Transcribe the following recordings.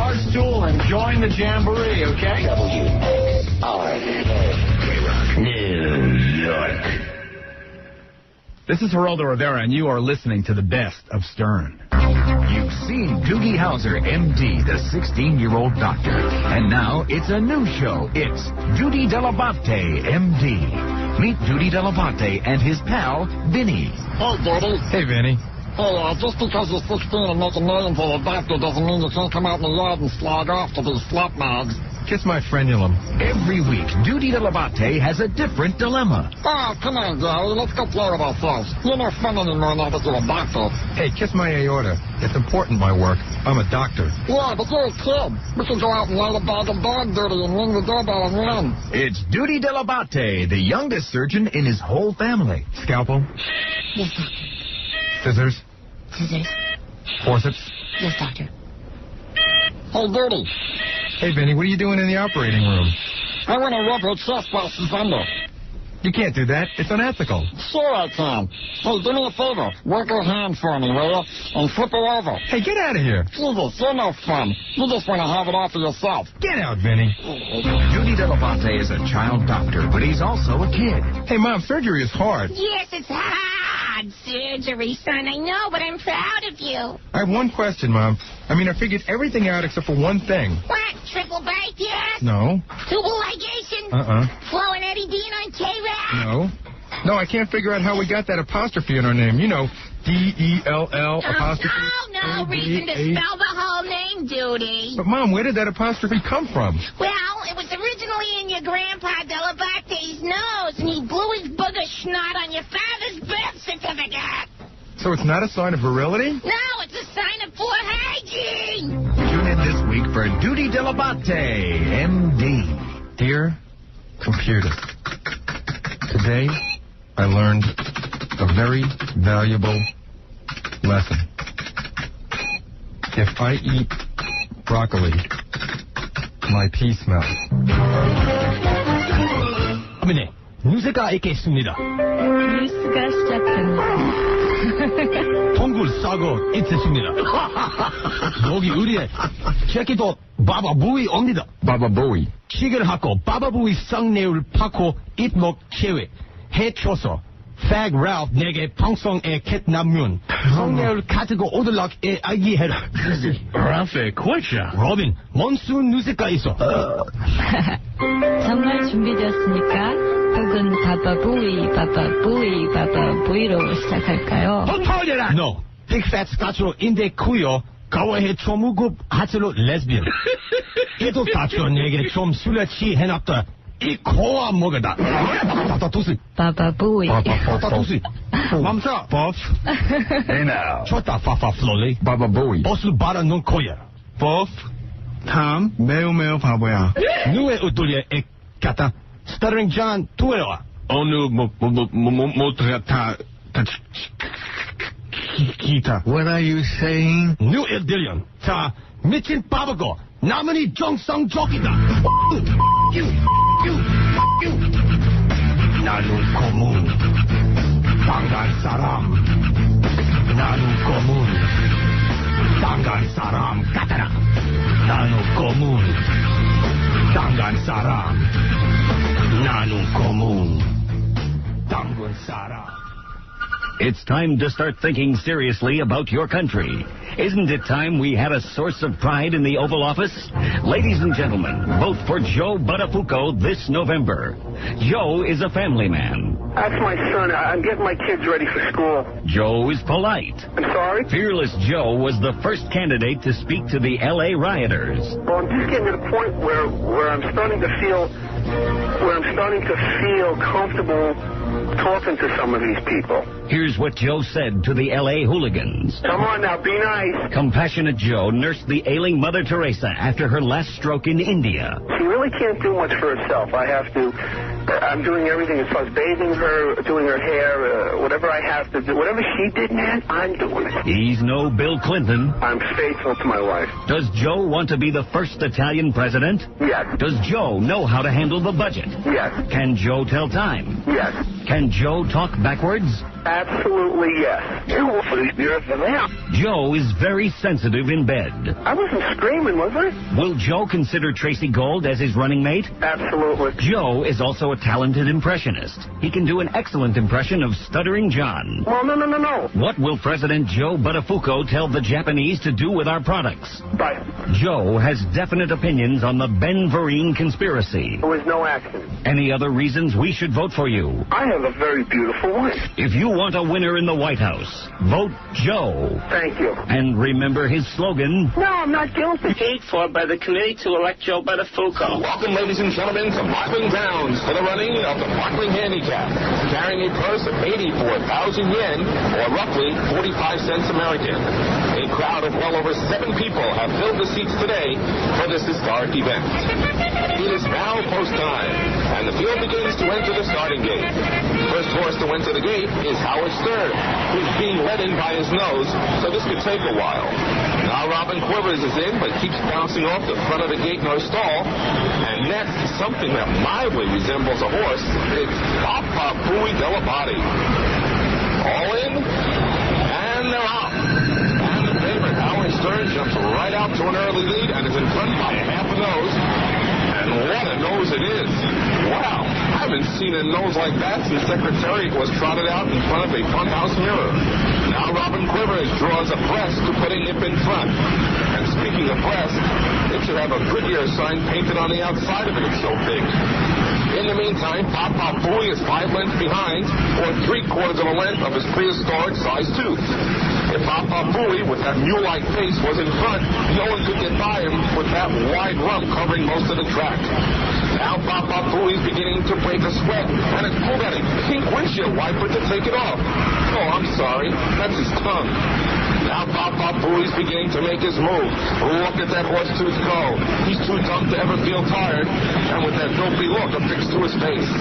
bar stool and join the jamboree, okay? WXRK, New York. This is Geraldo Rivera, and you are listening to the best of Stern. You've seen Doogie Howser, M.D., the 16-year-old doctor. And now it's a new show. It's Judy Dell'Abate, M.D. Meet Judy Dell'Abate and his pal, Vinny. Hey, Judy. Hey, Vinny. Hey, just because you're 16 and making millions as a doctor doesn't mean you can't come out in the yard and slog off to these flat mags. Kiss my frenulum. Every week, Judy Dell'Abate has a different dilemma. Oh, come on, Gary. Let's go play with ourselves. You're no fun anymore now that you're a doctor. Hey, kiss my aorta. It's important, my work. I'm a doctor. Yeah, but you're a kid. We should go out and light a bag of dog dirty and ring the doorbell and run. It's Judy Dell'Abate, the youngest surgeon in his whole family. Scalpel? Yes, doctor. Scissors? Scissors? Forceps? Yes, doctor. Hey, Judy. Hey, Vinny, what are you doing in the operating room? I want to rub her chest while she's under. You can't do that. It's unethical. Sure I can. Hey, do me a favor. Work her hand for me, will you? And flip her over. Hey, get out of here. Jesus, you're no fun. You just want to have it all for yourself. Get out, Vinny. Judy Dell'Abate is a child doctor, but he's also a kid. Hey, Mom, surgery is hard. Yes, it's hard surgery, son. I know, but I'm proud of you. I have one question, Mom. I figured everything out except for one thing. What? Triple bypass? No. Tubal ligation? Flo and Eddie Dean on K-Rap? No. No, I can't figure out how we got that apostrophe in our name. You know, D-E-L-L apostrophe. No reason to spell the whole name, Judy. But, Mom, where did that apostrophe come from? Well, it was originally in your grandpa Dell'Abate's nose, and he blew his booger snot on your father's birth certificate. So it's not a sign of virility? No, it's a sign of poor hygiene. Tune in this week for Judy Dell'Abate, M.D. Dear computer, today I learned a very valuable lesson. If I eat broccoli, my pee smells. 네, 뉴스가 있겠습니다. 뉴스가 시작됩니다. 통굴 싸고 있었습니다. 여기 우리의 제키도 바바부이 옵니다. 바바보이. 시계를 하고 바바부이 쌍내울 파고 입목 체외 해쳐서 Fag Ralph 내게 방송에 캣남문 성내울 가지고 오들락에 아기해라. Ralphie, quitcha. 로빈, 몬순 뉴스가 있어. 정말 준비되었습니까? 혹은 바바부이로 시작할까요? No, Big Fat Scotch로 인데쿠요. 가와해 초무급 하츠로 레즈비언. 이도 다쳐 내게 좀 술에 취해놨다. 이 코와 먹어다. 따따투스. 바바부이. 따따투스. 맘사. 버프. Hey now. 쳤다 파파 플롤리. 바바보이. 버스를 바라놓은 코야. 버프. 탐. 매우 바보야. 누에 우돌리에 에 가타. 스타링 잔 투에와. 어느 모두가 다 기타. What are you saying? 뉴 일딜리언. 자, 미친 바보고. 나무니 정성 좋기다. 나는 고문. 당간 사람. 나는 고문. 당간 사람 같아라. 나는 고문. 당간 사람. 나는 고문. 당근 사람. It's time to start thinking seriously about your country. Isn't it time we had a source of pride in the Oval Office? Ladies and gentlemen, vote for Joe Buttafuoco this November. Joe is a family man. That's my son. I'm getting my kids ready for school. Joe is polite. I'm sorry? Fearless Joe was the first candidate to speak to the L.A. rioters. Well, I'm just getting to the point where I'm starting to feel comfortable talking to some of these people. Here's what Joe said to the L.A. hooligans. Come on now, be nice. Compassionate Joe nursed the ailing Mother Teresa after her last stroke in India. She really can't do much for herself. I'm doing everything as far as bathing her, doing her hair, whatever I have to do. Whatever she did, man, I'm doing it. He's no Bill Clinton. I'm faithful to my wife. Does Joe want to be the first Italian president? Yes. Does Joe know how to handle the budget? Yes. Can Joe tell time? Yes. Can Joe talk backwards? Absolutely yes. Joe is very sensitive in bed. I wasn't screaming, was I? Will Joe consider Tracy Gold as his running mate? Absolutely. Joe is also a talented impressionist. He can do an excellent impression of Stuttering John. Well, no. What will President Joe Buttafuoco tell the Japanese to do with our products? Bye. Joe has definite opinions on the Ben Vereen conspiracy. There was no accident. Any other reasons we should vote for you? I have a very beautiful wife. If you want a winner in the White House, vote Joe. Thank you. And remember his slogan. No, I'm not guilty. Paid for by the committee to elect Joe Buttafuoco. Welcome, ladies and gentlemen, to Markling Grounds for the running of the Markling Handicap, carrying a purse of 84,000 yen, or roughly 45 cents American. A crowd of well over 7 people have filled the seats today for this historic event. It is now post time, and the field begins to enter the starting gate. The first horse to enter the gate is Howard Stern, who's being led in by his nose, so this could take a while. Now Robin Quivers is in, but keeps bouncing off the front of the gate in her stall. And next, something that mildly resembles a horse, it's Papa Booey Delabate. All in, and they're off. And the favorite, Howard Stern, jumps right out to an early lead and is in front by a half a nose. And what a nose it is. Wow, I haven't seen a nose like that since Secretariat was trotted out in front of a funhouse mirror. Now Robin Quivers draws a breast to put a nip in front. And speaking of breast, it should have a Goodyear sign painted on the outside of it, it's so big. In the meantime, Papa Booey is 5 lengths behind, or 3/4 of a length of his prehistoric size tooth. If Papa Booey, with that mule-like face, was in front, no one could get by him with that wide rump covering most of the track. Now Papa Booey's beginning to break a sweat, and it's pulled at a pink windshield wiper to take it off. Oh, I'm sorry. That's his tongue. Now Papa Booey's beginning to make his move. Look at that horse tooth go. He's too dumb to ever feel tired, and with that dopey look affixed to his face.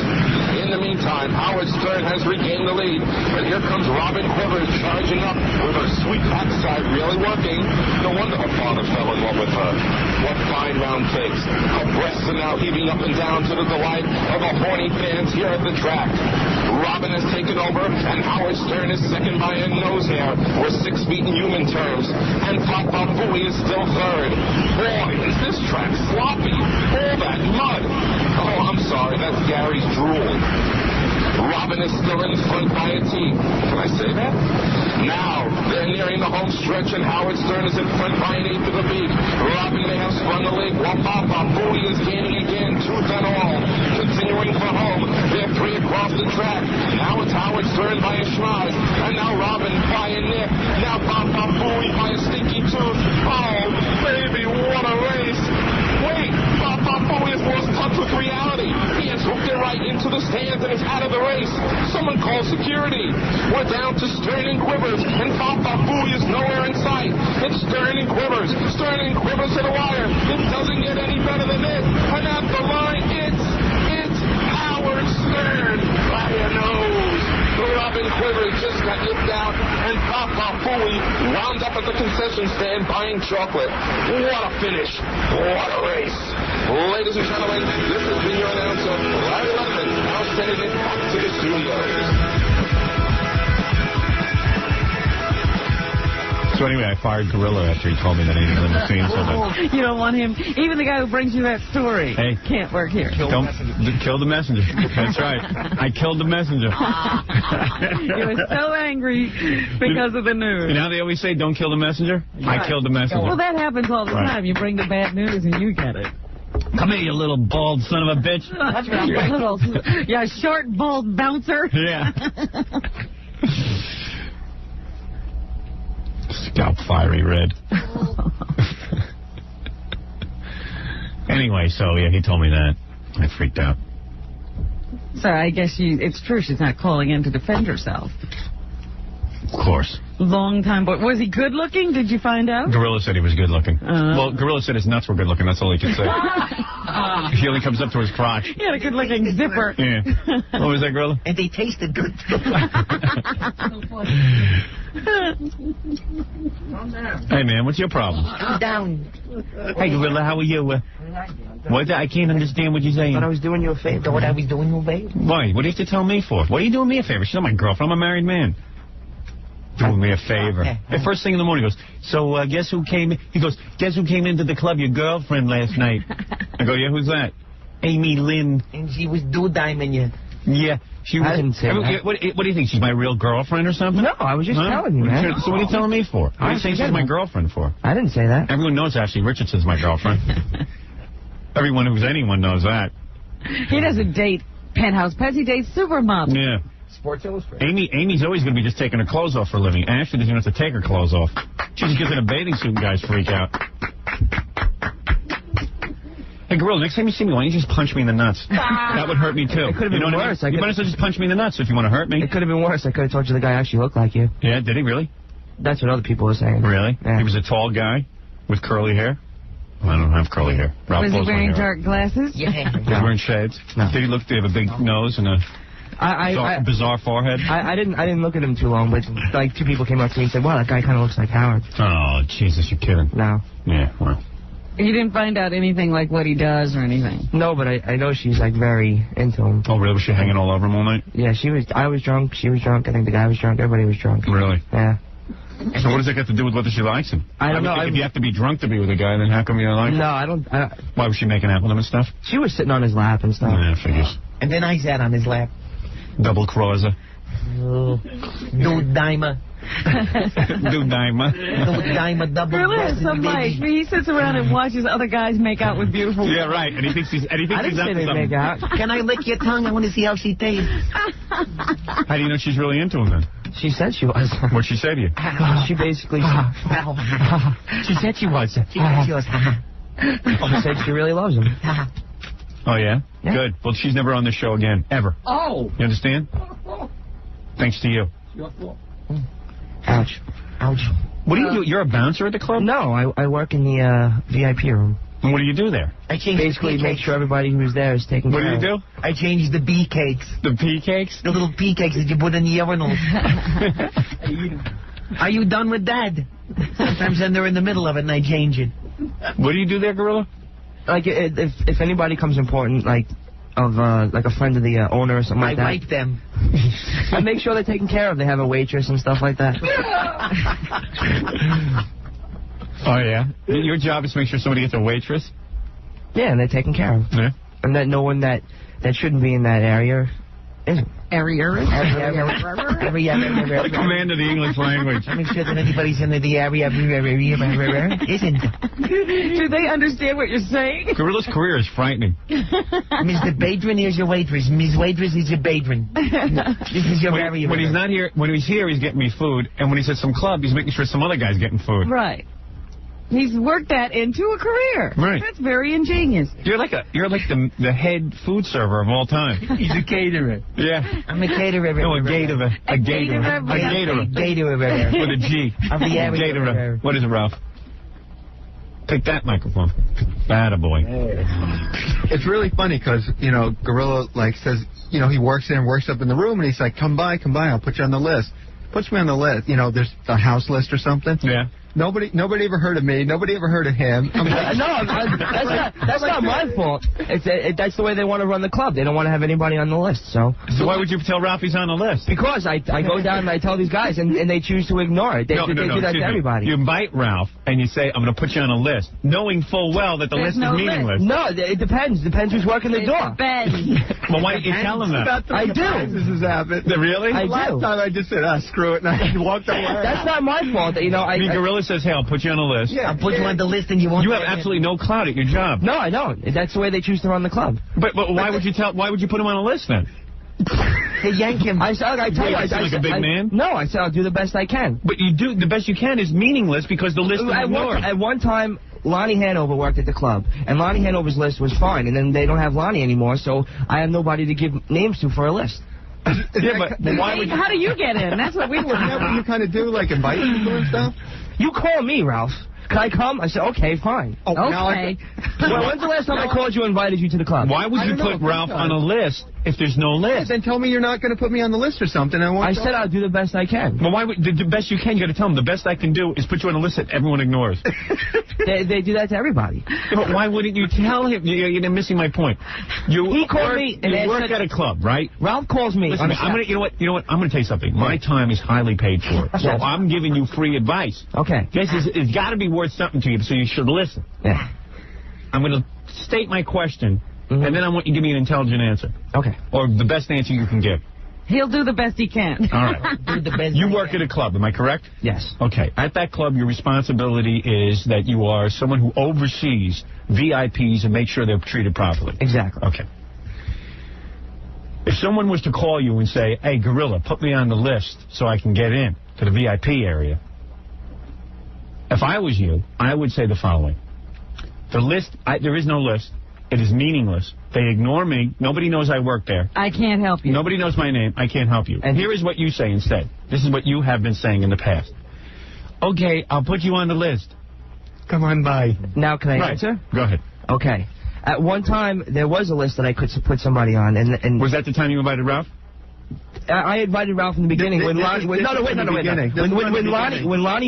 In the meantime, Howard Stern has regained the lead, but here comes Robin Quivers charging up with her sweet backside really working. No wonder her father fell in love with her. What fine round cakes. Her breasts are now heaving up and down to the delight of the horny fans here at the track. Robin has taken over, and Howard Stern is second by a nose hair, or 6 feet in human terms, and Papa Booey is still third. Boy, is this track sloppy. All that mud. Oh, I'm sorry, that's Gary's drool. Robin is still in front by a team. Can I say that? Now, they're nearing the home stretch, and Howard Stern is in front by an eighth of a beat. Robin may have spun the leg, while Papa Booey is gaining again, tooth and all. Continuing for home, they're 3 across the track. Now it's Howard Stern by a schnoz, and now Robin by a nip. Now Papa Booey by a stinky tooth. Oh, baby, what a race. Wait, Papa Booey has lost touch with reality. He has hooked it right into the stands and is out of the race. Someone call security. We're down to Stern and Quivers, and Papa Booey is nowhere in sight. It's Stern and Quivers to the wire. It doesn't get any better than this. And at the line, it's Howard Stern by a nose. Robin Quivers just got nipped out, and Papa Booey wound up at the concession stand buying chocolate. What a finish. What a race. Ladies and gentlemen, this has been your announcer, Larry Letterman, now sending it back to the studios. So anyway, I fired Gorilla after he told me that he was in the scene so much. You don't want him, even the guy who brings you that story. Hey, can't work here. Kill the messenger. That's right. I killed the messenger. You were so angry because of the news. You know how they always say, don't kill the messenger? Right. I killed the messenger. Well, that happens all the time. You bring the bad news and you get it. Come here, you little bald son of a bitch. That's right. Yeah, short, bald bouncer. Yeah. Scalp fiery red. Anyway, so yeah, he told me that. I freaked out. So I guess it's true she's not calling in to defend herself. Of course. Long time boy. Was he good looking? Did you find out? Gorilla said he was good looking. Well, Gorilla said his nuts were good looking. That's all he could say. He only comes up to his crotch. He had a good looking zipper. Yeah. What was that, Gorilla? And they tasted good. Hey, man, what's your problem? I'm down. Hey, Gorilla, how are you? What? I can't understand what you're saying. But I was doing you a favor. Thought I was doing you a favor. Why? What do you have to tell me for? Why are you doing me a favor? She's not my girlfriend. I'm a married man. Doing me a favor. The first thing in the morning, he goes, so guess who came in? He goes, guess who came into the club? Your girlfriend last night. I go, yeah, who's that? Amy Lynn. And she was diming you. Yeah. She was, I didn't say that. What do you think? She's my real girlfriend or something? No, I was just telling you, man. So what are you telling me for? What are you saying she's my girlfriend for? I didn't say that. Everyone knows Ashley Richardson's my girlfriend. Everyone who's anyone knows that. He doesn't date Penthouse Pets. He dates Supermom. Yeah. Sports Illustrated. Amy's always going to be just taking her clothes off for a living. Ashley doesn't have to take her clothes off. She just gets in a bathing suit and guys freak out. Hey, Gorilla, next time you see me, why don't you just punch me in the nuts? That would hurt me, too. It could have been worse. You might as well just punch me in the nuts if you want to hurt me. It could have been worse. I could have told you the guy actually looked like you. Yeah, did he really? That's what other people were saying. Really? Yeah. He was a tall guy with curly hair? Well, I don't have curly hair. Ralph Was he blows my wearing hair dark glasses? He was wearing shades? No. Did he look, did he have a big nose and a bizarre forehead? I didn't look at him too long, but like 2 people came up to me and said, wow, that guy kind of looks like Howard. Oh, Jesus, you're kidding. No. Yeah, well. You didn't find out anything like what he does or anything? No, but I know she's like very into him. Oh, really? Was she hanging all over him all night? Yeah, I was drunk, she was drunk, I think the guy was drunk, everybody was drunk. Really? Yeah. So what does that got to do with whether she likes him? I don't know. If you have to be drunk to be with a guy, then how come you don't like him? No, I don't. Why was she making out with him and stuff? She was sitting on his lap and stuff. Yeah, figures. And then I sat on his lap. Double crosser. Dude Dimer. Dude Dimer. Dude Dimer, double Really? breasted Some like baby. he sits around and watches other guys make out with beautiful women. Yeah, right. And he thinks he's I didn't say they make out. Can I lick your tongue? I want to see how she tastes. How do you know she's really into him then? She said she was. What'd she say to you? She basically She said she was. she said she really loves him. Oh, yeah? Yeah. Good. Well, she's never on this show again. Ever. Oh. You understand? Thanks to you. Ouch. Ouch. What do you do? You're a bouncer at the club? No, I work in the VIP room. And what do you do there? I basically make sure everybody who's there is taken care of. What do you do? I change the bee cakes. The pea cakes? The little pea cakes that you put in the urinals. Are you done with that? Sometimes then they're in the middle of it and I change it. What do you do there, Gorilla? Like if anybody comes important, like a friend of the owner or something like that. I wipe them. I make sure they're taken care of. They have a waitress and stuff like that. Oh, yeah? Your job is to make sure somebody gets a waitress? Yeah, and they're taken care of. Yeah. And that no one that shouldn't be in that area isn't. The command of the English language. Make sure that anybody's in the area isn't. Do they understand what you're saying? Gorilla's career is frightening. Mr. Badrin, here's your waitress. Ms. Waitress is your Badrin. This is your area. When he's not here, when he's here, he's getting me food. And when he's at some club, he's making sure some other guy's getting food. Right. He's worked that into a career. Right. That's very ingenious. You're like the head food server of all time. He's a caterer. Yeah. I'm a caterer. No, a gaterer. A gaterer. A gaterer. Gaterer. With a G. Of the area. Gaterer. What is it, Ralph? Take that microphone. Attaboy. It's really funny because, Gorilla, says, he works there and works up in the room, and he's like, come by, I'll put you on the list. Puts me on the list. There's a house list or something. Yeah. Nobody ever heard of me. Nobody ever heard of him. I'm like, that's not my fault. That's the way they want to run the club. They don't want to have anybody on the list. So why would you tell Ralph he's on the list? Because I go down and I tell these guys, and they choose to ignore it. They do that to everybody. You invite Ralph, and you say, I'm going to put you on a list, knowing full well that the list is meaningless. No, it depends. Depends who's working the door. Well, why don't you tell him that? I do. This has happened. Really? Last time I just said, screw it, and I walked away. That's not my fault. Gorilla says, hey, I'll put you on a list. Yeah, I'll put you on the list and you won't. You have absolutely no clout at your job. No, I don't. That's the way they choose to run the club. But why would you put him on a list then? They yank him. I tell you, like a big man? No, I said I'll do the best I can. But you do the best you can is meaningless because the list is ignored. At one time, Lonnie Hanover worked at the club, and Lonnie Hanover's list was fine, and then they don't have Lonnie anymore, so I have nobody to give names to for a list. Yeah, but why would How do you get in? That's what we want to know. What you kind of do, like invite people and stuff? You call me, Ralph. Can I come? I said, okay, fine. Okay. When's the last time I called you and invited you to the club? Why would you put Ralph on a list if there's no list? Then tell me you're not going to put me on the list or something. I said I'll do the best I can. Well, why would the best you can? You got to tell them the best I can do is put you on a list that everyone ignores. They do that to everybody. Yeah, but why wouldn't you tell him? You're missing my point. He called me and you work said, at a club, right? Ralph calls me. Listen, you know what? I'm going to tell you something. My time is highly paid for, so I'm giving you free advice. Okay. It's got to be worth something to you, so you should listen. Yeah. I'm going to state my question, and then I want you to give me an intelligent answer. Okay. Or the best answer you can give. He'll do the best he can. All right. Do the best You work at a club, am I correct? Yes. Okay. At that club, your responsibility is that you are someone who oversees VIPs and makes sure they're treated properly. Exactly. Okay. If someone was to call you and say, hey, Gorilla, put me on the list so I can get in to the VIP area, if I was you, I would say the following. The list, there is no list. It is meaningless. They ignore me. Nobody knows I work there. I can't help you. Nobody knows my name. I can't help you. And here is what you say instead. This is what you have been saying in the past. Okay, I'll put you on the list. Come on by. Now can I answer? Go ahead. Okay. At one time, there was a list that I could put somebody on. And was that the time you invited Ralph? I invited Ralph in the beginning. When Lonnie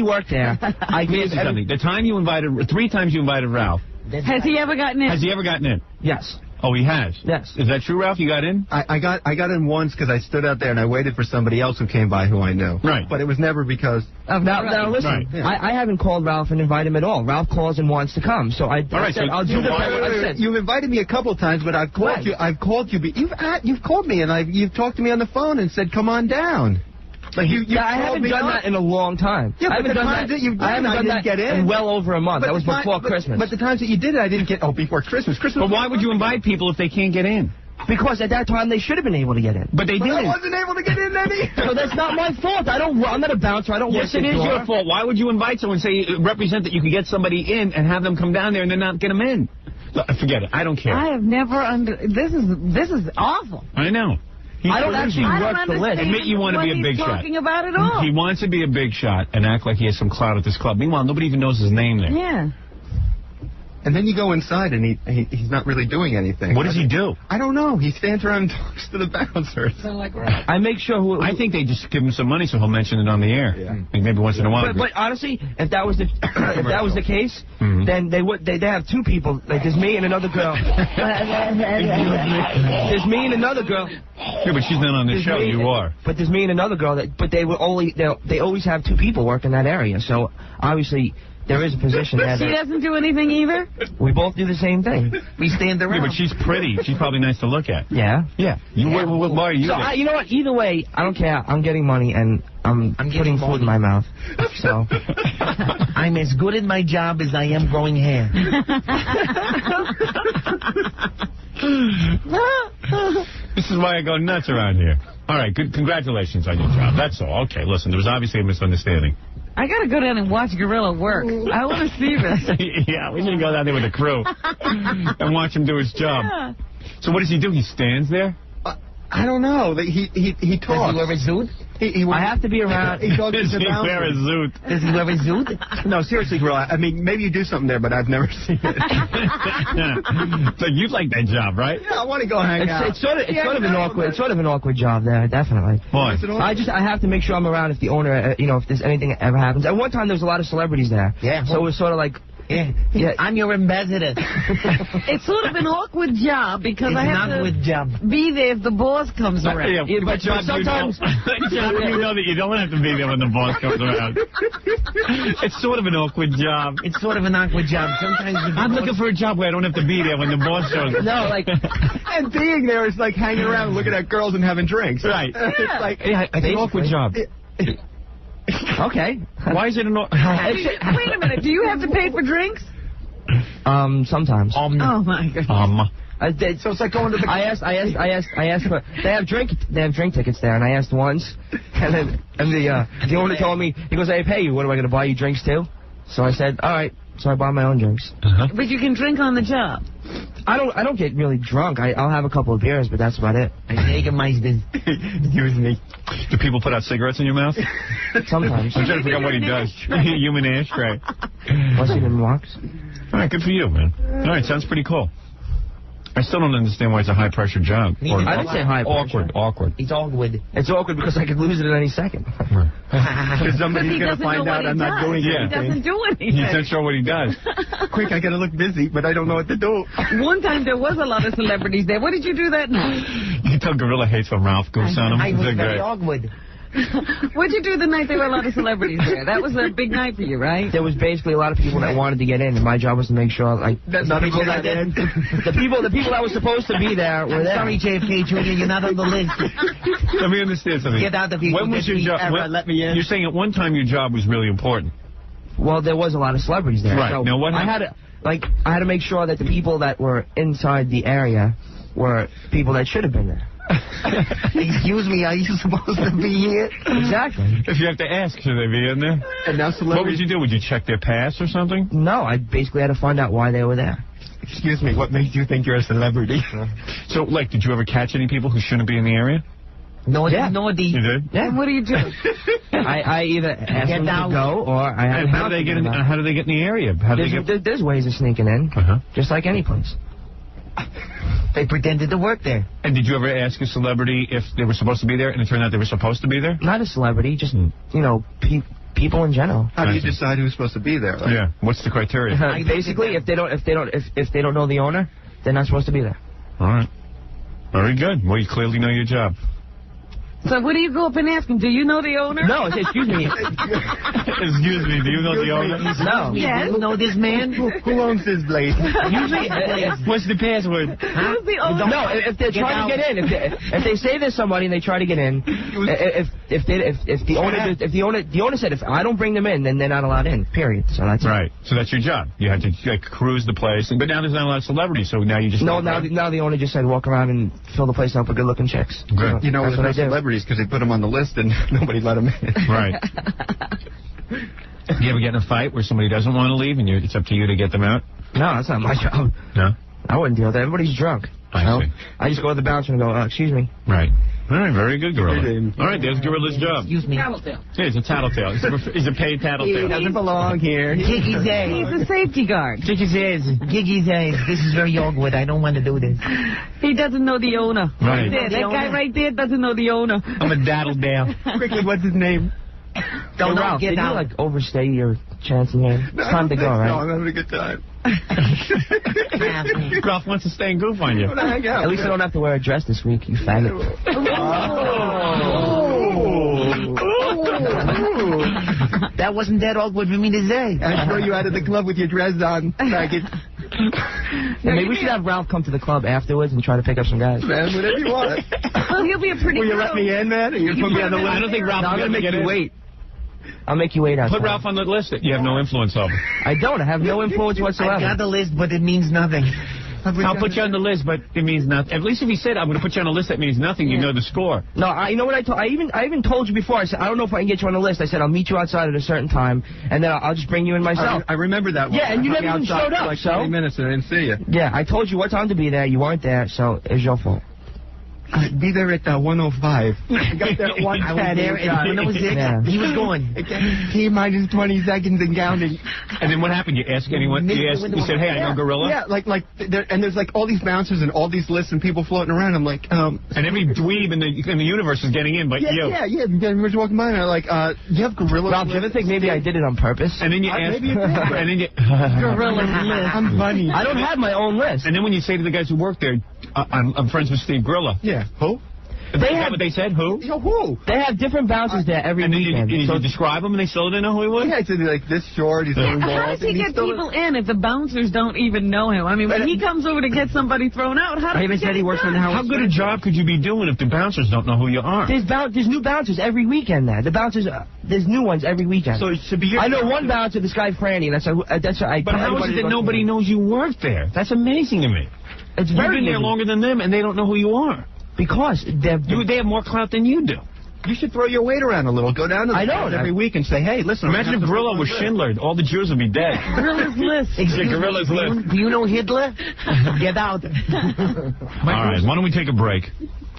worked there, I gave the time you invited, 3 times you invited Ralph. Has he ever gotten in? Has he ever gotten in? Yes. Oh, he has? Yes. Is that true, Ralph? You got in? I got in once because I stood out there and I waited for somebody else who came by who I knew. Right. But it was never because of Now listen, right. Yeah. I haven't called Ralph and invited him at all. Ralph calls and wants to come, so I said I'll do the best. You've invited me a couple of times, but I've called you. I've called you. But you've called me and you've talked to me on the phone and said, "Come on down." Like I haven't done that in a long time. Yeah, I haven't done that. I haven't done that get in. in well over a month. That was before Christmas. But the times that you did it, I didn't get. Oh, before Christmas. But why would you invite people if they can't get in? Because at that time they should have been able to get in. But they didn't. I wasn't able to get in then either. So that's not my fault. I'm not a bouncer. I don't work Yes, it is your fault. Why would you invite someone and say represent that you could get somebody in and have them come down there and then not get them in? Look, forget it. I don't care. I have never This is awful. I know. I don't actually work the list. Admit you want to be a big shot. Talking about it all. He wants to be a big shot and act like he has some clout at this club. Meanwhile, nobody even knows his name there. Yeah. And then you go inside and he's not really doing anything. What does he do? I don't know. He stands around and talks to the bouncers. I make sure I think they just give him some money so he'll mention it on the air. Yeah. Like maybe once in a while. But honestly, if that was the case, then they have 2 people. Like there's me and another girl. There's me and another girl. Yeah, but she's not on the show. You are. But there's me and another girl. But they always have 2 people working that area. So obviously. There is a position there. She doesn't do anything either? We both do the same thing. We stand around. Yeah, but she's pretty. She's probably nice to look at. Yeah? Yeah. Why are you you know what? Either way, I don't care. I'm getting money and I'm putting food in my mouth. So I'm as good at my job as I am growing hair. This is why I go nuts around here. All right, good. Congratulations on your job. That's all. Okay, listen, there was obviously a misunderstanding. I got to go down and watch Gorilla work. I want to see this. Yeah, we should go down there with the crew and watch him do his job. Yeah. So what does he do? He stands there? I don't know. He talks. Does he wear a suit? I have to be around. He talks Does to he the wear a suit? Does he wear a suit? No, seriously, girl. I mean, maybe you do something there, but I've never seen it. So you like that job, right? Yeah, I want to go hang out. It's sort of an awkward job there, definitely. Why? I have to make sure I'm around if the owner, if there's anything that ever happens. At one time, there was a lot of celebrities there. Yeah. So it was sort of like. Yeah. I'm your ambassador. It's sort of an awkward job because I have to be there if the boss comes around. Yeah, but sometimes you know that you don't have to be there when the boss comes around. It's sort of an awkward job. It's sort of an awkward job. Sometimes I'm looking for a job where I don't have to be there when the boss shows up. No, like and being there is like hanging around looking at girls and having drinks. Right. It's like it's an awkward job. Okay. Why is it an awkward Wait a minute. Do you have to pay for drinks? Sometimes. Oh my God. So it's like going to the. I asked for. They have drink tickets there, and I asked once, and the owner told me, he goes, "Hey, pay you. What am I going to buy you drinks too?" So I said, "All right." So I buy my own drinks. But you can drink on the job. I don't get really drunk. I'll have a couple of beers, but that's about it. Excuse me. Do people put out cigarettes in your mouth? Sometimes. I'm trying to figure out what he does. Human ashtray. What's he in walks? All right, good for you, man. All right, sounds pretty cool. I still don't understand why it's a high-pressure job. I didn't say high pressure. Awkward. It's awkward. It's awkward because I could lose it at any second. Because somebody's going to find out I'm not doing He anything. doesn't do anything. He's not sure what he does. Quick, I got to look busy, but I don't know what to do. One time there was a lot of celebrities there. What did you do that night? You can tell Gorilla hates when Ralph goofs on him. I was They're very great. awkward. What'd you do the night there were a lot of celebrities there? That was a big night for you, right? There was basically a lot of people that wanted to get in, and my job was to make sure, like, the people that were supposed to be there were there. Sorry, JFK Jr., you're not on the list. Let me understand something. Get out of here. When was your job? Let me in. You're saying at one time your job was really important. Well, there was a lot of celebrities there. Right. So Now, what I had to make sure that the people that were inside the area were people that should have been there. Excuse me, are you supposed to be here? Exactly. If you have to ask, should they be in there? And now What would you do? Would you check their pass or something? No, I basically had to find out why they were there. Excuse me, what makes you think you're a celebrity? So, like, did you ever catch any people who shouldn't be in the area? No, Yeah. no, You did? Yeah. What do you do? I either asked them to go or I had And how do they get in? How do they get in the area? How do they get? There's ways of sneaking in, just like any place. They pretended to work there. And did you ever ask a celebrity if they were supposed to be there, and it turned out they were supposed to be there? Not a celebrity, just you know, people in general. How do you decide who's supposed to be there? Like, Yeah. What's the criteria? Basically, if they don't know the owner, they're not supposed to be there. All right. Very good. Well, you clearly know your job. So what do you go up and ask him? Do you know the owner? No, excuse me. Excuse me, do you know the owner? No. Yes. You know this man? Who owns this place? Usually, What's the password? Who's the owner? no, if they're trying to get in, if they say there's somebody and they try to get in, if the owner said if I don't bring them in, then they're not allowed in. Period. So that's it. Right. So that's your job. You had to like cruise the place, but now there's not a lot of celebrities, so now you just No, now the owner just said walk around and fill the place up with good-looking chicks. Good. You know, That's there's no what I do. celebrities because they put them on the list and nobody let them in. Right. You ever get in a fight where somebody doesn't want to leave and it's up to you to get them out? No, that's not my job. No. I wouldn't deal with that. Everybody's drunk. I see. I just go to the bouncer and go, excuse me. Right. All right, very good, Gorilla. All right, there's Gorilla's job. Excuse me. Yeah, he's a tattletale. He's a paid He tattletale. doesn't belong here. Giggy's He's a safety guard. Giggy's eyes. This is very awkward. I don't want to do this. He doesn't know the owner. Right. There, that guy right there doesn't know the owner. I'm a daddledale. Quickly, what's his name? Don't Hey, Ralph, get did out. you like overstay your chance in here? It's time to go, right? No, I'm having a good time. Ralph wants to stay and goof on you. At least I don't have to wear a dress this week, you faggot. That wasn't that awkward for me to say. I throw you out of the club with your dress on, faggot. Well, maybe we should have Ralph come to the club afterwards and try to pick up some guys. Man, whatever you want. Well, he'll be a pretty Will you girl. let me in, man? Or you put me on the list? I don't think Ralph No, I'm will gonna make get you in. wait. I'll make you wait outside. Put Ralph on the list that you have no influence over. I don't. I have no influence I whatsoever. got the list, but it means nothing. I'll put you on the list, but it means nothing. At least if he said, I'm going to put you on a list that means nothing, you know the score. No, you know what I told? I even told you before. I said I don't know if I can get you on the list. I said I'll meet you outside at a certain time, and then I'll just bring you in myself. I remember that one. Yeah, and you I hung never even outside showed for up, like so? 20 minutes and I didn't see you. Yeah, I told you what time to be there. You weren't there, so it's your fault. Be there at 1:05. I got there at 1:10. I was there at 1:06. Yeah. He was going. T-minus 20 seconds and counting. And then what happened? You asked anyone? You said, hey, I know Gorilla? Yeah, and there's like all these bouncers and all these lists and people floating around. I'm like, And every dweeb in the universe is getting in, but you. Yeah. Everyone's walking by and I'm like, you have Gorilla. Ralph, do you ever think maybe I did it on purpose? And then you ask, maybe you did. and then you, Gorilla's list. I'm funny. I don't have my own list. and then when you say to the guys who work there, I'm friends with Steve Gorilla. Yeah. Who? Is that what they said? Who? Who? They have different bouncers there every And then weekend. you describe him, and they still didn't know who he was? Yeah, I said like this short. He's throwing balls. How does he and he's get still- people in if the bouncers don't even know him? I mean, when he comes over to get somebody thrown out, how does I even he said get he it works for done? the Howard How good a job could you be doing if the bouncers don't know who you are? There's new bouncers every weekend there. The bouncers, there's new ones every weekend. So it should be your. I know one bouncer, this guy Franny. That's I. But how is it that nobody knows you work there? That's amazing to me. It's You've very been there easy. longer than them, and they don't know who you are. Because They have more clout than you do. You should throw your weight around a little. Go down to the I know. crowd every week and say, hey, listen. Imagine if Gorilla was Schindler. All the Jews would be dead. Gorilla's list. Yeah, Gorilla's list. Do you know Hitler? Get out. All right, why don't we take a break,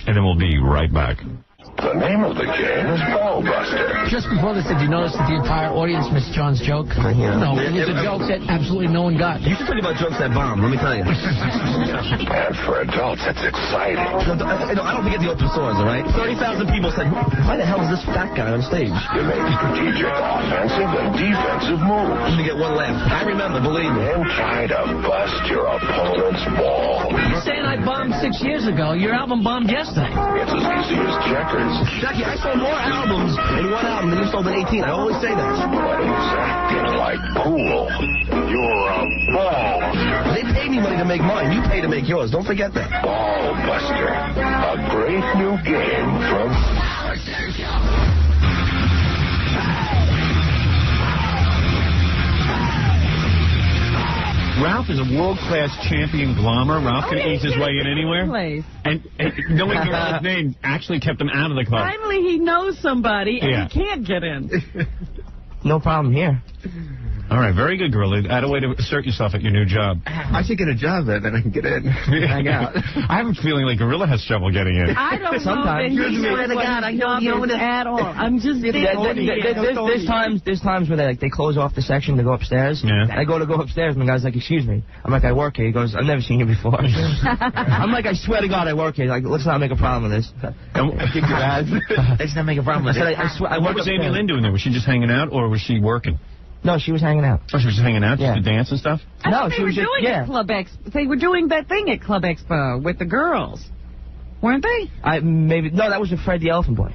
and then we'll be right back. The name of the game is Ball Buster. Just before this, did you notice that the entire audience missed John's joke? No, it was a joke that absolutely no one got. You should talk about jokes that bomb, let me tell you. And for adults, it's exciting. No, I don't forget the open source, all right? 30,000 people said, why the hell is this fat guy on stage? You make strategic offensive and defensive moves. I'm going to get one laugh. I remember, believe me. And try to bust your opponent's ball. You're saying I bombed 6 years ago. Your album bombed yesterday. It's as easy as checkers. Jackie, I sold more albums in one album than you sold in 18. I always say that. But he's acting like pool. You're a ball. They pay me money to make mine. You pay to make yours. Don't forget that. Ball Buster. A great new game from... Ralph is a world-class champion glommer. Ralph can ease his way in anywhere. And knowing Gorilla's name actually kept him out of the club. Finally, he knows somebody, and Yeah. he can't get in. No problem here. All right, very good, Gorilla. Add a way to assert yourself at your new job. I should get a job there, then I can get in. Hang out. I have a feeling like Gorilla has trouble getting in. I don't Sometimes. know that he Swear knows to what God, I his know job the is owner. at all. I'm just saying. There's times where they close off the section to go upstairs. Yeah. I go upstairs, and the guy's like, excuse me. I'm like, I work here. He goes, I've never seen you before. I'm like, I swear to God, I work here. Like, let's not make a problem with this. Kick your ass. Let's not make a problem with I it. said, I swear, I What work was Amy upstairs. Lynn doing there? Was she just hanging out, or was she working? No, she was hanging out. Oh, she was just hanging out Yeah. just to dance and stuff? I No, thought she they were was just- doing yeah. at Club Expo. They were doing that thing at Club Expo with the girls, weren't they? No, that was with Fred the Elephant Boy.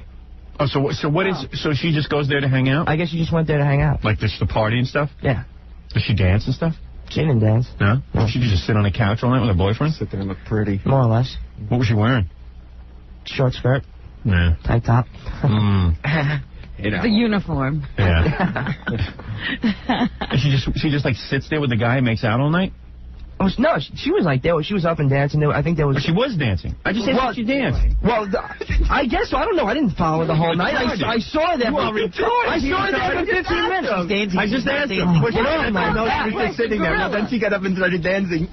Oh, so what is? So she just goes there to hang out? I guess she just went there to hang out. Like just the party and stuff? Yeah. Does she dance and stuff? She didn't dance. No? She could just sit on a couch all night with her boyfriend? Sit there and look pretty. More or less. What was she wearing? Short skirt. Yeah. Tight top. The uniform. Yeah. And she just like sits there with the guy and makes out all night? No, she was like there. She was up and dancing. I think there was. But she was dancing. I just said she danced. Well, I guess so. I don't know. I didn't follow her the whole night. I saw her there. You are retarded. I saw her there for 15 minutes. I just asked her. Well, I know she was just sitting there, but then she got up and started dancing.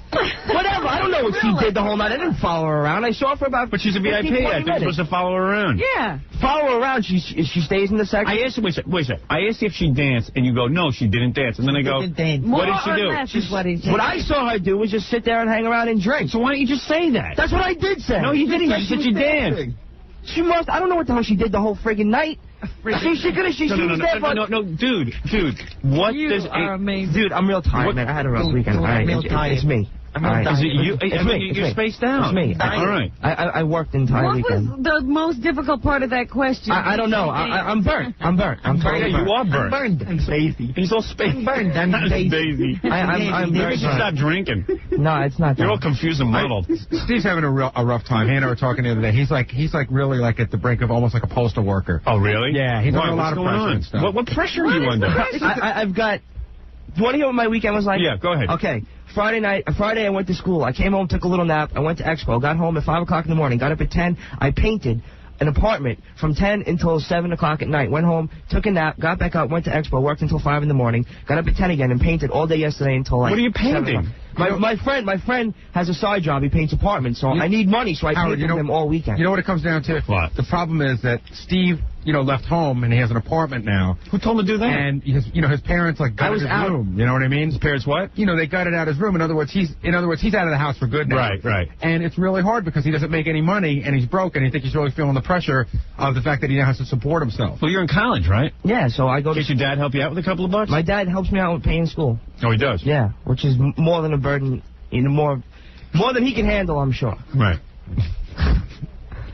Whatever. I don't know what she did the whole night. I didn't follow her around. I saw her for about. But she's a 15, VIP. 20 I think you're supposed to follow her around. Yeah. Follow her around. She stays in the section. I asked her, wait a second. I asked if she danced, and you go, no, she didn't dance. And then I go, what did she do? More or less is what he said. What I saw her do was just sit there and hang around and drink. So why don't you just say that? That's what I did say. No, you didn't. You said she danced. She must. I don't know what the hell she did the whole friggin' night. She could have. She was there for. No, dude. What You does are amazing. Dude, I'm real tired, man. I had a rough weekend. All right, it's me. All right. Is it you? It's me. You're spaced out. It's me. All right. I worked the entire What weekend. was the most difficult part of that question? I don't know. I'm burnt. I'm totally Yeah, you are burnt. Burned. I'm Daisy. He's all spaced. Burned. I'm Daisy. I'm Maybe very you should stop drinking. No, it's not You're all that. confused and muddled. Steve's having a rough time. He and I were talking the other day. He's like really like at the brink of almost like a postal worker. Oh, really? Yeah, he's Why? under a lot What's of going pressure on? and stuff. What pressure are you under? I've got. Do you want to hear what my weekend was like? Yeah, go ahead. Okay. Friday I went to school. I came home, took a little nap. I went to Expo. Got home at 5 o'clock in the morning. Got up at 10. I painted an apartment from 10 until 7 o'clock at night. Went home, took a nap, got back up, went to Expo, worked until 5 in the morning. Got up at 10 again and painted all day yesterday until like. What are you 7 painting? o'clock. My friend has a side job. He paints apartments, so I need money, so I painted them all weekend. You know what it comes down to? What? The problem is that Steve, left home and he has an apartment now. Who told him to do that? And his parents gutted his room. You know what I mean? His parents what? They gutted out his room. In other words, he's out of the house for good now. Right. And it's really hard because he doesn't make any money and he's broke and I think he's really feeling the pressure of the fact that he now has to support himself. Well, you're in college, right? Yeah, so I go to. Can't your dad help you out with a couple of bucks? My dad helps me out with paying school. Oh, he does? Yeah, which is more than a burden. More than he can handle, I'm sure. Right.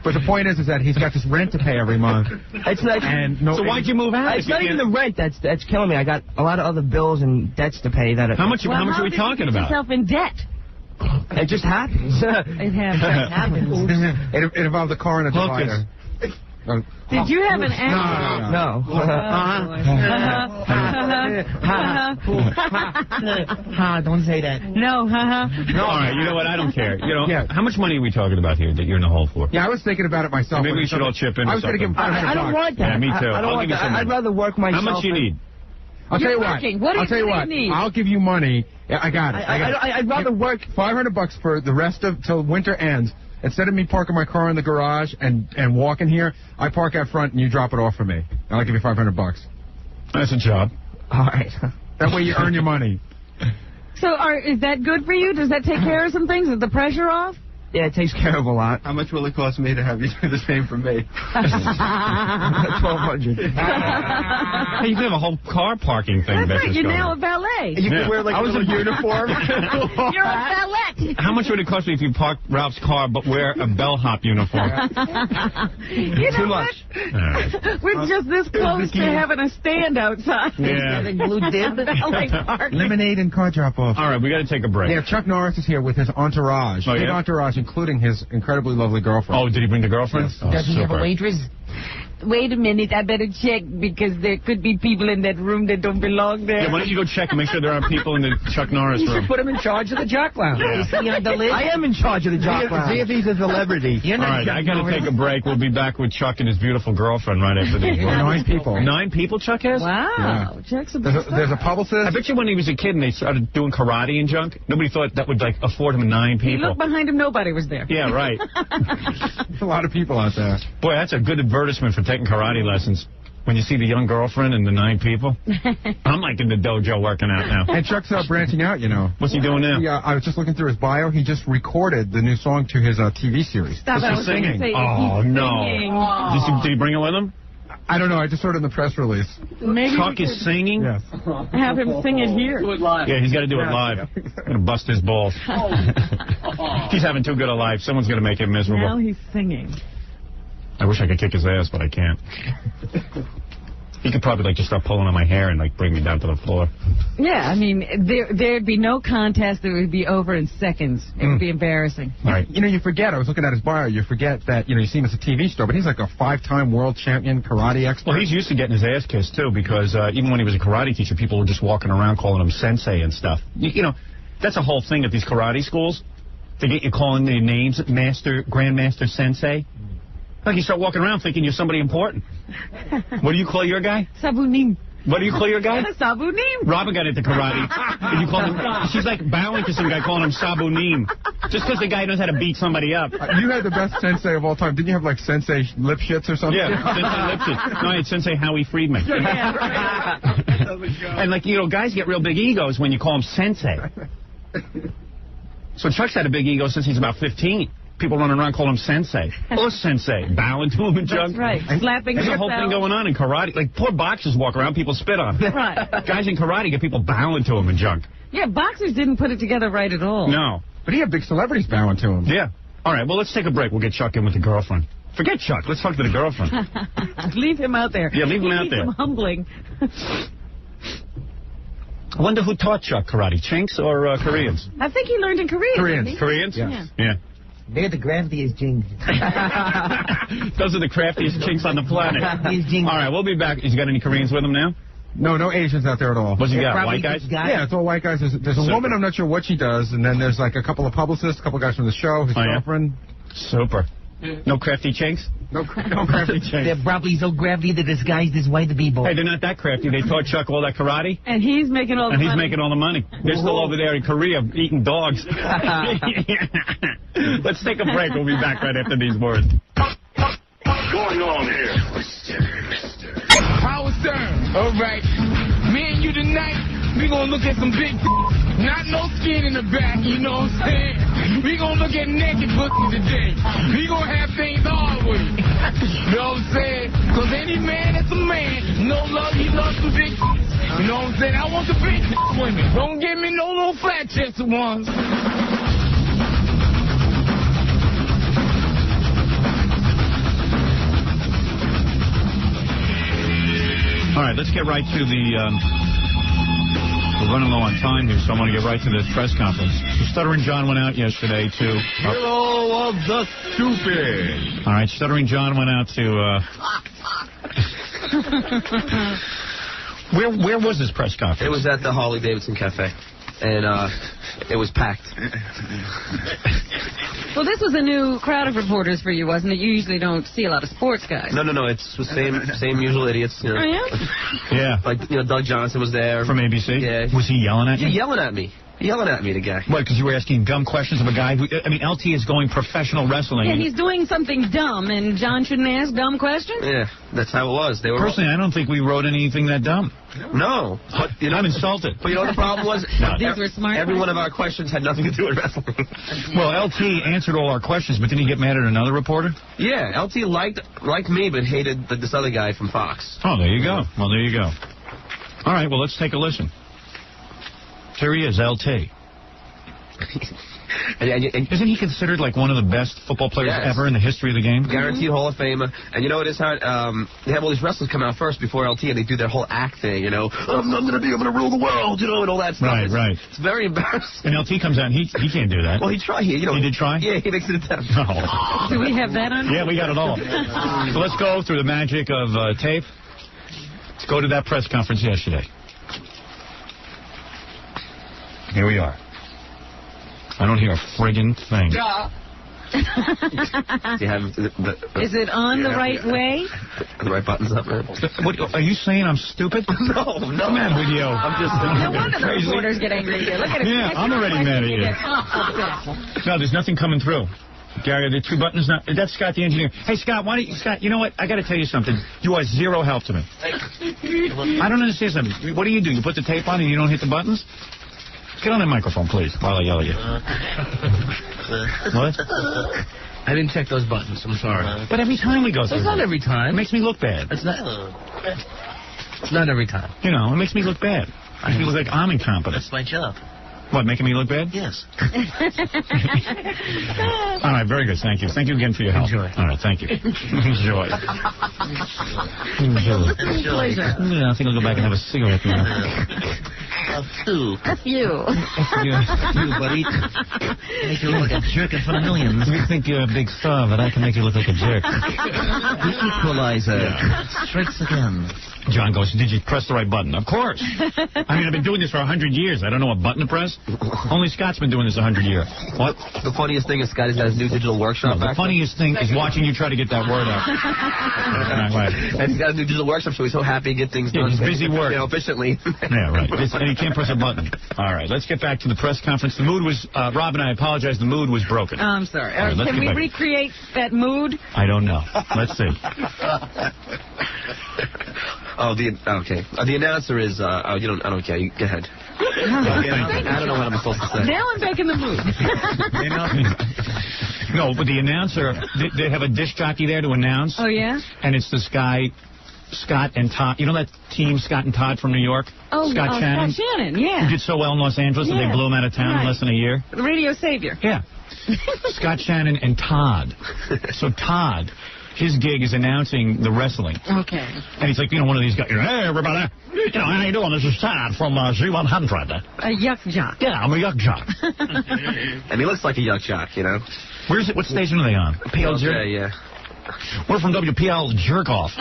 But the point is that he's got this rent to pay every month. It's not. So why'd you move out? It's not even the rent that's killing me. I got a lot of other bills and debts to pay. How much are we talking about? Yourself in debt. It just happens. It happens. It involved a car and a divider. Did you have an accident? No. Don't say that. No, All right, you know what? I don't care. How much money are we talking about here that you're in the hole for? Yeah, I was thinking about it myself. Maybe we should all chip in. I was going to give him $500. I don't want that. Yeah, me too. I don't want that. I'd rather work myself. How much you need? I'll tell you what. Working. What do I'll tell you you what. need? I'll give you money. Yeah, I got it. I'd rather work $500 for the rest of till winter ends. Instead of me parking my car in the garage and walking here, I park out front and you drop it off for me. I'll give you $500. That's a job. All right. That way you earn your money. So is that good for you? Does that take care of some things? Is the pressure off? Yeah, it takes care of a lot. How much will it cost me to have you do the same for me? $1,200. Hey, you can have a whole car parking thing. That's right. You're now a valet. You can wear like a little uniform. You're a valet. How much would it cost me if you parked Ralph's car but wear a bellhop uniform? You know Too much. We're just this close to having a stand outside. Yeah. Blue dib. Valet park. Lemonade and car drop-off. All right, we got to take a break. Yeah, Chuck Norris is here with his entourage. Oh, Big yeah? entourage, including his incredibly lovely girlfriend. Oh, did he bring the girlfriend? Yes. Oh, Does he have a super. waitress? Wait a minute, I better check because there could be people in that room that don't belong there. Yeah, why don't you go check and make sure there aren't people in the Chuck Norris You should room? put him in charge of the Jock Lounge. Yeah. Is he on the list? I am in charge of the Jock Lounge. See if he's a celebrity. You're All not right, Chuck I got to Norris. take a break. We'll be back with Chuck and his beautiful girlfriend right after these words. 9 people. 9 people Chuck has? Wow. Check's a There's a publicist. I bet you when he was a kid and they started doing karate and junk, nobody thought that would like afford him 9 He people. looked behind him, nobody was there. Yeah, right. There's a lot of people out there. Boy, that's a good advertisement for taking karate lessons. When you see the young girlfriend and the 9 people. I'm like in the dojo working out now. And Chuck's branching out, you know. What's he doing now? Yeah, I was just looking through his bio. He just recorded the new song to his TV series. Stop, I Is was he gonna singing? say, Oh, he's no. singing. Did he bring it with him? I don't know. I just heard it in the press release. Maybe Chuck we is singing? Yes. could have him sing it here. Yeah, he's got to do it live. I'm going to bust his balls. He's having too good a life. Someone's going to make him Now miserable. he's singing. I wish I could kick his ass, but I can't. He could probably just start pulling on my hair and bring me down to the floor. Yeah, I mean, there'd be no contest. It would be over in seconds. It would be embarrassing. All right. You know, you forget. I was looking at his bio. You forget that, you see him as a TV star, but he's like a 5-time world champion karate expert. Well, he's used to getting his ass kissed, too, because even when he was a karate teacher, people were just walking around calling him sensei and stuff. You know, that's a whole thing at these karate schools. They get you calling their names, master, grandmaster, sensei. Like you start walking around thinking you're somebody important. What do you call your guy? Sabunim. What do you call your guy? Sabunim. Robin got into karate. And you call him, she's like bowing to some guy calling him Sabunim. Just because the guy knows how to beat somebody up. You had the best sensei of all time. Didn't you have like sensei lip shits or something? Yeah, Sensei Lipton. No, I had Sensei Howie Friedman. And guys get real big egos when you call him sensei. So Chuck's had a big ego since he's about 15. People running around calling him sensei. Oh, sensei. Bowing to him and junk. That's right. Slapping There's a whole yourself. thing going on in karate. Like, poor boxers walk around, people spit on them. Right. Guys in karate get people bowing to him and junk. Yeah, boxers didn't put it together right at all. No. But he had big celebrities bowing to him. Yeah. All right, well, let's take a break. We'll get Chuck in with the girlfriend. Forget Chuck. Let's talk to the girlfriend. Leave him out there. Yeah, leave him out He needs there. some humbling. I wonder who taught Chuck karate, Chinks or Koreans? I think he learned in Korea. didn't he? Koreans? Yes. Yeah. They're the craftiest jings. Those are the craftiest Chinks on the planet. Craftiest jings. All right, we'll be back. He's got any Koreans with him now? No Asians out there at all. What's he They're got, probably white guys? just guys. Yeah, it's all white guys. There's a woman, I'm not sure what she does, and then there's like a couple of publicists, a couple of guys from the show, his Oh, yeah? girlfriend. Super. No crafty Chinks? No crafty They're Chinks. probably so crafty they're disguised as white people. Hey, they're not that crafty. They taught Chuck all that karate, And he's making all the and he's money. making all the money. They're still over there in Korea eating dogs. Let's take a break. We'll be back right after these words. Going on here? Howard Stern. All right. Me and you tonight, we gonna look at some big not no skin in the back, you know what I'm saying? We gonna look at naked pussy today. We gonna have things our way. You know what I'm saying? Cause any man that's a man, no love, he loves the big. You know what I'm saying? I want the big women. Don't give me no little flat chested ones. All right, let's get right to we're running low on time here, so I want to get right to this press conference. So Stuttering John went out yesterday to... Hero of the stupid. All right, Stuttering John went out to... Where was this press conference? It was at the Harley Davidson Cafe, and it was packed. Well, this was a new crowd of reporters for you, wasn't it? You usually don't see a lot of sports guys. No, it's the same usual idiots. Oh, yeah? Yeah. Like, Doug Johnson was there. From ABC? Yeah. Was he yelling at you? Yeah, yelling at me. Yelling at me, the guy. What, because you were asking dumb questions of a guy who... I mean, LT is going professional wrestling. Yeah, he's doing something dumb, and John shouldn't ask dumb questions? Yeah, that's how it was. They were Personally, I don't think we wrote anything that dumb. No. But, you know, I'm insulted. But you know what the problem was? These were smart. Every one of our questions had nothing to do with wrestling. Well, LT answered all our questions, but didn't he get mad at another reporter? Yeah, LT liked me, but hated this other guy from Fox. Oh, there you go. Well, there you go. All right, well, let's take a listen. Here he is, LT. and isn't he considered like one of the best football players ever in the history of the game? Guaranteed Hall of Famer. And you know what is hard? They have all these wrestlers come out first before LT, and they do their whole act thing, you know. I'm going to be able to rule the world, you know, and all that stuff. Right. It's very embarrassing. And LT comes out, and he can't do that. Well, he tried. You know, he did try? Yeah, he makes an attempt. Oh. Do we have that on? Yeah, we got it all. So let's go through the magic of tape. Let's go to that press conference yesterday. Here we are. I don't hear a friggin' thing. Is it on the right way? The right buttons up, man. What, are you saying I'm stupid? No. What's the matter with you? I'm just... No wonder the reporters get angry here. Look at him. Yeah, I'm already mad at you. No, there's nothing coming through. Gary, are the two buttons not... That's Scott, the engineer. Hey, Scott, why don't you... Scott, you know what? I got to tell you something. You are zero help to me. I don't understand something. What do? You put the tape on and you don't hit the buttons? Get on the microphone, please, while I yell at you. What? I didn't check those buttons. I'm sorry. But every time we go through... It's not every time. It makes me look bad. It's not every time. You know, it makes me look bad. It makes me look like I'm incompetent. That's my job. What, making me look bad? Yes. All right, very good. Thank you. Thank you again for your help. Enjoy. All right, thank you. Enjoy. Pleasure. Yeah, I think I'll go back and have a cigarette now. That's you. You, buddy. Make you look like a jerk in front of millions. You think you're a big star, but I can make you look like a jerk. The equalizer. Strikes again. John goes, did you press the right button? Of course. I mean, I've been doing this for 100 years. I don't know what button to press. Only Scott's been doing this 100 years. What? The funniest thing is Scotty's got his new digital workshop. The funniest thing is watching you try to get that word out. And he's got a new digital workshop, so he's so happy to get things done. He's busy working. You know, efficiently. Yeah, right. And he can't press a button. All right, let's get back to the press conference. The mood was, Rob and I apologize, the mood was broken. I'm sorry. Right, can we recreate that mood? I don't know. Let's see. Okay. The announcer is, I don't care. Go ahead. I don't know what I'm supposed to say. Now I'm back in the mood. No, but the announcer, they have a disc jockey there to announce. Oh, yeah? And it's this guy, Scott and Todd. You know that team, Scott and Todd from New York? Oh, Scott Shannon. Scott Shannon, yeah. Who did so well in Los Angeles that they blew him out of town in less than a year? The radio savior. Yeah. Scott Shannon and Todd. So Todd... His gig is announcing the wrestling. Okay. And he's like, you know, one of these guys, hey, everybody, you know, how you doing? This is Todd from Z100. A yuck jock. Yeah, I'm a yuck jock. And he looks like a yuck jock, you know. Where's it? What station are they on? PLJ, yeah. We're from WPL Jerkoff.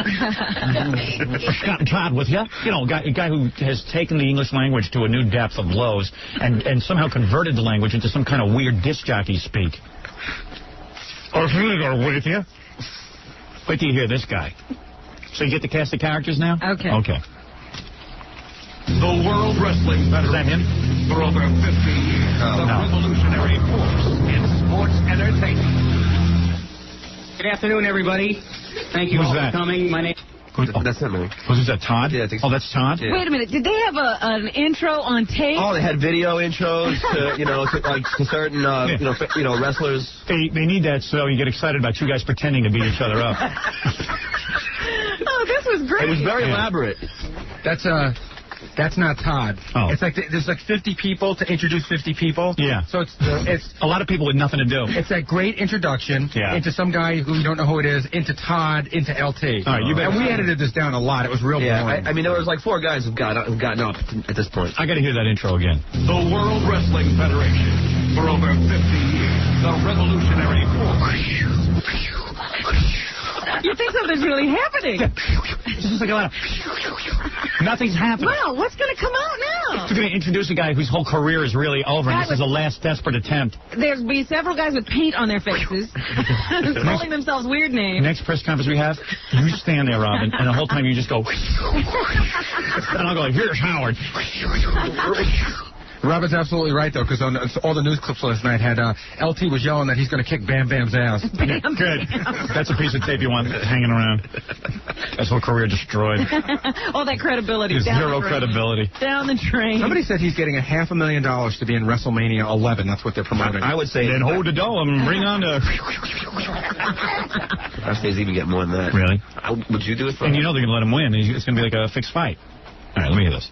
Scott and Todd with you. You know, a guy who has taken the English language to a new depth of lows and somehow converted the language into some kind of weird disc jockey speak. With you. Wait till you hear this guy. So you get the cast of characters now? Okay. Okay. The World Wrestling Federation. For over 50 years, the revolutionary force in sports entertainment. Good afternoon, everybody. Thank you all for coming. My name... That's him, man. Was that Todd? Yeah, I think so. Oh, that's Todd? Yeah. Wait a minute. Did they have an intro on tape? Oh, they had video intros to, to certain, wrestlers. They need that so you get excited about two guys pretending to beat each other up. Oh, this was great. It was very elaborate. That's not Todd. Oh. It's like there's like 50 people to introduce 50 people. Yeah. So it's a lot of people with nothing to do. It's that great introduction into some guy who you don't know who it is, into Todd, into LT. All right, and we edited this down a lot. It was real boring. I mean, there was like 4 guys who've gotten up at this point. I got to hear that intro again. The World Wrestling Federation. For over 50 years, the revolutionary force. You think something's really happening? Just like a lot of... Nothing's happening. Wow, what's going to come out now? They're going to introduce a guy whose whole career is really over, and this is the last desperate attempt. There's be several guys with paint on their faces, calling themselves weird names. Next press conference we have, you stand there, Robin, and the whole time you just go... And I'll go, here's Howard. Robert's absolutely right, though, because on all the news clips last night had LT was yelling that he's going to kick Bam Bam's ass. Good. That's a piece of tape you want hanging around. That's what career destroyed. All that credibility. There's zero credibility. Down the drain. Somebody said he's getting $500,000 to be in WrestleMania 11. That's what they're promoting. I would say... Then hold the dough and bring on the... I say he's even getting more than that. Really? Would you do it for And him? you know they're going to let him win. It's going to be like a fixed fight. All right, let me hear this.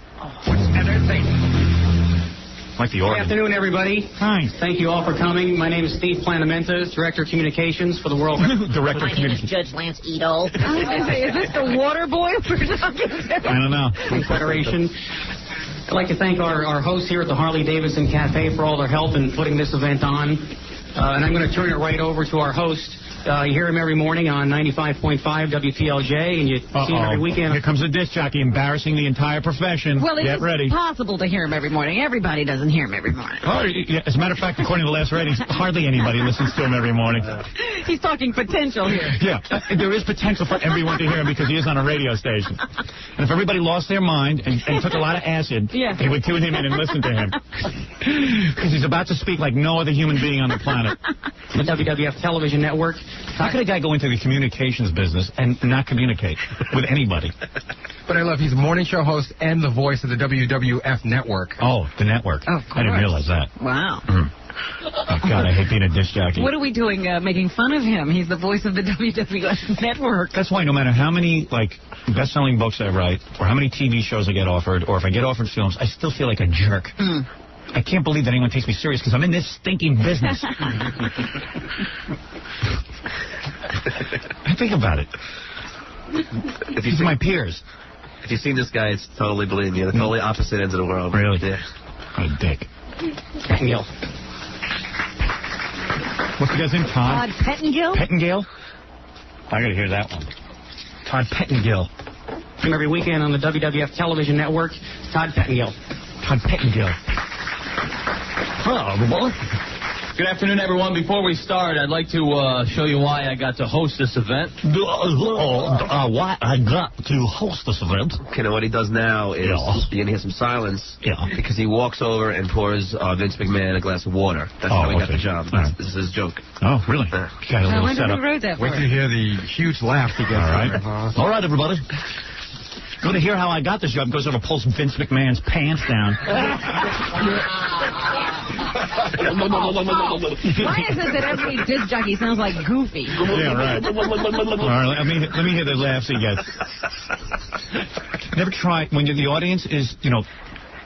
Like the Good organ. afternoon, everybody. Hi. Thank you all for coming. My name is Steve Planamenta, Director of Communications for the World... Director of My name is Communications. Judge Lance Ito. I was going to say, is this the water boy we're talking about? I don't know. Federation. I'd like to thank our hosts here at the Harley-Davidson Cafe for all their help in putting this event on. And I'm going to turn it right over to our host. You hear him every morning on 95.5 WTLJ, and you see him every weekend. Here comes a disc jockey embarrassing the entire profession. Well, Get it's ready. possible to hear him every morning. Everybody doesn't hear him every morning. Oh, yeah, as a matter of fact, according to the last ratings, hardly anybody listens to him every morning. He's talking potential here. Yeah, there is potential for everyone to hear him because he is on a radio station. And if everybody lost their mind and took a lot of acid, they would tune him in and listen to him. Because he's about to speak like no other human being on the planet. The WWF Television Network. How could a guy go into the communications business and not communicate with anybody? But I love he's a morning show host and the voice of the WWF Network. Oh, the network. Of I didn't realize that. Wow. Oh, God, I hate being a disc jockey. What are we doing, making fun of him? He's the voice of the WWF Network. That's why no matter how many, best-selling books I write, or how many TV shows I get offered, or if I get offered films, I still feel like a jerk. I can't believe that anyone takes me serious because I'm in this stinking business. Think about it. These are my peers. If you've seen this guy, it's totally believing you. The totally opposite ends of the world. Really? Yeah. What a dick. Pettingill. What's the guy's name? Todd? Pettingill? Pettingill? I gotta hear that one. Todd Pettingill. Him every weekend on the WWF Television Network. Todd Pettingill. Todd Pettingill. Hello, everyone. Good afternoon, everyone. Before we start, I'd like to show you why I got to host this event. Why I got to host this event? Okay, now what he does now is you're going to hear some silence. Yeah. Because he walks over and pours Vince McMahon a glass of water. That's how he got the job. This is his joke. Oh, really? Got a little setup. Who wrote that Wait till you hear the huge laugh he gets. All right. All right, everybody. Going to hear how I got this job. Goes over, pulls Vince McMahon's pants down. Why is it that every disc jockey sounds like Goofy? Yeah, right. All right, let me hear the laughs he gets. Never try, when the audience is,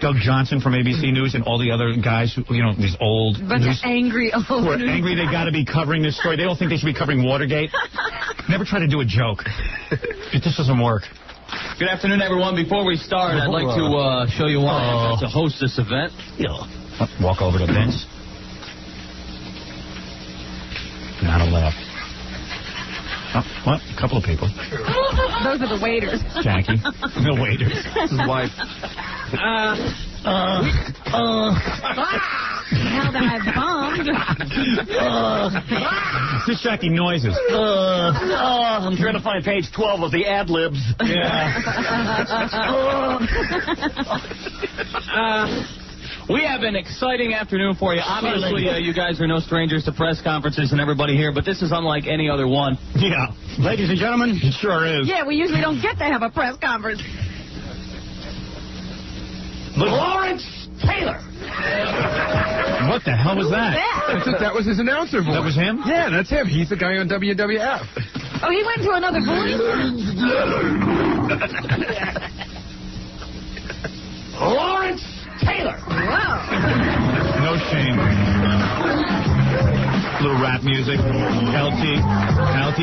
Doug Johnson from ABC News and all the other guys who, these old Bunch of angry old who are news. angry they got to be covering this story. They don't think they should be covering Watergate. Never try to do a joke. It just doesn't work. Good afternoon, everyone. Before we start, I'd like to show you why I got to host this event. Walk over to Vince. Not a laugh. Oh, what? A couple of people. Those are the waiters. Jackie. The waiters. His wife. Now that I've bombed. Just Jackie noises. I'm trying to find page 12 of the ad-libs. We have an exciting afternoon for you. Obviously, you guys are no strangers to press conferences and everybody here, but this is unlike any other one. Yeah. Ladies and gentlemen, it sure is. Yeah, we usually don't get to have a press conference. Lawrence Taylor. What the hell was that? That was his announcer voice. That was him? Yeah, that's him. He's the guy on WWF. Oh, he went to another voice? Lawrence Taylor. Wow. No shame. Little rap music. LT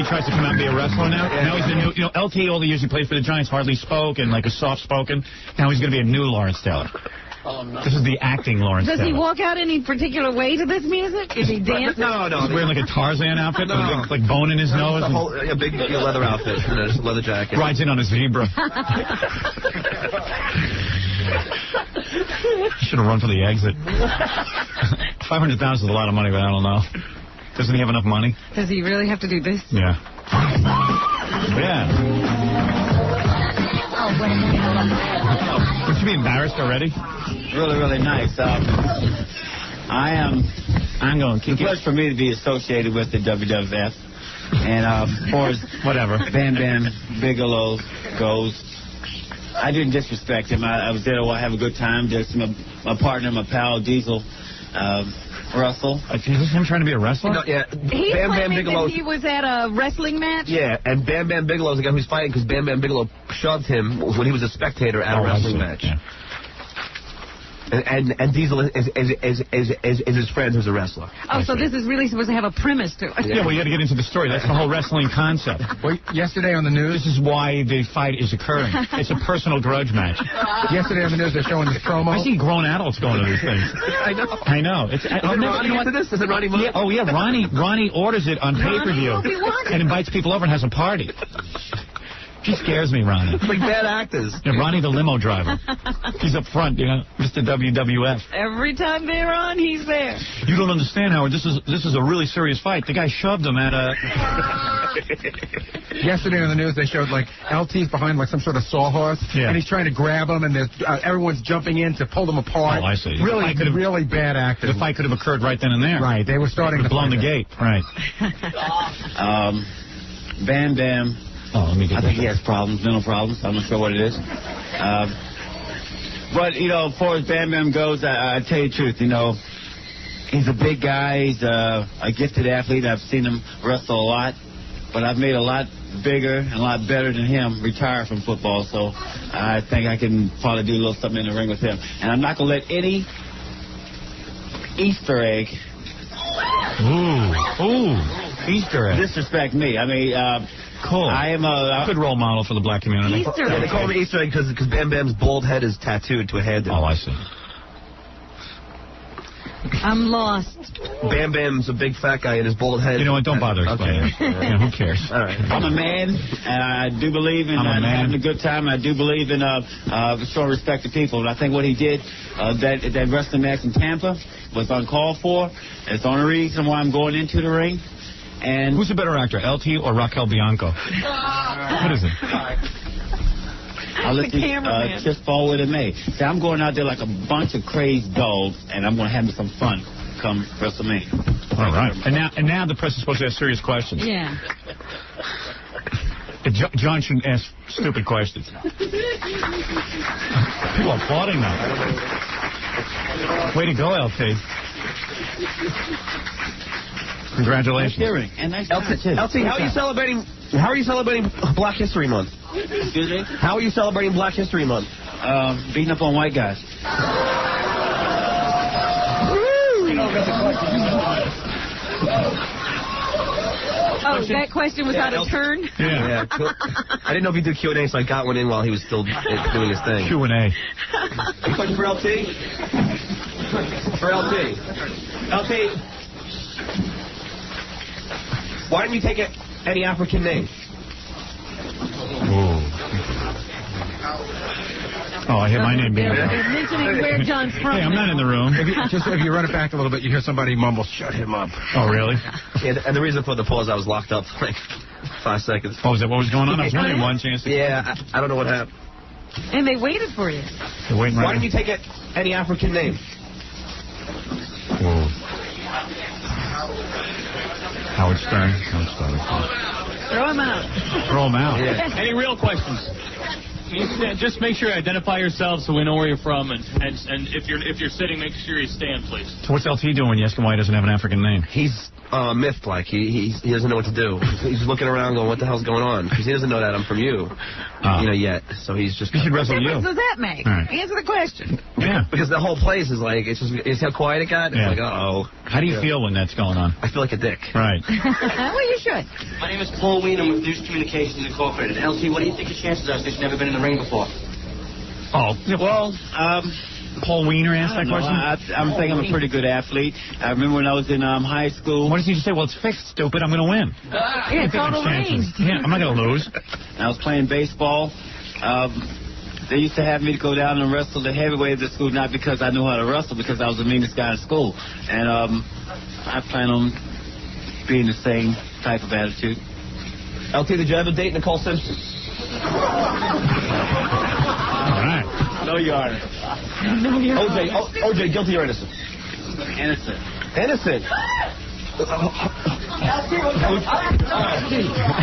tries to come out and be a wrestler now. Now he's the new, LT all the years he played for the Giants hardly spoke and like a soft-spoken. Now he's going to be a new Lawrence Taylor. Oh, no. This is the acting Lawrence Does Taylor. he walk out any particular way to this music? Is he dancing? No. He's wearing like a Tarzan outfit with like bone in his nose. A big leather outfit and a leather jacket. Rides in on a zebra. Should have run for the exit. 500,000 is a lot of money, but I don't know. Doesn't he have enough money? Does he really have to do this? Yeah. Yeah. What you be embarrassed already? Really, really nice. I'm going to kick it. It's a pleasure for me to be associated with the WWF. And as far as whatever Bam Bam Bigelow goes, I didn't disrespect him. I was there to have a good time. Just my partner, my pal, Diesel Russell. Is this him trying to be a wrestler? No, yeah. He's Bam Bam claiming Bigelow. that he was at a wrestling match? Yeah, and Bam Bam Bigelow's the guy who's fighting because Bam Bam Bigelow shoved him when he was a spectator at a wrestling match. Yeah. And Diesel is his friend who's a wrestler. Oh, so this is really supposed to have a premise to it. Yeah, well, you got to get into the story. That's the whole wrestling concept. Well, yesterday on the news... This is why the fight is occurring. It's a personal grudge match. Yesterday on the news, they're showing this promo. I see grown adults going to these things. I know. I know. Is it Ronnie Mug? Yeah, oh, yeah, Ronnie orders it on pay-per-view and invites people over and has a party. She scares me, Ronnie. It's like bad actors. Yeah, Ronnie the limo driver. He's up front, you know, Mr. WWF. Every time they're on, he's there. You don't understand, Howard. This is a really serious fight. The guy shoved him at a... Yesterday on the news, they showed, like, LT's behind, like, some sort of sawhorse, and he's trying to grab him, and there's, everyone's jumping in to pull them apart. Oh, I see. Really bad acting. The fight could have occurred right then and there. Right, they were starting to blown the gate. Right. Bam Bam. Oh, let me get I think he has problems, mental problems. I'm not sure what it is. But, you know, as far as Bam Bam goes, I tell you the truth, you know, he's a big guy. He's a gifted athlete. I've seen him wrestle a lot. But I've made a lot bigger and a lot better than him retire from football. So I think I can probably do a little something in the ring with him. And I'm not going to let any Easter egg Easter egg. disrespect me. I mean... Cool. I am a good role model for the black community. Easter egg. They call him Easter egg because Bam Bam's bald head is tattooed to a head. Oh, I see. I'm lost. Bam Bam's a big fat guy and his bald head. You know what? Don't bother explaining. Okay. Yeah, who cares? All right. I'm a man, and I do believe in having a good time. I do believe in showing respect to people. And I think what he did, that wrestling match in Tampa, was uncalled for. It's the only reason why I'm going into the ring. And who's a better actor, LT or Raquel Bianco? What is it? I'll let you just fall with it may. See, I'm going out there like a bunch of crazed dogs, and I'm going to have me some fun come WrestleMania. All right. And now the press is supposed to ask serious questions. Yeah. John shouldn't ask stupid questions. People are applauding now. Way to go, LT. Congratulations. Nice hearing. And nice LT, how are you celebrating Black History Month? Excuse me? How are you celebrating Black History Month? Beating up on white guys. Oh, that question was out of turn? Yeah. Cool. I didn't know if he'd do Q&A, so I got one in while he was still doing his thing. Q&A. Question for LT? For LT. LT, why didn't you take any African name? Oh, I hear my name being They're mentioning where John's from. Hey, I'm not in the room. If you run it back a little bit, you hear somebody mumble, "Shut him up." Oh, really? Yeah, and the reason for the pause, I was locked up for like 5 seconds. Oh, is that what was going on? I was wondering one chance. Yeah, I don't know what happened. And they waited for you. They're waiting Why didn't you take any African name? Howard Stern. Throw him out. Throw him out. Yeah. Any real questions? Just make sure you identify yourself so we know where you're from, and if you're sitting, make sure you stand, please. So what's LT doing when you ask him why he doesn't have an African name? He's miffed, like he doesn't know what to do. He's looking around going, what the hell's going on? Because he doesn't know that I'm from you, yet. So he's just... He should wrestle you. What does that make? Right. Answer the question. Yeah. Because the whole place is like, it's how quiet it got. It's like, uh-oh. How do you feel when that's going on? I feel like a dick. Right. Well, you should. My name is Paul Wiener with News Communications Incorporated. LT, what do you think your chances are since you've never been in the ring before? Oh, well, Paul Wiener asked that question? I'm thinking I'm a pretty good athlete. I remember when I was in high school. What does he just say? Well, it's fixed, stupid. I'm going to win. Yeah, it's all arranged. Yeah, I'm not going to lose. I was playing baseball. They used to have me to go down and wrestle the heavyweight of the school, not because I knew how to wrestle, because I was the meanest guy in school. And I plan on being the same type of attitude. LT, did you ever date Nicole Simpson? All right. No, know you are. OJ, guilty or innocent? Innocent. Innocent.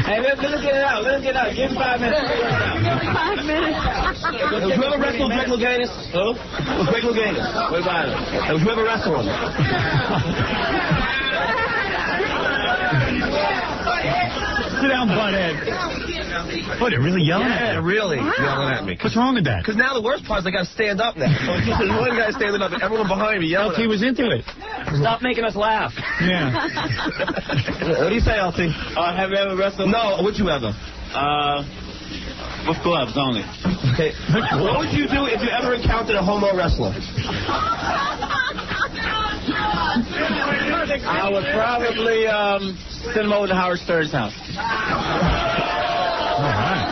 Hey, let him get it out. Let him get it out. Give him 5 minutes. 5 minutes. Have you ever wrestled Greg Louganis? Who? Greg Louganis. What about him? Have you ever wrestled him? Sit down, butthead. What, they're really yelling at you? Yeah, really yelling at me. What's wrong with that? Because now the worst part is I got to stand up now. So it's just this one guy standing up and everyone behind me yelling. LT was into it. Stop making us laugh. Yeah. What do you say, LT? Have you ever wrestled? No, would you ever? With gloves only. Okay. What would you do if you ever encountered a homo wrestler? I would probably send him over to Howard Stern's house. All right.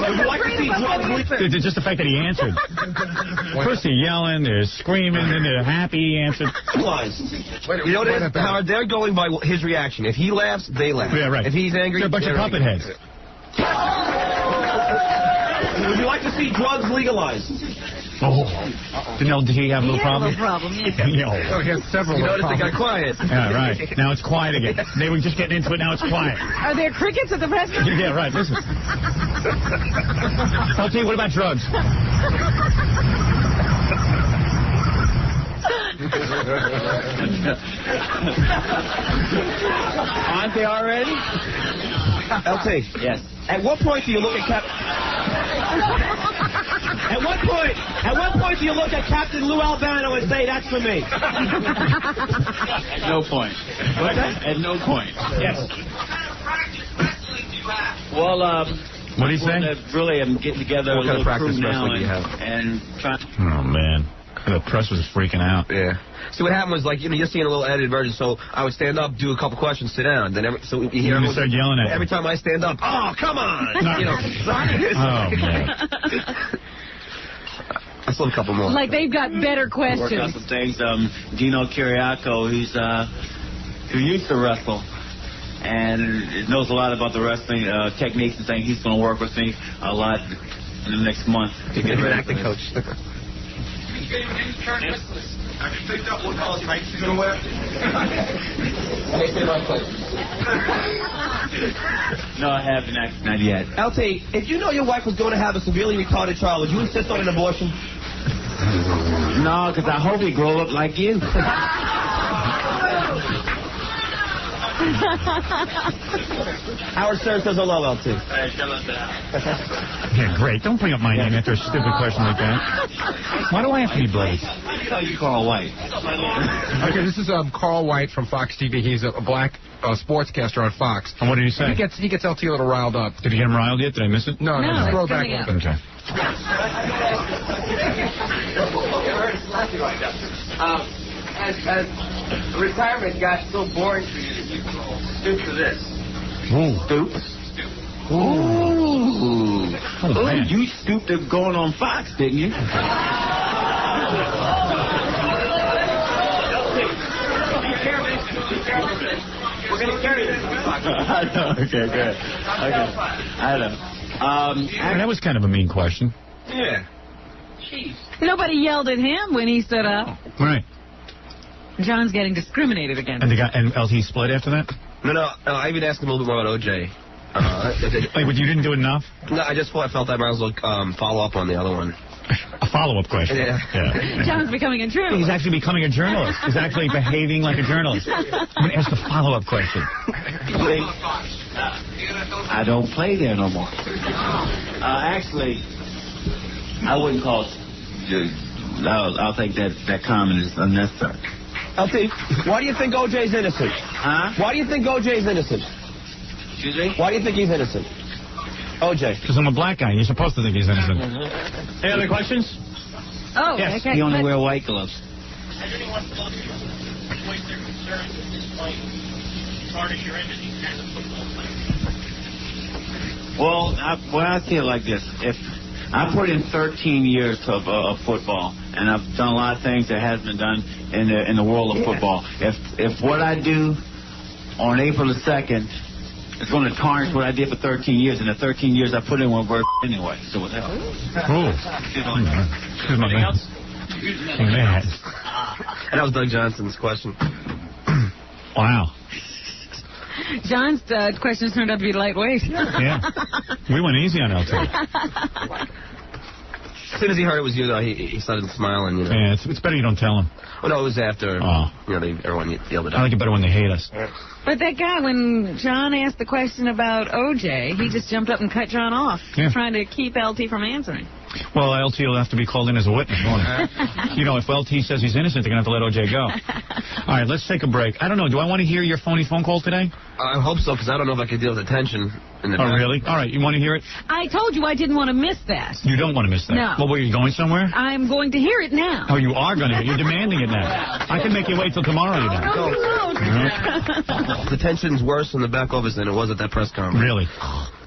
Would you like to see drugs? Just the fact that he answered. First they're yelling, they're screaming, then they're happy he answered. You know what it is, Howard? They're going by his reaction. If he laughs, they laugh. Yeah, right. If he's angry, they're a bunch of puppet heads. Would you like to see drugs legalized? Oh. Did he have a little problem? No problem. Oh, he has several. You notice they got quiet. Yeah, right. Now it's quiet again. They were just getting into it, now it's quiet. Are there crickets at the restaurant? Yeah, right. Listen. Okay, what about drugs? Aren't they already? LT. Yes. At what point do you look at At what point do you look at Captain Lou Albano and say, that's for me? At no point. What's that? At no point. Yes. Well, what do you say? Really, I'm getting together What a kind of little practice crew now wrestling do you have? and trying. Oh, man. The press was freaking out. Yeah. See, what happened was, like, you're seeing a little edited version, so I would stand up, do a couple questions, sit down. Then so you hear everyone start yelling at you. Every time I stand up, oh, come on! No. You know. Oh, man. I still have a couple more. Like they've got better Work out questions. some things. Dino Kiriakou, who used to wrestle and knows a lot about the wrestling techniques and things. He's going to work with me a lot in the next month to get ready. Acting coach. Have you picked up what color tights you're going to wear? No, I haven't. Not yet. LT, if you know your wife was going to have a severely retarded child, would you insist on an abortion? No, because I hope he grow up like you. Howard Stern says hello, LT. Yeah, great. Don't bring up my name after a stupid question like that. Why do I have to be bloody? You Carl White. Okay, this is Carl White from Fox TV. He's a black sportscaster on Fox. And what did he say? He gets LT a little riled up. Did you get him riled yet? Did I miss it? No, just throw back coming a little bit. Okay. As retirement got so boring for you that you stooped to this. Ooh. Stoops? Ooh. Oh, man. You stooped to going on Fox, didn't you? We're going to carry this. I know. Okay, good. Okay. I know. That was kind of a mean question. Yeah. Jeez. Nobody yelled at him when he stood up. Right. John's getting discriminated against. And LT split after that? No, I even asked him a little bit more about OJ. Wait, but you didn't do enough? No, I just felt I might as well follow up on the other one. A follow-up question. Yeah. John's becoming a journalist. He's actually becoming a journalist. He's actually behaving like a journalist. I'm going to ask a follow-up question. I don't play there no more. Actually, I wouldn't call it. I'll think that comment is unnecessary. LT, why do you think OJ's innocent? Huh? Why do you think OJ's innocent? Excuse me? Why do you think he's innocent? OJ. Because I'm a black guy. You're supposed to think he's innocent. Any other questions? Oh, yes. okay. You only wear white gloves. Has anyone spoken to you or voiced their concerns at this point tarnish your entity as a football player? Well, I see it like this. If I put in 13 years of football, and I've done a lot of things that hasn't been done in the world of football. If what I do on April the 2nd It's going to tarnish what I did for 13 years, and the 13 years I put in won't work anyway. So what the hell? Anything else? Man. And that was Doug Johnson's question. Wow. John's questions turned out to be lightweight. Yeah. We went easy on LT. As soon as he heard it was you, though, he started smiling. You know? Yeah, it's better you don't tell him. Oh, no, it was after, everyone yelled it out. I like it better when they hate us. But that guy, when John asked the question about OJ, he just jumped up and cut John off, trying to keep LT from answering. Well, LT will have to be called in as a witness, won't he? You know, if LT says he's innocent, they're going to have to let OJ go. All right, let's take a break. I don't know. Do I want to hear your phony phone call today? I hope so, because I don't know if I can deal with the tension in the back. Really? All right, you want to hear it? I told you I didn't want to miss that. You don't want to miss that? No. Well, were you going somewhere? I'm going to hear it now. Oh, you are going to hear it? You're demanding it now. I can make you wait till tomorrow, you know. No, you won't. The tension's worse in the back office than it was at that press conference. Really?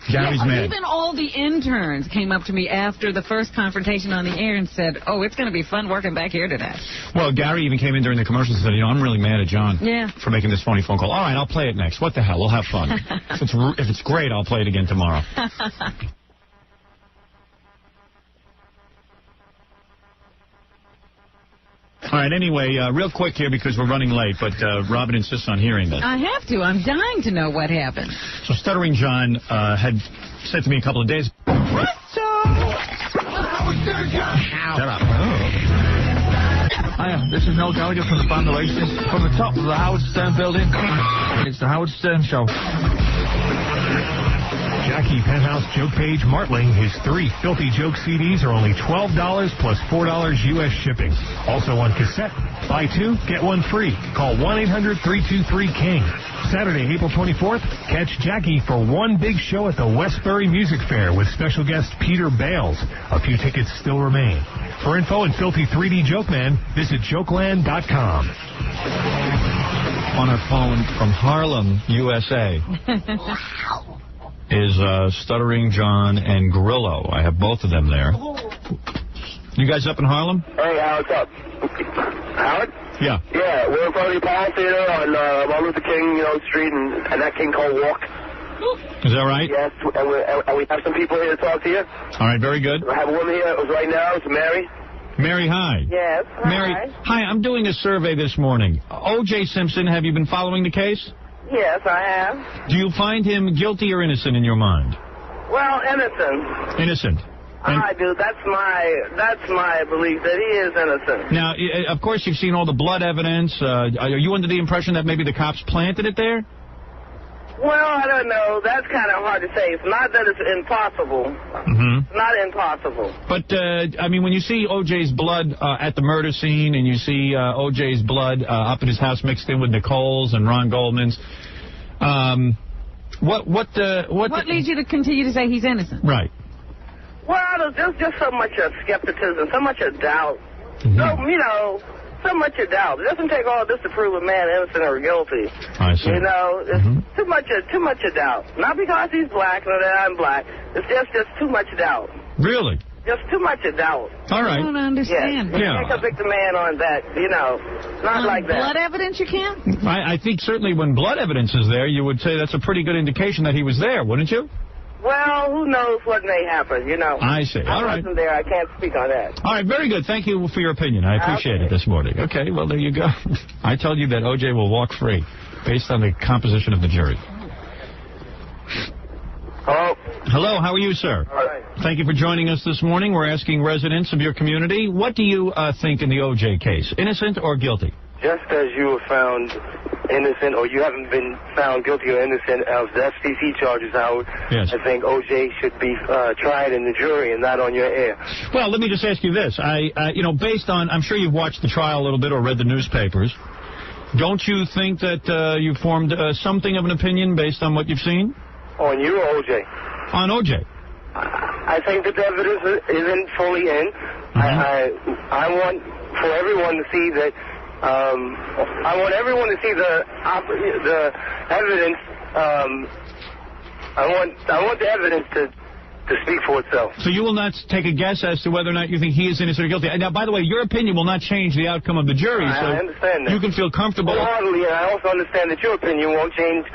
Gary's mad. Even all the interns came up to me after the first confrontation on the air and said, oh, it's going to be fun working back here today. Well, Gary even came in during the commercials and said, I'm really mad at John for making this phony phone call. All right, I'll play it next. What the hell? We'll have fun. If it's great, I'll play it again tomorrow. All right, anyway, real quick here because we're running late, but Robin insists on hearing this. I have to. I'm dying to know what happened. So Stuttering John had said to me a couple of days ago, Shut up. Hiya, this is Noel Gallagher from the band Oasis. From the top of the Howard Stern building, it's the Howard Stern Show. Jackie Penthouse Joke Page Martling. His 3 Filthy Joke CDs are only $12 plus $4 U.S. shipping. Also on cassette. Buy 2, get 1 free. Call 1-800-323-KING. Saturday, April 24th, catch Jackie for one big show at the Westbury Music Fair with special guest Peter Bales. A few tickets still remain. For info and Filthy 3D Joke Man, visit jokeland.com. On our phone from Harlem, USA. Is Stuttering John and Grillo. I have both of them there. You guys up in Harlem? Hey, what's up? Howard? Yeah. Yeah, we're in front of the Apollo Theater on Martin Luther King, Street, and that King Cole Walk. Is that right? Yes, and we have some people here to talk to you. All right, very good. I have a woman here right now. It's Mary. Mary, hi. Yes, hi. Mary, hi, I'm doing a survey this morning. O.J. Simpson, have you been following the case? Yes, I have. Do you find him guilty or innocent in your mind? Well, innocent. Innocent. I do. That's my belief that he is innocent. Now, of course, you've seen all the blood evidence. Are you under the impression that maybe the cops planted it there? Well, I don't know. That's kind of hard to say. It's not that it's impossible. It's not impossible. But, I mean, when you see O.J.'s blood at the murder scene and you see O.J.'s blood up at his house mixed in with Nicole's and Ron Goldman's, what leads you to continue to say he's innocent? Right. Well, there's just so much skepticism, so much doubt. So much doubt. It doesn't take all this to prove a man innocent or guilty. I see. It's too much doubt. Not because he's black or that I'm black. It's just too much doubt. Really? Just too much doubt. All right. I don't understand. You can't convict a man on that, not like that. Blood evidence you can't? I think certainly when blood evidence is there, you would say that's a pretty good indication that he was there, wouldn't you? Well, who knows what may happen, I see. All right. I wasn't there. I can't speak on that. All right, very good. Thank you for your opinion. I appreciate it this morning. Okay, well, there you go. I told you that O.J. will walk free based on the composition of the jury. Hello. Hello, how are you, sir? All right. Thank you for joining us this morning. We're asking residents of your community, what do you think in the O.J. case? Innocent or guilty? Just as you were found innocent, or you haven't been found guilty or innocent of the FCC charges, Howard, yes. I think O.J. should be tried in the jury and not on your air. Well, let me just ask you this. Based on, I'm sure you've watched the trial a little bit or read the newspapers. Don't you think that you formed something of an opinion based on what you've seen? On you or O.J.? On O.J. I think that the evidence isn't fully in. I want for everyone to see that. I want everyone to see the evidence. I want the evidence to speak for itself. So you will not take a guess as to whether or not you think he is innocent or guilty. Now, by the way, your opinion will not change the outcome of the jury. I understand that. You can feel comfortable. Wholeheartedly, and I also understand that your opinion won't change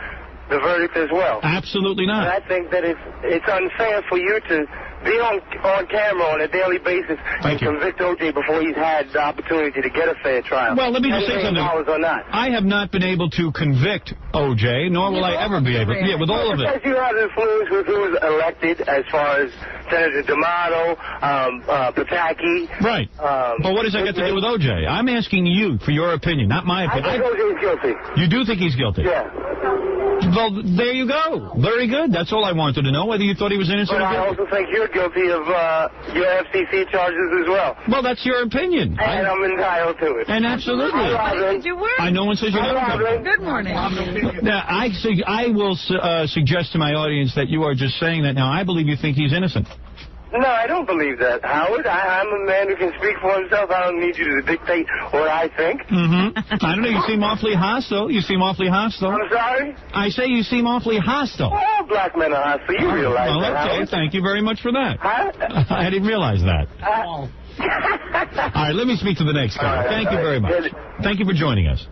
the verdict as well. Absolutely not. And I think that it's unfair for you to be on camera on a daily basis and convict O.J. before he's had the opportunity to get a fair trial. Well, let me just say something. Or not. I have not been able to convict O.J., nor will I ever be able to. Yeah, with all of it. Because you have influence with who was elected as far as Senator D'Amato, Pataki. Right. But what does that got to do with O.J.? I'm asking you for your opinion, not my opinion. I think O.J.'s guilty. You do think he's guilty? Yeah. Well, there you go. Very good. That's all I wanted to know, whether you thought he was innocent but or guilty. I also think you're guilty of your FCC charges as well. Well, that's your opinion. And I'm entitled to it. And absolutely. I know one says you're not. Good morning. Now, I will suggest to my audience that you are just saying that. Now, I believe you think he's innocent. No, I don't believe that, Howard. I'm a man who can speak for himself. I don't need you to dictate what I think. I don't know. You seem awfully hostile. You seem awfully hostile. I'm sorry? I say you seem awfully hostile. All black men are hostile. You realize well, that, okay. Howard? Thank you very much for that. Huh? I didn't realize that. All right, let me speak to the next guy. Thank you very much. Thank you for joining us.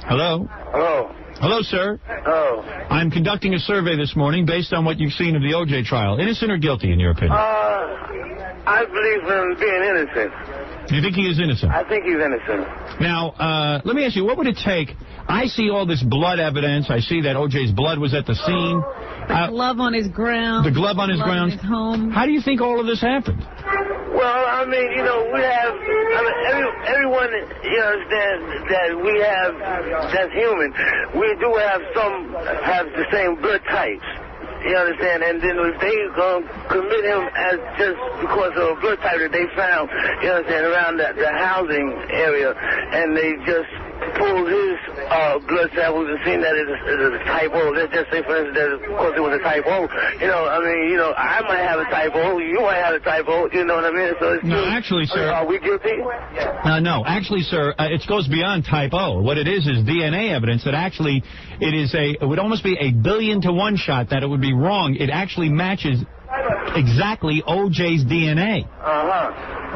Hello? Hello. Hello, sir. Oh. I'm conducting a survey this morning based on what you've seen of the O.J. trial. Innocent or guilty, in your opinion? I believe him being innocent. You think he is innocent? I think he's innocent. Now, let me ask you, what would it take? I see all this blood evidence. I see that O.J.'s blood was at the scene. The glove on his ground. The glove on his ground. In his home. How do you think all of this happened? Well, I mean, you know, we have, everyone, you understand, that we have, that's human. We do have have the same blood types. You understand? And then if they commit him as just because of a blood type that they found, you understand, around the housing area, and they just pulled his blood samples and seen that it's a type O. Let's just say, for instance, that because it was a type O. You know, I mean, you know, I might have a type O. You might have a type O. You know what I mean? So it's no, actually, sir. Are we guilty? No, actually, sir, it goes beyond type O. What it is DNA evidence that actually it would almost be a 1,000,000,000 to 1 shot that it would be wrong. It actually matches exactly O.J.'s DNA.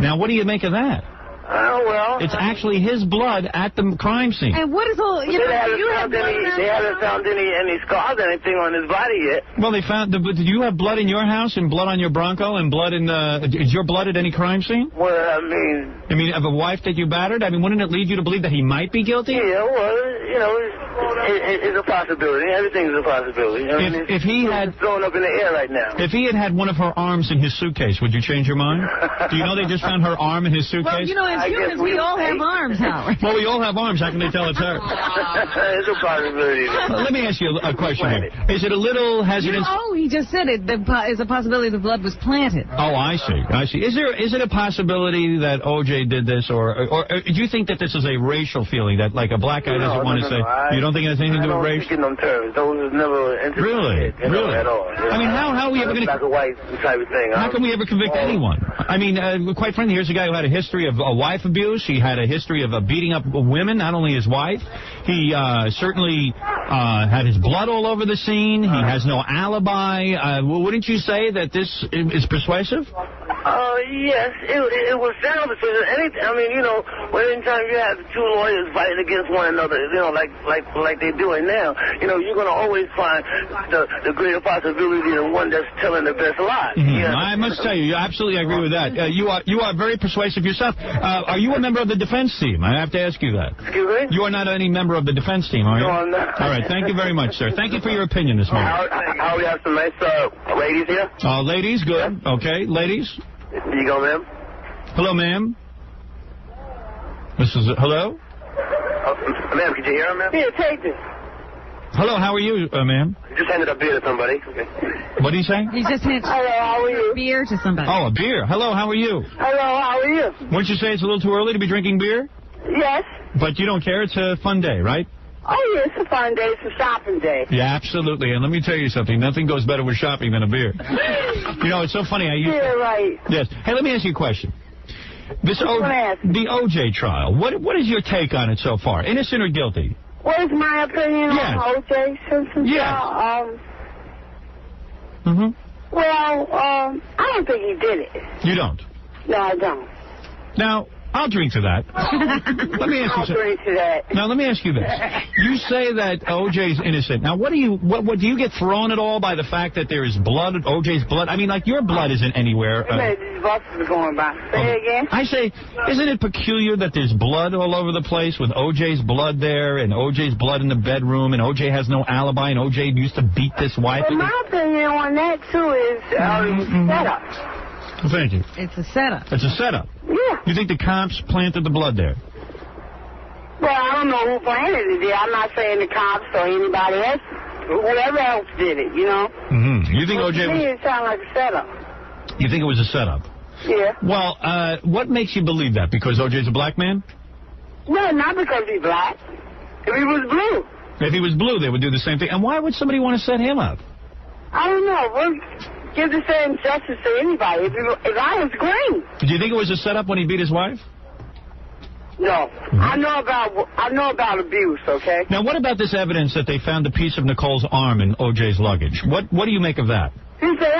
Now, what do you make of that? Oh, well. It's actually his blood at the crime scene. And what is all... You know, they haven't found any scars or anything on his body yet. Well, they found... Did you have blood in your house and blood on your Bronco and blood in... Is your blood at any crime scene? Well, I mean, of a wife that you battered? I mean, wouldn't it lead you to believe that he might be guilty? Yeah, well, you know, it's a possibility. Everything's a possibility. I mean, if he had... It's thrown up in the air right now. If he had one of her arms in his suitcase, would you change your mind? Do you know they just found her arm in his suitcase? Well, you know, as humans, we all have arms, Howard. Well, we all have arms. How can they tell it's her? It's a possibility. Let me ask you a question here. Is it a little hesitant? He just said it. There is a possibility the blood was planted. Oh, I see. Is it a possibility that O.J. did this, or do you think that this is a racial feeling, that like a black guy doesn't want to say? You don't think it has anything to do with race? I don't think in them terms. Those never really at all. I mean, how are we ever going to... Black or white type of thing. How can we ever convict anyone? I mean, quite frankly, here's a guy who had a history of wife abuse. He had a history of beating up women, not only his wife. He certainly had his blood all over the scene. He has no alibi. Wouldn't you say that this is persuasive? Yes, it was sound persuasive. I mean, you know, anytime you have two lawyers fighting against one another, you know, like they're doing now, you know, you're going to always find the greater possibility of one that's telling the best lie. I must tell you, absolutely agree with that. You are very persuasive yourself. Are you a member of the defense team? I have to ask you that. Excuse me? You are not any member of the defense team, are you? No, I'm not. All right, thank you very much, sir. Thank you for your opinion this morning. How we have some nice ladies here? Ladies, good. Okay, ladies. You go, ma'am. Hello, ma'am. Hello? Ma'am, could you hear him, ma'am? Here, take this. Hello, how are you, ma'am? Just handed a beer to somebody. What did he say? He just handed a beer to somebody. Oh, a beer. Hello, how are you? Hello, how are you? Wouldn't you say it's a little too early to be drinking beer? Yes. But you don't care? It's a fun day, right? Oh, yeah, it's a fun day. It's a shopping day. Yeah, absolutely. And let me tell you something. Nothing goes better with shopping than a beer. You know, it's so funny. Right. Yes. Hey, let me ask you a question. The O.J. trial, what is your take on it so far? Innocent or guilty? What is my opinion on O.J. Simpson? Yeah. Well, I don't think he did it. You don't? No, I don't. Now, I'll drink to that. Let me ask you something. Drink to that. Now, let me ask you this. You say that O.J.'s innocent. Now, what do you get thrown at all by the fact that there is blood, O.J.'s blood? I mean, like, your blood isn't anywhere. These buses are going by. Say it again? I say, isn't it peculiar that there's blood all over the place with O.J.'s blood there and O.J.'s blood in the bedroom and O.J. has no alibi and O.J. used to beat this wife? Well, my opinion on that, too, is setup. Thank you. It's a setup. It's a setup. Yeah. You think the cops planted the blood there? Well, I don't know who planted it there. I'm not saying the cops or anybody else. Whoever else did it, you know? Mm-hmm. You think O.J. To me, it sounds like a setup. You think it was a setup? Yeah. Well, what makes you believe that? Because O.J.'s a black man? No, not because he's black. If he was blue. If he was blue, they would do the same thing. And why would somebody want to set him up? I don't know. We'll give the same justice to anybody. If I was green. Do you think it was a setup when he beat his wife? No. Mm-hmm. I know about abuse, okay? Now, what about this evidence that they found a piece of Nicole's arm in O.J.'s luggage? What do you make of that? He said,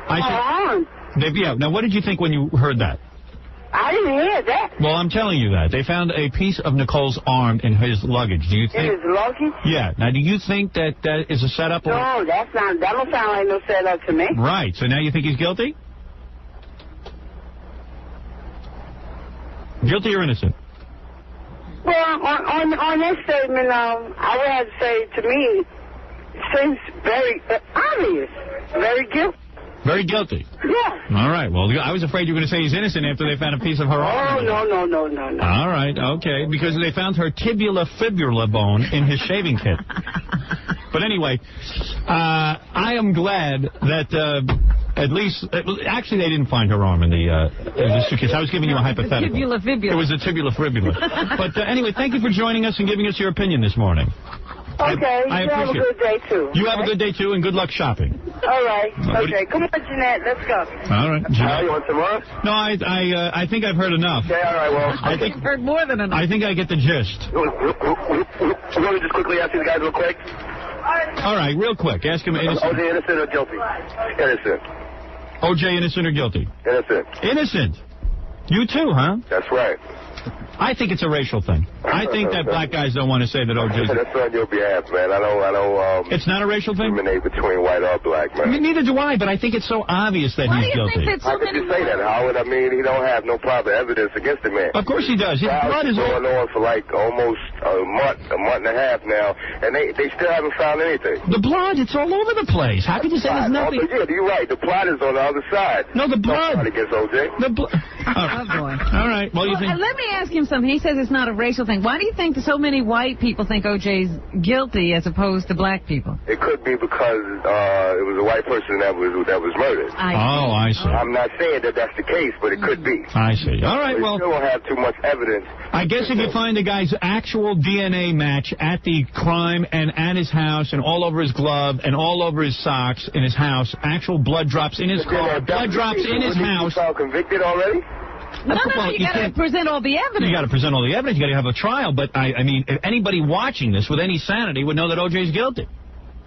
arm. Yeah. Now, what did you think when you heard that? I didn't hear that. Well, I'm telling you that. They found a piece of Nicole's arm in his luggage. Do you think? In his luggage? Yeah. Now, do you think that that is a setup? No, that don't sound like no setup to me. Right. So now you think he's guilty? Guilty or innocent? Well, on this statement, I would have to say, to me, it seems very obvious. Very guilty. Very guilty? Yeah. All right. Well, I was afraid you were going to say he's innocent after they found a piece of her arm. Oh, no. All right. Okay. Because they found her tibula fibula bone in his shaving kit. But anyway, I am glad that at least, actually, they didn't find her arm in the suitcase. I was giving you a hypothetical. Tibula fibula. It was a tibula fibula. But anyway, thank you for joining us and giving us your opinion this morning. Okay, I you have a good day, too. You have a good day, too, and good luck shopping. All right. Okay, come on, Jeanette. Let's go. All right. Jeanette. You want some more? No, I think I've heard enough. Okay, all right, well. I think I've heard more than enough. I think I get the gist. Let me just quickly ask these guys real quick. All right, real quick. Ask him innocent. O.J. innocent or guilty? Innocent. O.J. innocent or guilty? Innocent. Innocent. You too, huh? That's right. I think it's a racial thing. I think that black guys don't want to say that O.J. That's on your behalf, man. I don't. It's not a racial thing? Discriminate between white or black, man. I mean, neither do I, but I think it's so obvious that he's guilty. How could you say that, Howard? I mean, he don't have no proper evidence against the man. Of course he does. His blood is going on for like almost a month and a half now, and they still haven't found anything. The blood, it's all over the place. How can you say there's nothing? Yeah, you're right. The plot is on the other side. No, the blood. Against O.J. The blood. Oh, boy. All right. Well, you think... Let me ask him something. He says it's not a racial thing. Why do you think so many white people think O.J.'s guilty as opposed to black people? It could be because it was a white person that was murdered. I see. I'm not saying that that's the case, but it could be. I see. All right, well... We still don't have too much evidence. I guess if you find the guy's actual DNA match at the crime and at his house and all over his glove and all over his socks in his house, actual blood drops in his car, blood drops in his house... Found convicted already? No, you got to present all the evidence. You got to present all the evidence. You got to have a trial. But I mean, if anybody watching this with any sanity would know that O.J.'s guilty.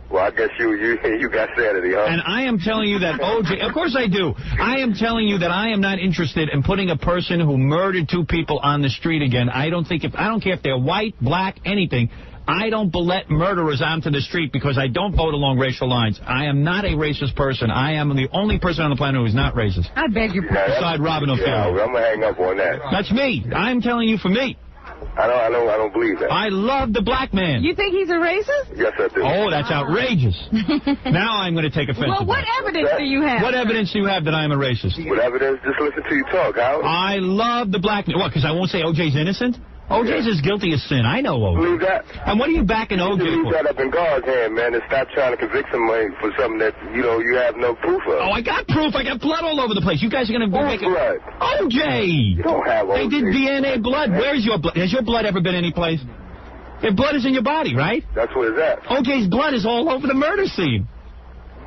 Well, I guess you got sanity, huh? And I am telling you that O.J. Of course I do. I am telling you that I am not interested in putting a person who murdered two people on the street again. I don't care if they're white, black, anything. I don't let murderers onto the street because I don't vote along racial lines. I am not a racist person. I am the only person on the planet who is not racist. I beg your pardon. Beside Robin O'Farrell. Yeah, I'm going to hang up on that. That's me. I'm telling you for me. I don't believe that. I love the black man. You think he's a racist? Yes, I do. Oh, that's outrageous. Now I'm going to take offense. Well, what evidence do you have? What evidence do you have that I am a racist? What evidence? Just listen to you talk, Howard. I love the black man. What, because I won't say O.J.'s innocent? O.J.'s as guilty as sin. I know O.J. Believe that? And what are you backing O.J. for? Leave that up in God's hand, man, and stop trying to convict somebody for something that, you have no proof of. Oh, I got proof. I got blood all over the place. You guys are going to make it. Blood? O.J. You don't have O.J. They did DNA blood. Where's your blood? Has your blood ever been any place? Your blood is in your body, right? That's what it's at. O.J.'s blood is all over the murder scene.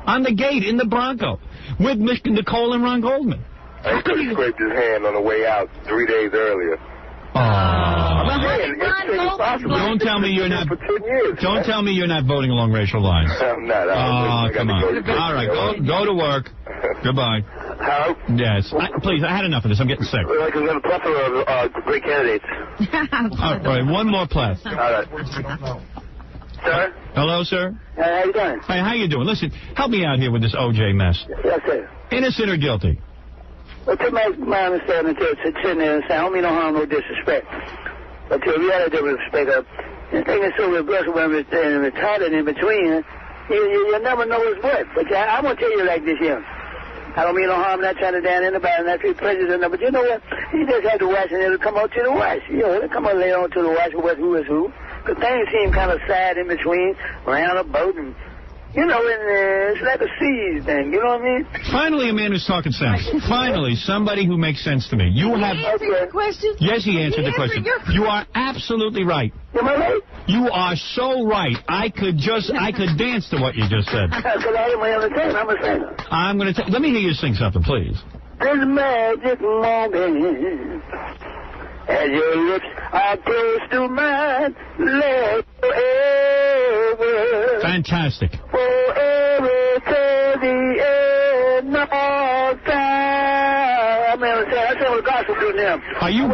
On the gate, in the Bronco, with Nicole and Ron Goldman. He could have scraped his hand on the way out 3 days earlier. Oh. Ron Don't tell me you're not. Don't tell me you're not voting along racial lines. I'm not. Oh, come on. All right, go to work. Goodbye. Hello? Yes. Please, I had enough of this. I'm getting sick. Like we've got a plethora of great candidates. All right, one more pleth. All right. Sir? Hello, sir? How you doing? Hey, how you doing? Listen, help me out here with this O.J. mess. Yes, sir. Innocent or guilty? Well, to my understanding, it's sitting there and saying, I don't mean no harm, no disrespect. But to reality of respect, the thing is so aggressive when it's retarded in between, you never know what's what. But I'm going to tell you like this here. I don't mean no harm, not trying to down anybody, not be prejudiced, but you know what? You just have to watch and it'll come out to the watch. You know, it'll come out later on to the watch with who is who. Because things seem kind of sad in between, around a boat, and, you know, and it's like a seas thing, you know what I mean? Finally, a man who's talking sense. Finally, somebody who makes sense to me. You have. Did he answer your question? Yes, he answered the question. You are absolutely right. Am I right? You are so right. I could dance to what you just said. Because I am my entertainer. I'm a singer. I'm going to let me hear you sing something, please. This magic moment, as your lips are close to mine, let forever. Fantastic. Forever to the end of time. I mean, I say what gospel do now. Are you,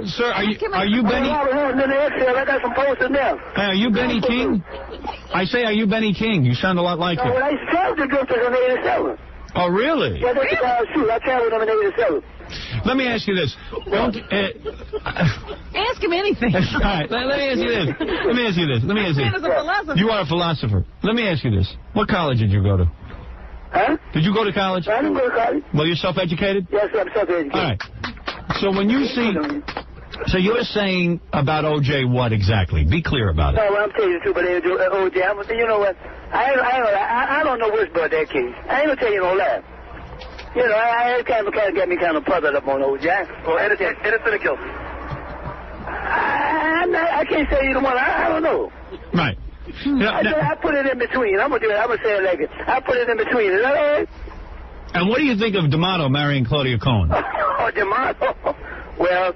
sir? Are you Benny? I got some posters now. Hey, are you Benny King? I say, are you Benny King? You sound a lot like him. Well, I traveled to Drifters in '87. Oh, really? Yeah, that's true. I traveled with them in '87. Let me ask you this. Ask him anything. All right, let me ask you this. Let me ask you this. You are a philosopher. Let me ask you this. What college did you go to? Huh? Did you go to college? I didn't go to college. Well, you're self-educated? Yes, I'm self-educated. All right. So when you see... So you're saying about O.J. what exactly? Be clear about it. No, well, I'm telling you the truth, but O.J., you know what? I don't know which but that case. I ain't going to tell you no lie. You know, I kind of get me kind of puzzled up on O.J. Well, innocent or guilty? I can't say either one. I don't know. Right. I put it in between. I'm going to do it. I'm going to say it like it. I put it in between. Is that all right? And what do you think of D'Amato marrying Claudia Cohen? Oh, D'Amato. Well,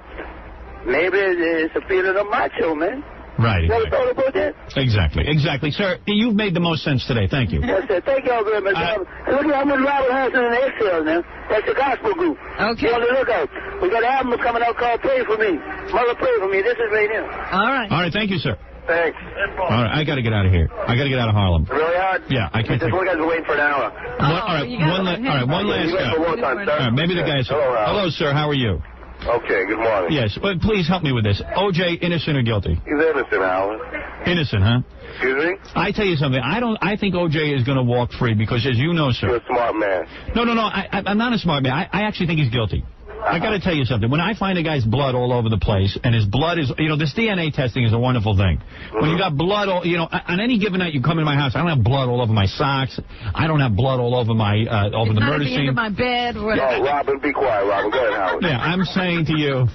maybe it's a feeling of macho, man. Right. You ever thought about that? Exactly. Sir, you've made the most sense today. Thank you. Yes, sir. Thank y'all very much. Look, I'm with Robert Hanson and the X-Cells now. That's the gospel group. Okay. You want to look out. We got an album coming out called Pray For Me. Mother, pray for me. This is right here. All right. All right, thank you, sir. Thanks. All right, I got to get out of here. I got to get out of Harlem. Really hard? Yeah, I can't take it. You guys are waiting for an hour. All right, one last guy. All right, maybe the guy's... Hello, sir. How are you? Okay, good morning. Yes, but please help me with this. O.J., innocent or guilty? He's innocent, Alan. Innocent, huh? Excuse me? I tell you something. I think O.J. is going to walk free because, as you know, sir... You're a smart man. No. I'm not a smart man. I actually think he's guilty. I got to tell you something. When I find a guy's blood all over the place, and his blood is, you know, this DNA testing is a wonderful thing. When you got blood, you know, on any given night you come into my house, I don't have blood all over my socks. I don't have blood all over my, over the murder scene. Not at the end of my bed. Or no, Robin, be quiet, Robin. Go ahead, Howard. Yeah, I am saying to you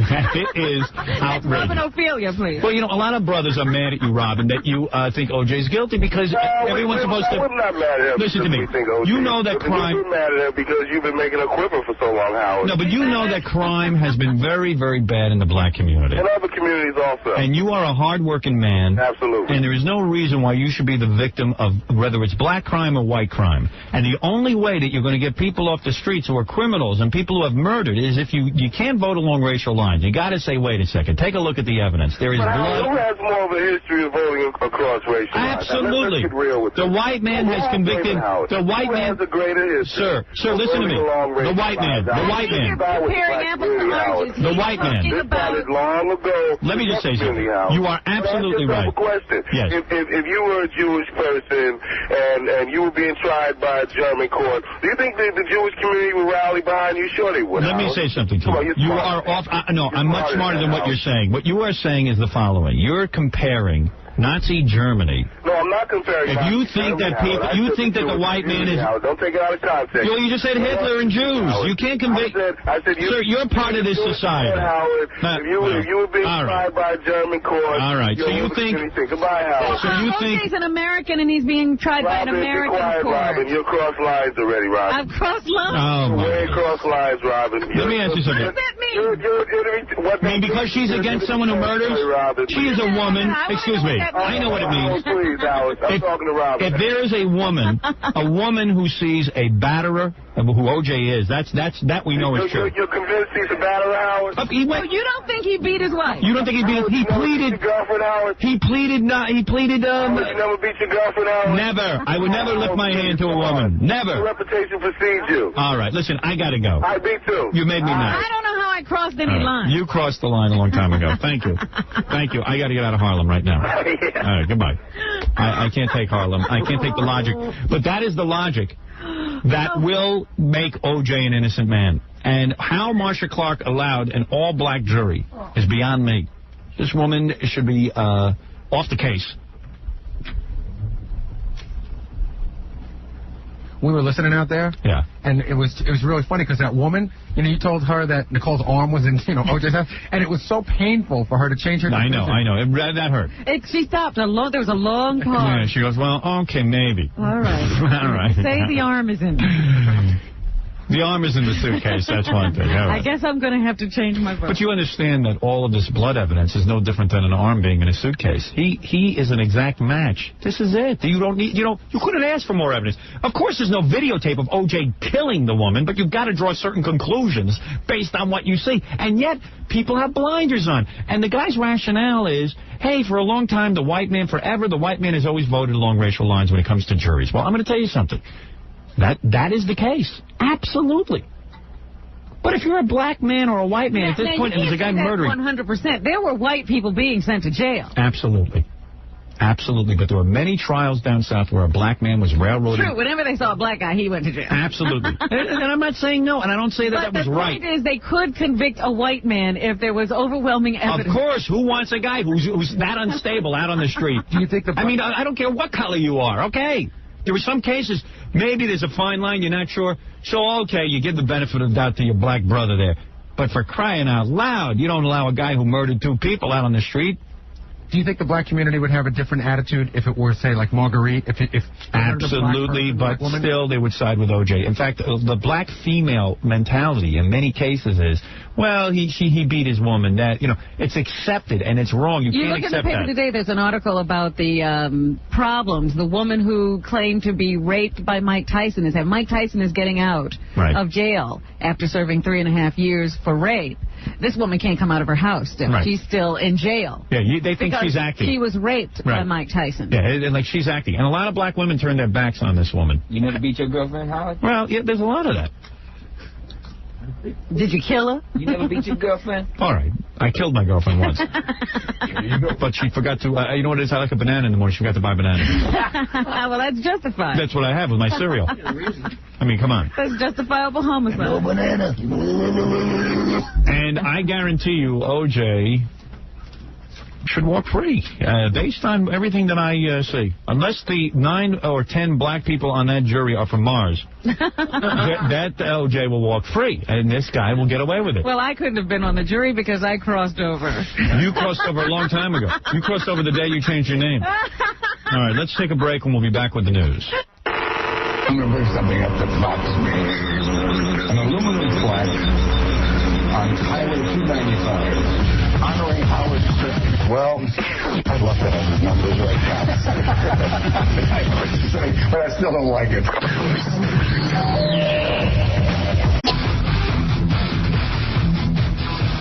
that it is outrageous. Robin Ophelia, please. Well, you know, a lot of brothers are mad at you, Robin, that you think O.J.'s guilty because everyone's supposed to... I'm not mad at him. Listen to me. You know that crime... You're mad at him because you've been making a quiver for so long, Howard. No, but you know that crime has been very, very bad in the black community. And other communities also. And you are a hard-working man. Absolutely. And there is no reason why you should be the victim of whether it's black crime or white crime. And the only way that you're going to get people off the streets who are criminals and people who have murdered is if you can't vote along racial lines. You got to say, wait a second, take a look at the evidence. There is blood. Who has more of a history of voting across racial lines? Absolutely. Let's get real with the white man has convicted. The white man. Who has a greater history? Sir, listen to me. The white man. The white man. Comparing apples to oranges. The white man. This started long ago. Let me just say something. You are absolutely right. Question. Yes. If you were a Jewish person and you were being tried by a German court, do you think the Jewish community would rally behind you? Sure they would. Let me say something to you. You are off. No, I'm much smarter than what you're saying. What you are saying is the following. You're comparing Nazi Germany. No, I'm not comparing. If you think that people, you think that the white man is. Don't take it out of context. Well, you just said Hitler and Jews. You can't convict. I said sir, you're part of this society. Howard, if you were being tried by a German court. All right. So you think? Goodbye, Howard. So you think he's an American and he's being tried by an American court. Robin, you're crossed lines already, Robin. I've crossed lines. Oh my. Way crossed lines, Robin. Let me ask you something. What does that mean? I mean, because she's against someone who murders, she is a woman. Excuse me. I know what it means. Please, Howard. I'm talking to Robin. If there is a woman who sees a batterer, who O.J. is, that we know is true. You're convinced he's a batterer, Howard? You don't think he beat his wife? You don't think he beat his wife? He pleaded. He pleaded not. He pleaded. You never beat your girlfriend, Howard? Never. I would never lift my hand to a woman. Never. Your reputation precedes you. All right. Listen, I gotta go. Me too. You made me mad. I don't know how I crossed any line. You crossed the line a long time ago. Thank you. Thank you. I got to get out of Harlem right now. Yeah. All right, goodbye. I can't take Harlem. I can't take the logic. But that is the logic that will make O.J. an innocent man. And how Marcia Clark allowed an all-black jury is beyond me. This woman should be off the case. We were listening out there. Yeah. And it was really funny because that woman, you told her that Nicole's arm was in, O.J.'s house, and it was so painful for her to change her decision. I know. That hurt. She stopped. There was a long pause. Yeah, she goes, well, okay, maybe. All right. All right. Say the arm is in there. The arm is in the suitcase, that's one thing. All right. I guess I'm going to have to change my vote. But you understand that all of this blood evidence is no different than an arm being in a suitcase. He is an exact match. This is it. You don't need, you couldn't ask for more evidence. Of course, there's no videotape of O.J. killing the woman, but you've got to draw certain conclusions based on what you see. And yet, people have blinders on. And the guy's rationale is, hey, for a long time, the white man has always voted along racial lines when it comes to juries. Well, I'm going to tell you something. That is the case. Absolutely. But if you're a black man or a white man at this point and there's a guy murdering... 100%. There were white people being sent to jail. Absolutely. Absolutely. But there were many trials down south where a black man was railroaded. True. Whenever they saw a black guy, he went to jail. Absolutely. And I'm not saying no, and I don't say that was right. But the point is they could convict a white man if there was overwhelming evidence. Of course. Who wants a guy who's that unstable out on the street? Do you think I mean, I don't care what color you are. Okay. There were some cases, maybe there's a fine line, you're not sure. So, okay, you give the benefit of the doubt to your black brother there. But for crying out loud, you don't allow a guy who murdered 2 people out on the street. Do you think the black community would have a different attitude if it were, say, like Marguerite? If Absolutely, but still they would side with O.J. In fact, the black female mentality in many cases is, well, he beat his woman. That it's accepted and it's wrong. You can't accept that. You look in the paper today. There's an article about the problems. The woman who claimed to be raped by Mike Tyson is that Mike Tyson is getting out of jail after serving 3.5 years for rape. This woman can't come out of her house still. Right. She's still in jail. Yeah, they think she's acting. She was raped by Mike Tyson. Yeah, like she's acting. And a lot of black women turn their backs on this woman. You never beat your girlfriend, Howard? Well, yeah, there's a lot of that. Did you kill her? You never beat your girlfriend? All right. I killed my girlfriend once. But she forgot to, you know what it is? I like a banana in the morning. She forgot to buy bananas. Well, that's justified. That's what I have with my cereal. I mean, come on. That's justifiable homicide. No banana. And I guarantee you, O.J. should walk free, based on everything that I see. Unless the 9 or 10 black people on that jury are from Mars, that O.J. will walk free, and this guy will get away with it. Well, I couldn't have been on the jury because I crossed over. You crossed over a long time ago. You crossed over the day you changed your name. All right, let's take a break, and we'll be back with the news. I'm going to bring something up that bothers me. An aluminum plaque on Highway 295 honoring Howard Stern. Well, I'd love to have his numbers right now. I know what you're saying, but I still don't like it.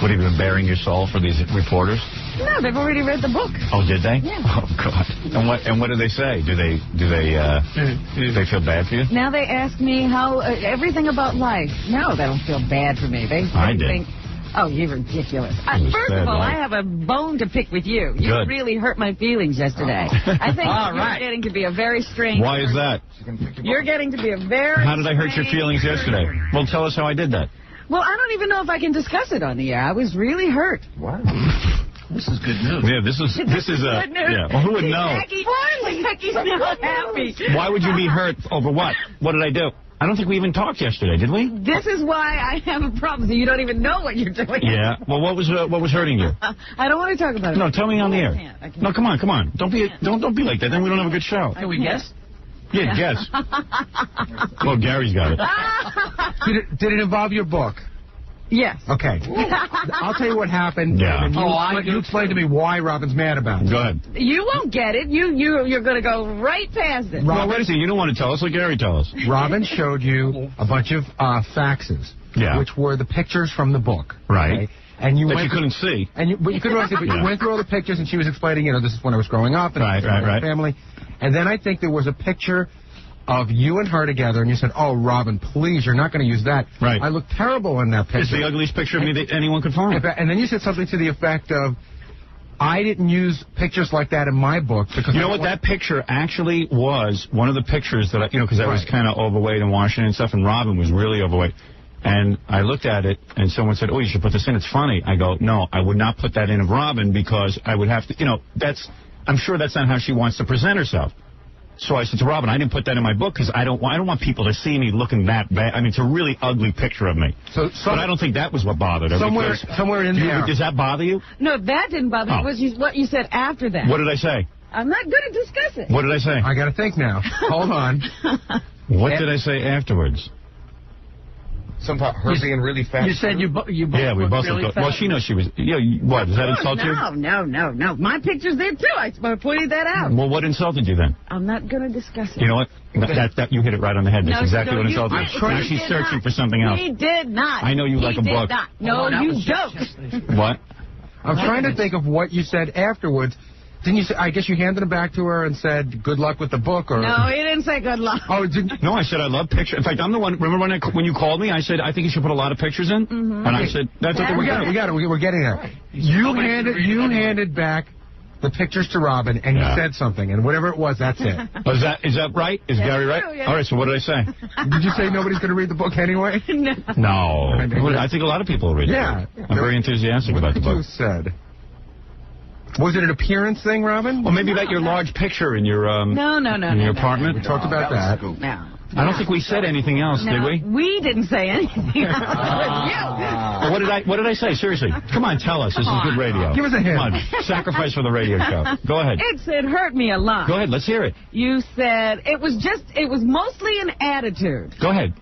What, have you been bearing your soul for these reporters? No, they've already read the book. Oh, did they? Yeah. Oh, God. And what do they say? Do they feel bad for you? Now they ask me how everything about life. No, they don't feel bad for me. I did. Think, oh, you're ridiculous. First of all, I have a bone to pick with you. You really hurt my feelings yesterday. I think you're getting to be a very strange Why is that? You're getting to be a very How did I hurt your feelings yesterday? Well, tell us how I did that. Well, I don't even know if I can discuss it on the air. I was really hurt. Wow. This is good news. Yeah, this is good news. Yeah. Well, who would know? Becky's not happy. Why would you be hurt over what? What did I do? I don't think we even talked yesterday, did we? This is why I have a problem. So you don't even know what you're doing. Yeah. Well, what was hurting you? I don't want to talk about it. No, tell me on the air. No, come on. Don't be like that. Then we don't have a good show. Can we guess? Yeah, guess. Well, Gary's got it. Did it involve your book? Yes. Okay. I'll tell you what happened. Yeah. And you explain to me why Robin's mad about it. Go ahead. You won't get it. You're going to go right past it. Well, wait a second. You don't want to tell us. Let Gary tell us. Robin showed you a bunch of faxes, which were the pictures from the book. Right. Okay? And you couldn't see. But you couldn't really see, but you went through all the pictures, and she was explaining, this is when I was growing up, and my family. And then I think there was a picture of you and her together, and you said, oh, Robin, please, you're not going to use that. Right. I look terrible in that picture. It's the ugliest picture of me that anyone could find. And then you said something to the effect of, I didn't use pictures like that in my book. Because you know what? That picture actually was one of the pictures that, because I was kind of overweight in Washington and stuff, and Robin was really overweight. And I looked at it, and someone said, oh, you should put this in. It's funny. I go, no, I would not put that in of Robin because I would have to, I'm sure that's not how she wants to present herself. So I said to Robin, I didn't put that in my book because I don't want people to see me looking that bad. I mean, it's a really ugly picture of me. But I don't think that was what bothered her. Somewhere in there. Does that bother you? No, that didn't bother me. It was what you said after that. What did I say? I'm not going to discuss it. What did I say? I got to think now. Hold on. What did I say afterwards? Something about her being really fat. You said you both yeah, we both really looked. fat. Well, she knows she was. What? Does that insult you? No. My picture's there, too. I pointed that out. Well, what insulted you then? I'm not going to discuss it. You know what? That you hit it right on the head. That's exactly what insulted me. Now she's searching not. for something else. He did not. I know you like a book. Not. No, you don't. What? I'm trying to think of what you said afterwards. Didn't you say, I guess you handed it back to her and said, good luck with the book? Or No, he didn't say good luck. Oh, didn't? No, I said I love pictures. In fact, I'm the one, remember when you called me, I said, I think you should put a lot of pictures in? Mm-hmm. And I said, that's what we got it. We're getting there. Right. You handed back the pictures to Robin, and you said something, and whatever it was, that's it. Is that right? Is Gary right? True, yeah. All right, so what did I say? Did you say nobody's going to read the book anyway? No. I think a lot of people will read it. I'm very enthusiastic about the book. You said. Was it an appearance thing, Robin? Well, maybe about your large picture in your No. In your apartment. We talked about that. No. I don't think we said anything else, did we? We didn't say anything. What did I say? Seriously. Come on, tell us. This is good radio. Give us a hint. Come on. Sacrifice for the radio show. Go ahead. It hurt me a lot. Go ahead. Let's hear it. You said it was mostly an attitude. Go ahead.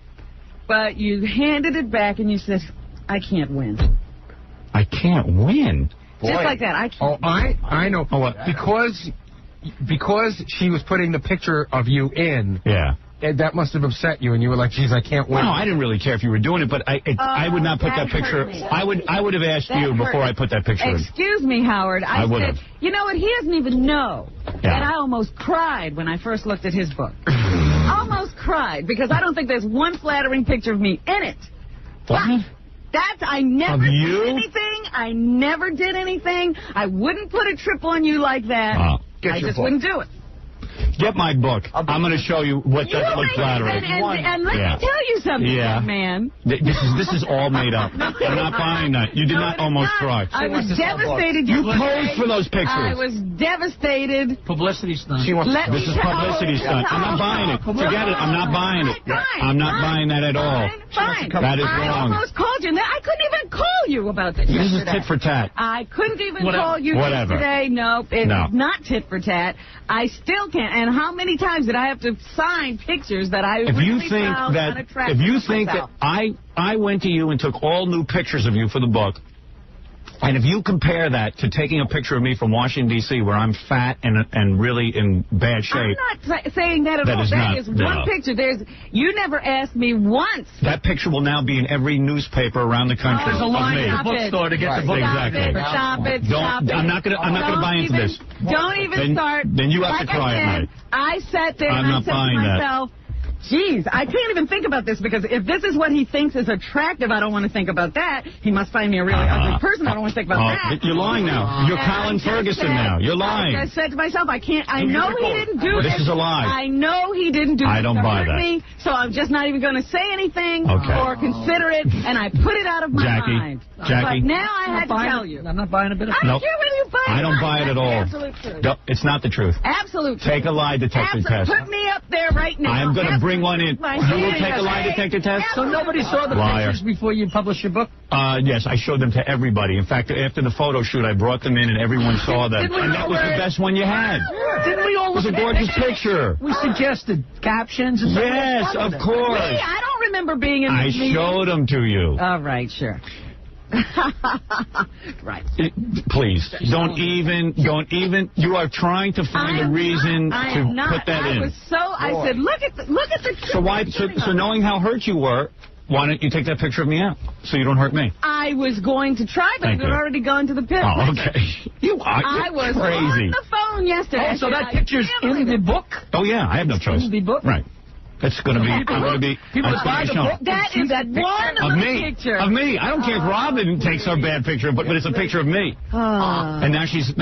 But you handed it back and you said, I can't win. I can't win? Just like that. I can't. Oh, I know. Oh, what? Because she was putting the picture of you in. Yeah. That must have upset you, and you were like, geez, I can't win. No, I didn't really care if you were doing it, but I would not put that picture. I would have asked you before I put that picture in. Excuse me, Howard. I would said, have. you know what? He doesn't even know that I almost cried when I first looked at his book. Almost cried, because I don't think there's one flattering picture of me in it. What? I never did anything. I never did anything. I wouldn't put a trip on you like that. I just wouldn't do it. Get my book. I'm going to show you what doesn't look flattering. And let me tell you something, young man. This is all made up. I'm not buying that. You did not almost cry. I was devastated. You posed for those pictures. I was devastated. Publicity stunt. This is publicity stunt. I'm not buying it. Forget it. I'm not buying it. I'm not buying that at all. Fine. That is wrong. I almost called you. I couldn't even call you about this. This is tit for tat. I couldn't even call you yesterday. No, it's not tit for tat. I still can't. And how many times did I have to sign pictures that I really found unattractive? If you think that I went to you and took all new pictures of you for the book, and if you compare that to taking a picture of me from Washington, D.C., where I'm fat and really in bad shape. I'm not saying that at all. That is one picture. You never asked me once. That picture will now be in every newspaper around the country. There's a line in the bookstore to get the book. Exactly. Stop it. I'm not going to buy into this. Don't even start. Then you have to cry at night. I sat there and I said to myself, geez, I can't even think about this, because if this is what he thinks is attractive, I don't want to think about that. He must find me a really ugly person. I don't want to think about that. You're lying now. You're Colin Ferguson now. You're lying. I said to myself, I know he didn't do this. This is a lie. I know he didn't do this. I don't buy that. Me, so I'm just not even going to say anything or consider it, and I put it out of my mind. Jackie. But now I had to tell you. I'm not buying a bit of it. I don't care whether you buy it. I don't buy it at all. Absolute truth. No, it's not the truth. Absolute truth. Take a lie detector test. Put me up there right now. I'm going to bring one in. You will take a lie detector test? So nobody saw the pictures before you published your book? Yes, I showed them to everybody. In fact, after the photo shoot, I brought them in and everyone saw them. And that was the best one you had. Didn't we all look at it? It was a gorgeous picture. We suggested captions and stuff. Yes, of course. I don't remember being in I this meeting. showed them to you. All right, sure. Right. Please, don't even. You are trying to find a reason to put that in. I said, look at the. So why? So knowing how hurt you were, why don't you take that picture of me out so you don't hurt me? I was going to try, but it had already gone to the pit. Oh, okay. I was crazy. on the phone yesterday. Oh, so that picture's in the book? Oh yeah, I have no choice. In the book? Right. It's going to be. People buy the book. That is one of me. Picture. Of me. I don't care if Robin takes her bad picture, but it's a picture of me. And now she's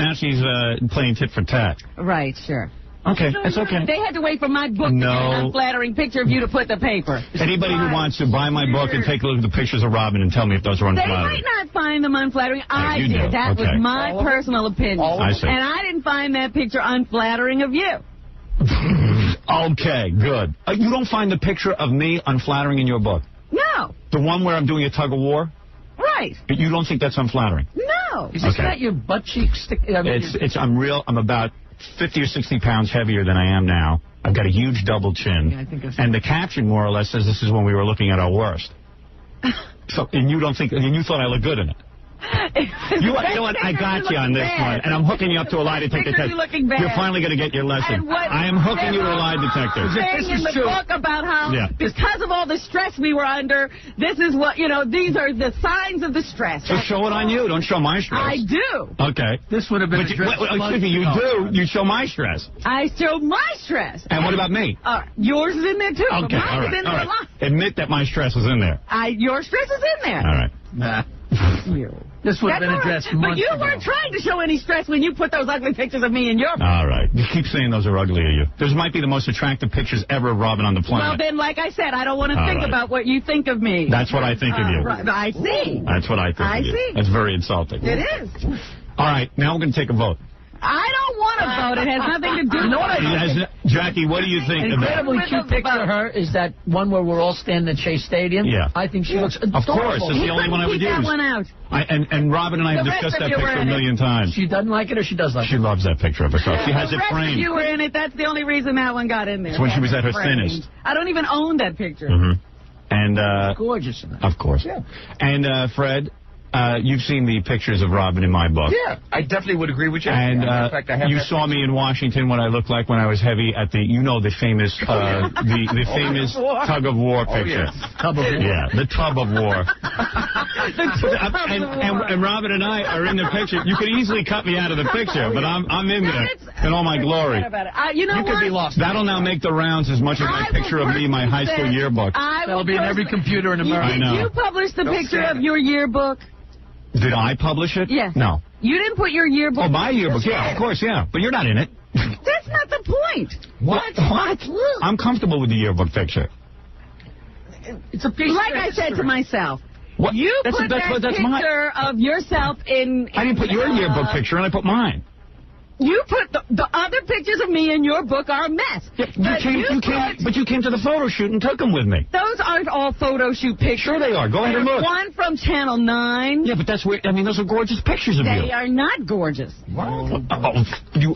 playing tit for tat. Right. Sure. Okay, it's okay. They had to wait for my book to get an unflattering picture of you to put the paper. Anybody who wants to buy my book and take a look at the pictures of Robin and tell me if those are unflattering. They might not find them unflattering. I you did. do. That was my personal opinion. I see. And I didn't find that picture unflattering of you. Okay, good. You don't find the picture of me unflattering in your book? No. The one where I'm doing a tug of war? Right. But you don't think that's unflattering? No. Is this not your butt cheek stick? I'm about 50 or 60 pounds heavier than I am now. I've got a huge double chin. Yeah, I think and the caption more or less says this is when we were looking at our worst. And you don't think, and you thought I looked good in it. You know what? I got you on this one, and I'm hooking you up to a lie detector test. You're finally going to get your lesson. I am hooking you to a lie detector. Saying in the book about how, because of all the stress we were under, this is what, these are the signs of the stress. So show it on you. Don't show my stress. I do. Okay. This would have been excuse me, you do. You show my stress. I show my stress. And what about me? Yours is in there, too. Okay, mine is in there a lot. Admit that my stress is in there. Your stress is in there. All right. Nah. This would have been addressed months ago. But you weren't trying to show any stress when you put those ugly pictures of me in your book. All right. You keep saying those are ugly of you. Those might be the most attractive pictures ever of Robin on the planet. Well, then, like I said, I don't want to think about what you think of me. That's what I think of you. Right. I see. That's what I think of you. see. That's very insulting. It is. All right. Now we're going to take a vote. I don't want to vote. It has nothing to do with it. Jackie, what do you think of that? Incredibly cute picture of her is that one where we're all standing at Chase Stadium. Yeah. I think she looks adorable. Of course. It's the only one I would use. That one out. And Robin and I have discussed that picture a million times. She doesn't like it or she does like it? She loves that picture of herself. She has it framed. You were in it. That's the only reason that one got in there. It's when she was at her thinnest. I don't even own that picture. Mm-hmm. And gorgeous in that. Of course. Yeah. And Fred, you've seen the pictures of Robin in my book. Yeah, I definitely would agree with you. And in fact, I have you saw me in Washington what I looked like when I was heavy at the famous the famous tug of war picture. Tub of war. Yeah, the tub of war. And Robin and I are in the picture. You could easily cut me out of the picture, but I'm in there in all my glory. You could be lost. That'll now make the rounds as much as my picture of me in my high school yearbook. That'll be in every computer in America. I know. You published the picture of your yearbook. Did I publish it? Yes. No. You didn't put your yearbook. Oh, my yearbook. Yeah, of course, yeah. But you're not in it. That's not the point. What? I'm comfortable with the yearbook picture. It's a piece like I said to myself. What? You that's put that picture of yourself in... I didn't put your yearbook picture, and I put mine. You put the other pictures of me in your book are a mess. Yeah, but you came to the photo shoot and took them with me. Those aren't all photo shoot pictures. Sure they are. Go ahead and look. One from Channel 9. Yeah, but that's where, those are gorgeous pictures of you. They are not gorgeous. Oh, you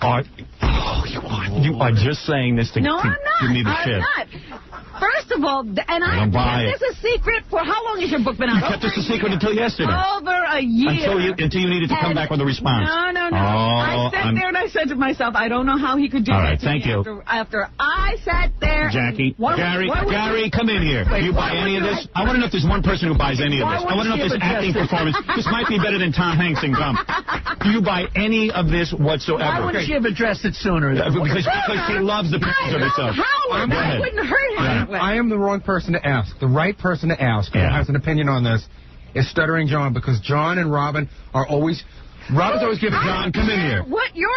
are just saying this to give me the shit. I'm not. First of all, and I kept this a secret for how long has your book been out? You kept this a secret until yesterday. Over a year. Until you needed to come back with a response. No. Oh, I sat there and I said to myself, I don't know how he could do that. All right, thank you. After I sat there. Jackie, Gary, come in here. Do you buy any of this? I want to know if there's one person who buys any of this. I want to know if this acting performance, this might be better than Tom Hanks in Gump. Do you buy any of this whatsoever? Why wouldn't she have addressed it sooner? Because she loves the pictures of herself. I wouldn't hurt him. I am the wrong person to ask. The right person to ask who has an opinion on this is Stuttering John, because John and Robin are always... Robin's always giving John, come in here. What your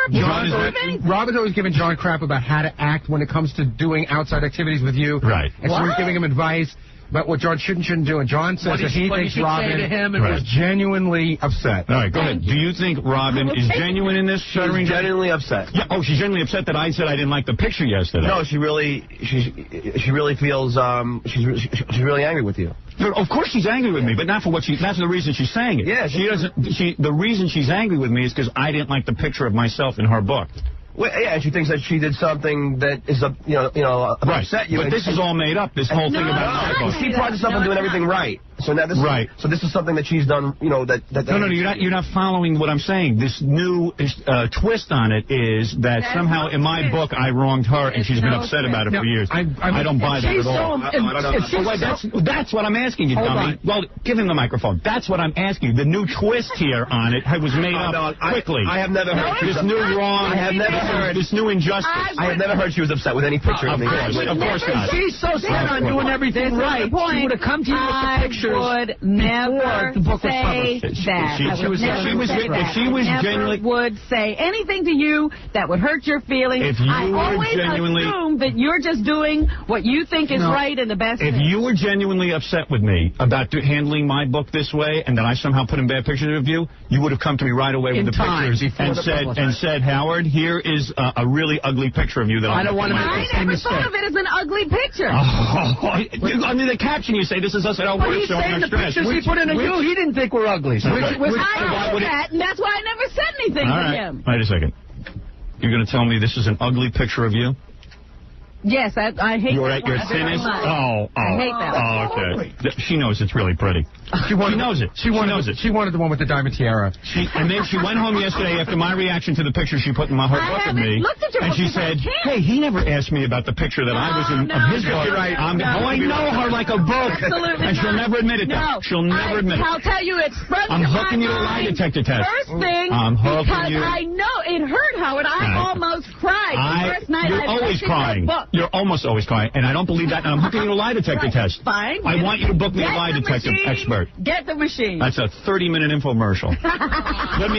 Robin's always giving John crap about how to act when it comes to doing outside activities with you. Right. And so he's giving him advice about what John shouldn't do. And John says that he thinks Robin is genuinely upset. All right, go ahead. Do you think Robin is genuine in this? She's genuinely upset. Yeah. Oh, she's genuinely upset that I said I didn't like the picture yesterday. No, she really feels she's really angry with you. Of course she's angry with me, but not for what that's the reason she's saying it. Yeah, the reason she's angry with me is because I didn't like the picture of myself in her book. Well, yeah, and she thinks that she did something that is, upset you. But this is all made up. This whole thing about my book. She prides herself on doing everything right. So now this So this is something that she's done. No, you're not following what I'm saying. This new twist on it is that somehow in my book I wronged her and she's been upset about it for years. I don't buy that at all. That's what I'm asking you, dummy. Well, give him the microphone. That's what I'm asking you. The new twist here on it was made up quickly. I have never heard this new wrong. I have never heard this new injustice. I have never heard she was upset with any picture of me. Of course not. She's so set on doing everything right. She would have come to you with the pictures. I would never say that. If she was genuinely, would say anything to you that would hurt your feelings. If you I always assume that you're just doing what you think is right and the best. If you were genuinely upset with me about handling my book this way, and then I somehow put in bad pictures of you, you would have come to me right away with the pictures and said, Howard, here is a really ugly picture of you that I don't want to make. I never thought of it as an ugly picture. I mean, the caption you say, this is us at our work showing our stress. The pictures he put in of you, he didn't think were ugly. So I know that, and that's why I never said anything to him. Wait a second. You're going to tell me this is an ugly picture of you? Yes, I hate that. You're thinnest? I hate that. Oh, okay. She knows it's really pretty. She knows it. She knows it. She wanted the one with the diamond tiara. And then she went home yesterday after my reaction to the picture she put in her book of me. And she said, hey, he never asked me about the picture that I was in of his book. I know her like a book. Absolutely. And she'll never admit it. She'll never admit it. I'll tell you, it's front I'm hooking you to a lie detector test. First thing, because I know it hurt, Howard. I almost cried the first night You're always crying. You're almost always crying. And I don't believe that. And I'm hooking you to a lie detector test. Fine. I want you to book me a lie detector expert. Get the machine. That's a 30-minute infomercial. Get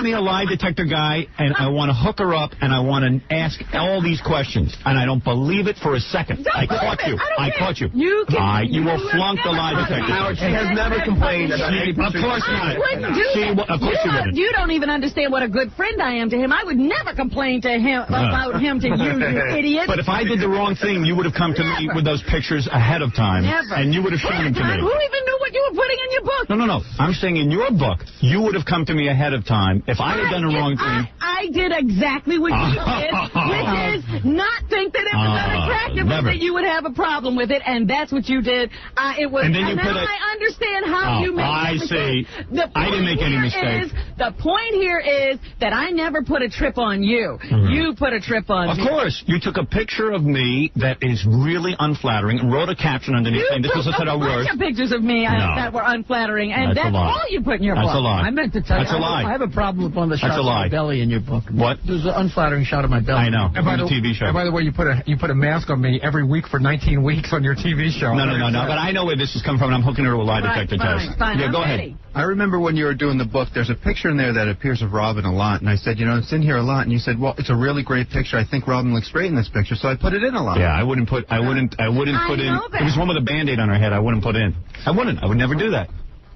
me a lie detector guy, and I want to hook her up, and I want to ask all these questions. And I don't believe it for a second. I caught you. I caught you. You will flunk the lie detector. Howard, she has never complained about it. Of course not. Of course she wouldn't. You don't even understand what a good friend I am to him. I would never complain to him about him to you idiot. But if I did the wrong thing, you would have come to me with those pictures ahead of time. Never. And you would have shown them to me. Who even knew what you were putting in your book? No. I'm saying in your book, you would have come to me ahead of time if I had done the wrong thing. I did exactly what you did, which is not think that it was unattractive, or that you would have a problem with it, and that's what you did. It was. And then I understand how you made that mistake. I didn't make any mistakes. The point here is that I never put a trip on you. You put a trip on me. Of course. You took a picture of me that is really unflattering and wrote a caption underneath saying this is a bunch of pictures of me that were unflattering, and that's all you put in your book. That's a lie. I meant to tell you. I have a problem with one of the shots of my belly in your book. What? There's an unflattering shot of my belly. I know. And by the TV show. And by the way, you put a mask on me every week for 19 weeks on your TV show. No. But I know where this is coming from, and I'm hooking her to a lie detector test. Fine, go ahead. I remember when you were doing the book, there's a picture in there that appears of Robin a lot, and I said, it's in here a lot, and you said, well, it's a really great picture. I think Robin looks great in this picture, so I put it in a lot. Yeah, I wouldn't put in. It was one with a Band-Aid on her head. I wouldn't put in. I would never do that.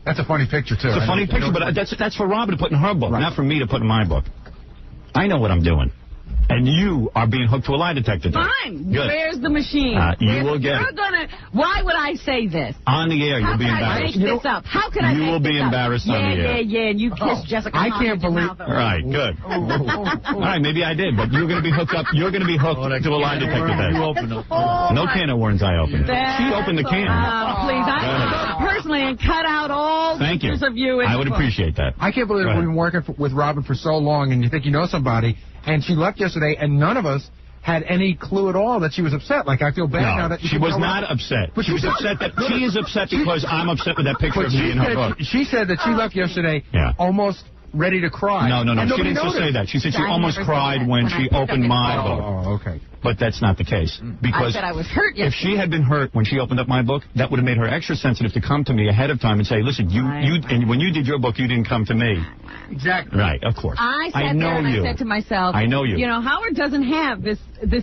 That's a funny picture, too. It's a funny picture, but that's for Robin to put in her book, not for me to put in my book. I know what I'm doing. And you are being hooked to a lie detector. Fine. Good. Where's the machine? You will get it. Why would I say this? On the air, you'll be embarrassed. How can I make this up? You will be embarrassed on the air. Yeah, and you kissed Jessica. I can't believe. All right, good. All right, maybe I did, but you're going to be hooked up. You're going to be hooked to a lie detector test. No can of worms I opened. She opened the can. Please, I personally and cut out all pictures of you. I would appreciate that. I can't believe we've been working with Robin for so long, and you think you know somebody. And she left yesterday, and none of us had any clue at all that she was upset. Like, I feel bad now that she was not upset. But she was upset that she is upset because I'm upset with that picture of me in her book. She said that she left yesterday almost ready to cry. No. She didn't just say that. She said she almost cried when she opened my book. Oh, okay. But that's not the case. Because I said I was hurt yesterday. If she had been hurt when she opened up my book, that would have made her extra sensitive to come to me ahead of time and say, listen, and when you did your book, you didn't come to me. Exactly. Right, of course. I said to myself, I know you. Howard doesn't have this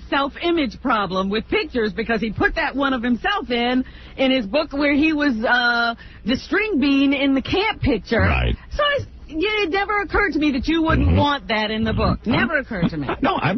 self-image problem with pictures because he put that one of himself in his book where he was the string bean in the camp picture. Right. So it never occurred to me that you wouldn't want that in the book. Never occurred to me. No, I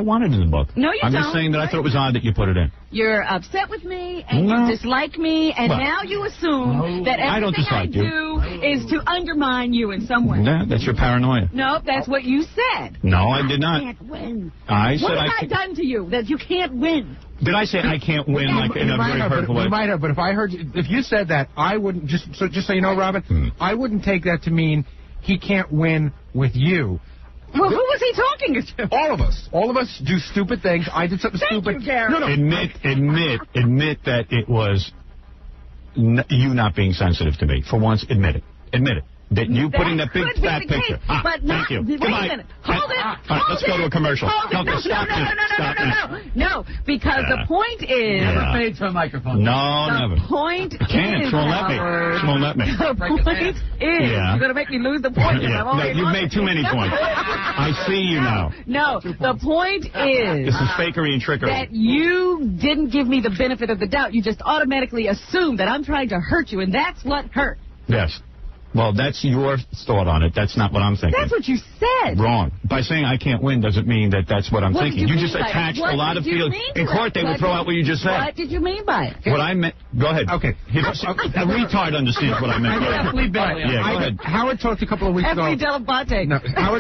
want it in the book. No, you I'm don't. just saying that I thought it was odd that you put it in. You're upset with me, and you dislike me, and now you assume that I don't everything I dislike you. do is to undermine you in some way. Yeah, that's your paranoia. No, that's what you said. No, I did not. I can't win. I said what have I I done to you that you can't win? Did I say I can't win like in a very hurtful way? You might have, but if you said that, I wouldn't, just so you know, Robin, I wouldn't take that to mean he can't win with you. Well, who was he talking to? All of us. All of us do stupid things. I did something stupid. You, Gary. No. Admit that it was you not being sensitive to me. For once, admit it. Admit it. That you putting that big fat picture. But thank you. Wait a minute. Hold it. All right, let's go to a commercial. No, because the point is... Never fade to a microphone. No, never. The point is... She won't let me. She won't let me. The point is... You're going to make me lose the point. No, you've made too many points. I see you now. No, the point is... This is fakery and trickery. That you didn't give me the benefit of the doubt. You just automatically assumed that I'm trying to hurt you, and that's what hurt. Yes. Well, that's your thought on it. That's not what I'm thinking. That's what you said. Wrong. By saying I can't win doesn't mean that that's what I'm thinking. You just mean by attached it? a lot of feelings. In court, they would throw out what you just said. What did you mean by it? What I meant... Go ahead. Okay. A retard understands what I meant. Yeah, go ahead. Howard talked a couple of weeks ago... Howard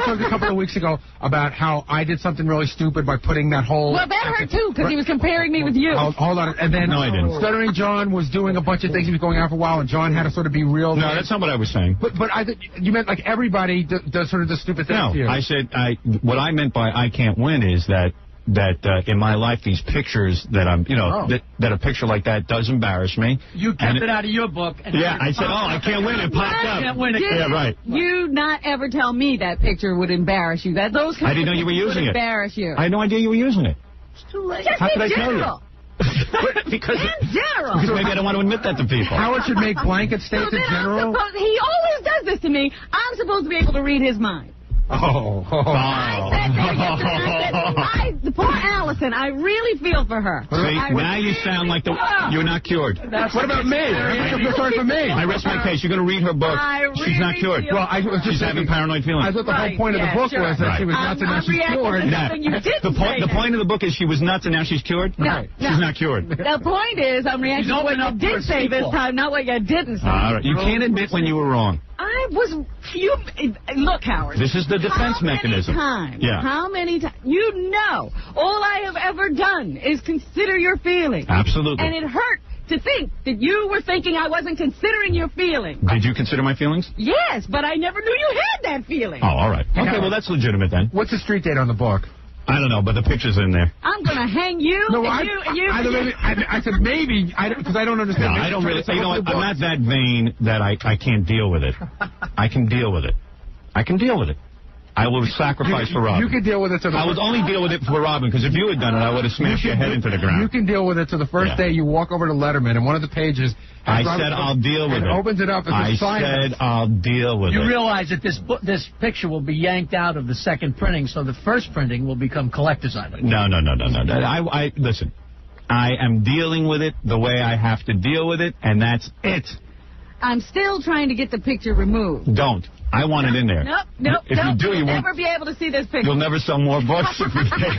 talked a couple of weeks ago about how I did something really stupid by putting that whole... Well, that hurt, too, because he was comparing me with you. Hold on. And then... No, I didn't. Stuttering John was doing a bunch of things. He was going out for a while, and John had to sort of be real. No, that's not what I was saying. But I think you meant like everybody does sort of the stupid things. No, I said what I meant by I can't win is that in my life these pictures that I'm that a picture like that does embarrass me. You kept it out of your book. And I said, I can't win. It popped up. Can't win it. Yeah, right. You not ever tell me that picture would embarrass you. That those I didn't know you were using it. Embarrass you. I had no idea you were using it. It's too late. How could I tell you? Because maybe I don't want to admit that to people. Howard should make blanket statements in general. He always does this to me. I'm supposed to be able to read his mind. Oh. Poor Allison, I really feel for her. See, now you sound like you're not cured. What about me? I feel sorry for me. I rest my case. You're going to read her book. She's not cured. Well, she's having paranoid feelings. I thought the whole point of the book was that she was nuts and now she's cured. The point of the book is she was nuts and now she's cured? No. She's not cured. The point is, I'm reacting to what you did say this time, not what you didn't say. All right. You can't admit when you were wrong. Look, Howard. This is the defense mechanism. How many times? You know, all I have ever done is consider your feelings. Absolutely. And it hurt to think that you were thinking I wasn't considering your feelings. Did you consider my feelings? Yes, but I never knew you had that feeling. Oh, all right. Okay, well, that's legitimate then. What's the street date on the book? I don't know, but the picture's in there. I'm going to hang you. No, I said maybe, because I don't understand. No, I don't really. You know what? I'm not that vain that I can't deal with it. I can deal with it. I can deal with it. I will sacrifice for Robin. You can deal with it to the... I would only deal with it for Robin, because if you had done it, I would have smashed your head into the ground. You can deal with it to the first day you walk over to Letterman, and one of the pages... I said I'll deal with it. Opens it up as a sign. I said I'll deal with it. You realize that this picture will be yanked out of the second printing, so the first printing will become collector's item. No. Listen, I am dealing with it the way I have to deal with it, and that's it. I'm still trying to get the picture removed. Don't. I want it in there. Nope. If you do, you'll never be able to see this picture. You'll never sell more books if you take.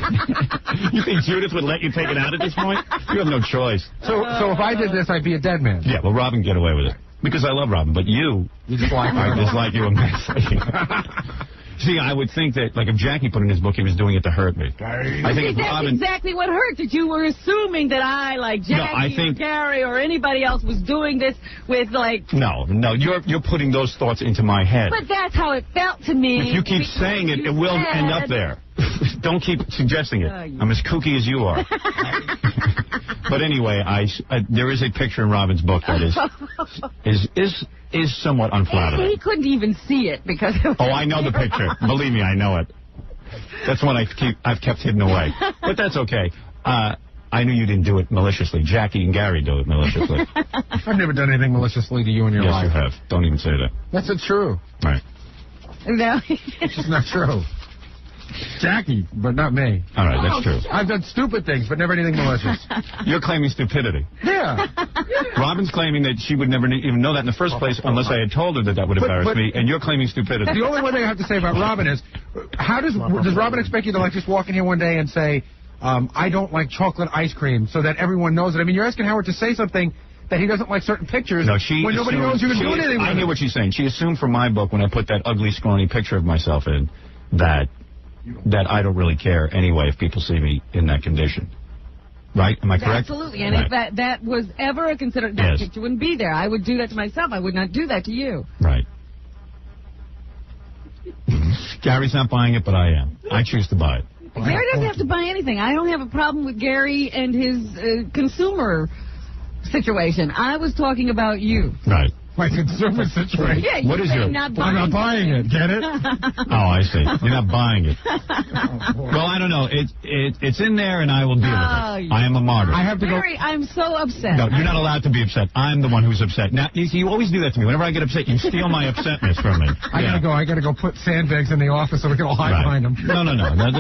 You think Judith would let you take it out at this point? You have no choice. So if I did this, I'd be a dead man. Yeah, well, Robin can get away with it. Because I love Robin, but you dislike her. I dislike you immensely. See, I would think that, like, if Jackie put in his book, he was doing it to hurt me. I think that's exactly what hurt, that you were assuming that I, like Jackie or Gary or anybody else, was doing this with, like... No, you're putting those thoughts into my head. But that's how it felt to me. If you keep saying it, it will end up there. Don't keep suggesting it. I'm as kooky as you are. But anyway, there is a picture in Robin's book that is somewhat unflattering. He couldn't even see it because... I know the picture. Believe me, I know it. That's one I've kept hidden away. But that's okay. I knew you didn't do it maliciously. Jackie and Gary do it maliciously. I've never done anything maliciously to you in your life. Yes, you have. Don't even say that. That's not true. Right. No. It's just not true. Jackie, but not me. All right, that's true. I've done stupid things, but never anything malicious. You're claiming stupidity. Yeah. Robin's claiming that she would never even know that in the first place unless I had told her that would embarrass me, and you're claiming stupidity. The only one thing I have to say about Robin is, does Robin expect you to, like, just walk in here one day and say, I don't like chocolate ice cream, so that everyone knows it? I mean, you're asking Howard to say something that he doesn't like certain pictures when nobody knows you're doing anything with it. I hear what she's saying. She assumed for my book, when I put that ugly, scrawny picture of myself in, that I don't really care anyway if people see me in that condition. Right? Am I correct? Absolutely. And if that was ever a consideration, that picture wouldn't be there. I would do that to myself. I would not do that to you. Right. Gary's not buying it, but I am. I choose to buy it. Gary doesn't have to buy anything. I don't have a problem with Gary and his consumer situation. I was talking about you. Right. My consumer situation? Yeah, what is your... I'm not buying it. Get it? Oh, I see. You're not buying it. Well, I don't know. It's in there, and I will deal with it. I am a martyr. I have to Gary, I'm so upset. No, you're not allowed to be upset. I'm the one who's upset. Now, you always do that to me. Whenever I get upset, you steal my upsetness from me. I gotta go put sandbags in the office so we can all hide behind them. No.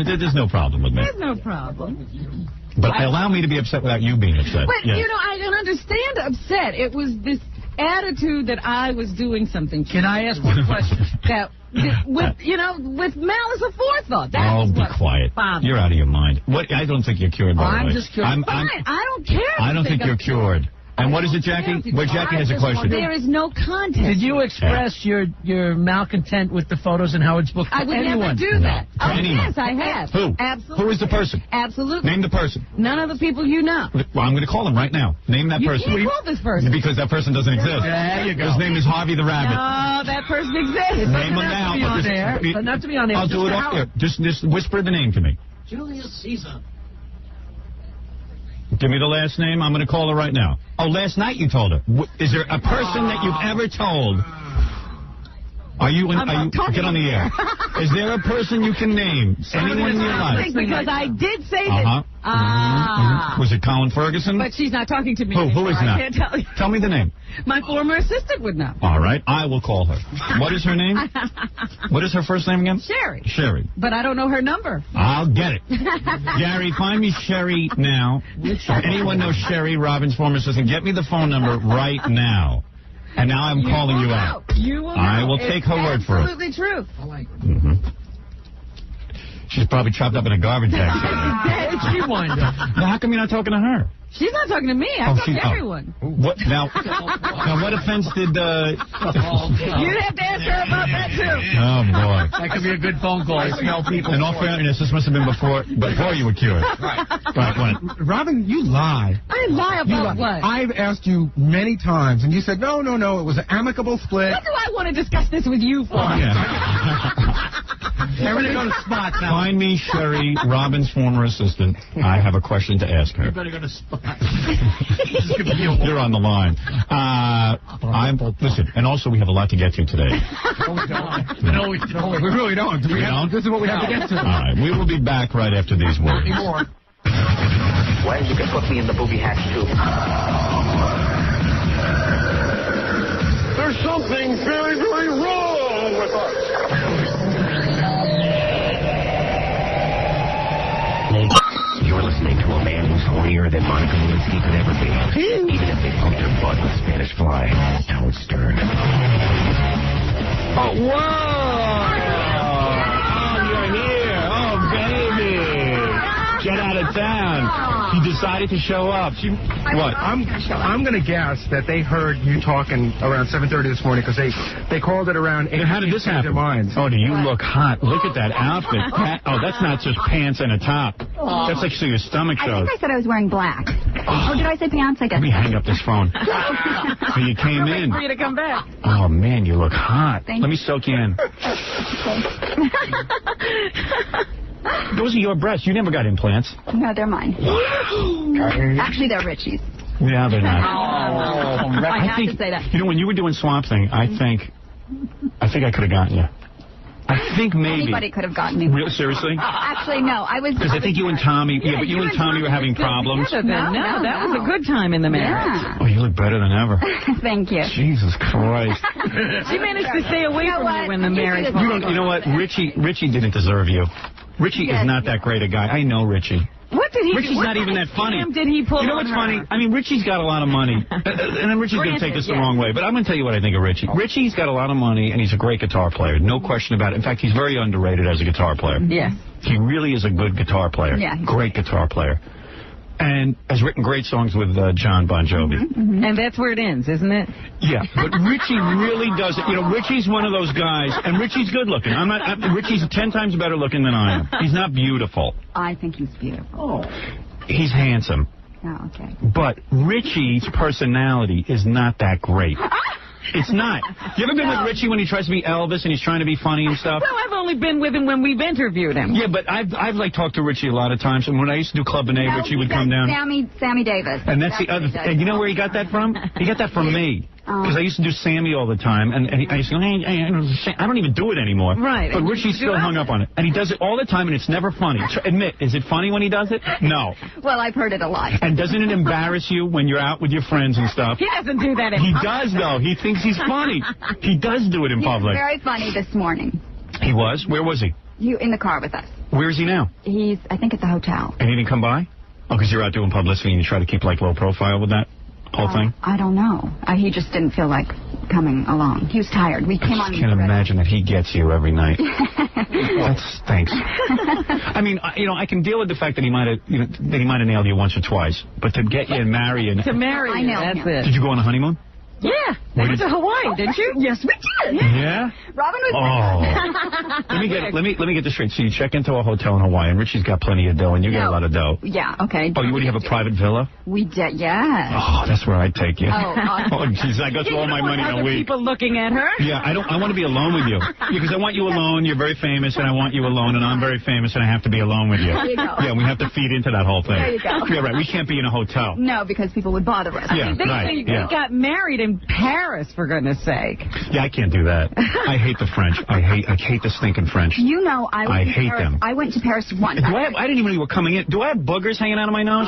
There's no problem with me. There's no problem. But allow me to be upset without you being upset. But, I can understand upset. It was this attitude that I was doing something. Can I ask one question? That with malice aforethought. Be quiet. You're out of your mind. I don't think you're cured, by the way. I'm just cured. I don't care. I don't think you're cured. And what is it, Jackie? Well, Jackie has a question. There is no context. Did you express your malcontent with the photos in Howard's book? I would never do that. No. Yes, I have. Who? Absolutely. Who is the person? Absolutely. Name the person. None of the people you know. Well, I'm going to call him right now. Name that person. You can't call this person. Because that person doesn't exist. There you go. His name is Harvey the Rabbit. No, that person exists. Name him now. But not to be on there. I'll do it off there. Just whisper the name to me. Julius Caesar. Give me the last name. I'm going to call her right now. Oh, last night you told her. Is there a person that you've ever told? Get on the air. Is there a person you can name? Anyone in your life? Because I did say that. Was it Colin Ferguson? But she's not talking to me. Who is not? I can't tell you. Tell me the name. My former assistant would know. All right. I will call her. What is her name? What is her first name again? Sherry. Sherry. But I don't know her number. I'll get it. Gary, find me Sherry now. Anyone knows Sherry, Robin's former assistant? Get me the phone number right now. And now I'm calling you out. You will I will take her word for it. Absolutely true. She's probably chopped up in a garbage bag. She wind up. Now, how come you're not talking to her? She's not talking to me. I talk to everyone. What now? What offense did? You'd have to ask her about that too. Oh boy, that could be a good phone call. I smell people. In all fairness, this must have been before you were cured. Right. Robin, you lie. I lie about what? I've asked you many times, and you said no. It was an amicable split. What do I want to discuss this with you for? Everybody go to Spots now. Find me Sherry, Robin's former assistant. I have a question to ask her. You better go to Spots. You're on the line. Listen, and also we have a lot to get to today. No, we don't. We really don't. This is what we have to get to. All right, we will be back right after these words. Well, you can put me in the booby hatch too. There's something very, very wrong with us. You're listening to a man who's hornier than Monica Lewinsky could ever be. Even if they pumped her butt with Spanish Fly. Howard Stern. Oh, whoa! Oh, you're here. Oh, baby. Get out of town. She decided to show up. What? I'm going to guess that they heard you talking around 7:30 this morning because they called it around 8. How did this happen? Oh, do you look hot? Look at that outfit. Oh, that's not just pants and a top. That's like so your stomach shows. I think I said I was wearing black. Or did I say pants? I guess. Let me hang up this phone. So you came in. For you to come back. Oh, man, you look hot. Let me soak you in. Those are your breasts. You never got implants. No, they're mine. Actually, they're Richie's. Yeah, they're not. I have to say that. You know, when you were doing Swamp Thing, I think I could have gotten you. I think maybe. Anybody could have gotten me. Really? Seriously? Actually, no. I was. Because I think you and Tommy, but you and Tommy were having problems. No, that was a good time in the marriage. Yeah. Oh, you look better than ever. Thank you. Jesus Christ. She managed to stay away from you when the marriage. You know what? Richie didn't deserve you. Richie is not that great a guy. I know Richie. What did he do? Richie's not even that funny. Did he pull You know what's funny? I mean, Richie's got a lot of money. And then Richie's going to take this the wrong way. But I'm going to tell you what I think of Richie. Richie's got a lot of money, and he's a great guitar player. No question about it. In fact, he's very underrated as a guitar player. Yeah. He really is a good guitar player. Yeah. Great guitar player. And has written great songs with John Bon Jovi. And that's where it ends, isn't it? Yeah, but Richie really does it. You know, Richie's one of those guys, and Richie's good looking. Richie's 10 times better looking than I am. He's not beautiful. I think he's beautiful. He's handsome. Oh, okay. But Richie's personality is not that great. It's not. You ever been with Richie when he tries to be Elvis and he's trying to be funny and stuff? Well, I've only been with him when we've interviewed him. Yeah, but I've like talked to Richie a lot of times, and when I used to do Club Benet, Richie would come down. Sammy Davis. And that's the other thing. You know where he got that from? He got that from me. Because I used to do Sammy all the time, and I used to go, I don't even do it anymore. Right. But Richie's still hung up on it. And he does it all the time, and it's never funny. So admit, is it funny when he does it? No. Well, I've heard it a lot. And doesn't it embarrass you when you're out with your friends and stuff? He doesn't do that in He public. does, though. He thinks he's funny. He does do it in public. He was very funny this morning. He was? Where was he? In the car with us. Where is he now? He's, I think, at the hotel. And he didn't come by? Oh, because you're out doing publicity and you try to keep, like, low profile with that whole thing? I don't know. He just didn't feel like coming along. He was tired. We came on. I can't imagine that he gets you every night. That stinks. I mean, I can deal with the fact that he might have nailed you once or twice, but to get you and marry you. To marry you, that's it. Did you go on a honeymoon? Yeah, we went to Hawaii, didn't you? Yes, we did. Yeah? Robin was Let me get this straight. So you check into a hotel in Hawaii, and Richie's got plenty of dough, and you get a lot of dough. Yeah, okay. Oh, you have a private villa? We did, yes. Oh, that's where I'd take you. Oh, jeez, I go through all my money in a week. People looking at her? Yeah, I want to be alone with you. Because I want you alone, you're very famous, and I want you alone, and I'm very famous, and I have to be alone with you. There you go. Yeah, we have to feed into that whole thing. There you go. Yeah, right, we can't be in a hotel. No, because people would bother us. Yeah, They got married in Paris, for goodness sake. Yeah, I can't do that. I hate the French. I hate the stinking French. You know, I hate them. I went to Paris once. I didn't even know you were coming in. Do I have boogers hanging out of my nose?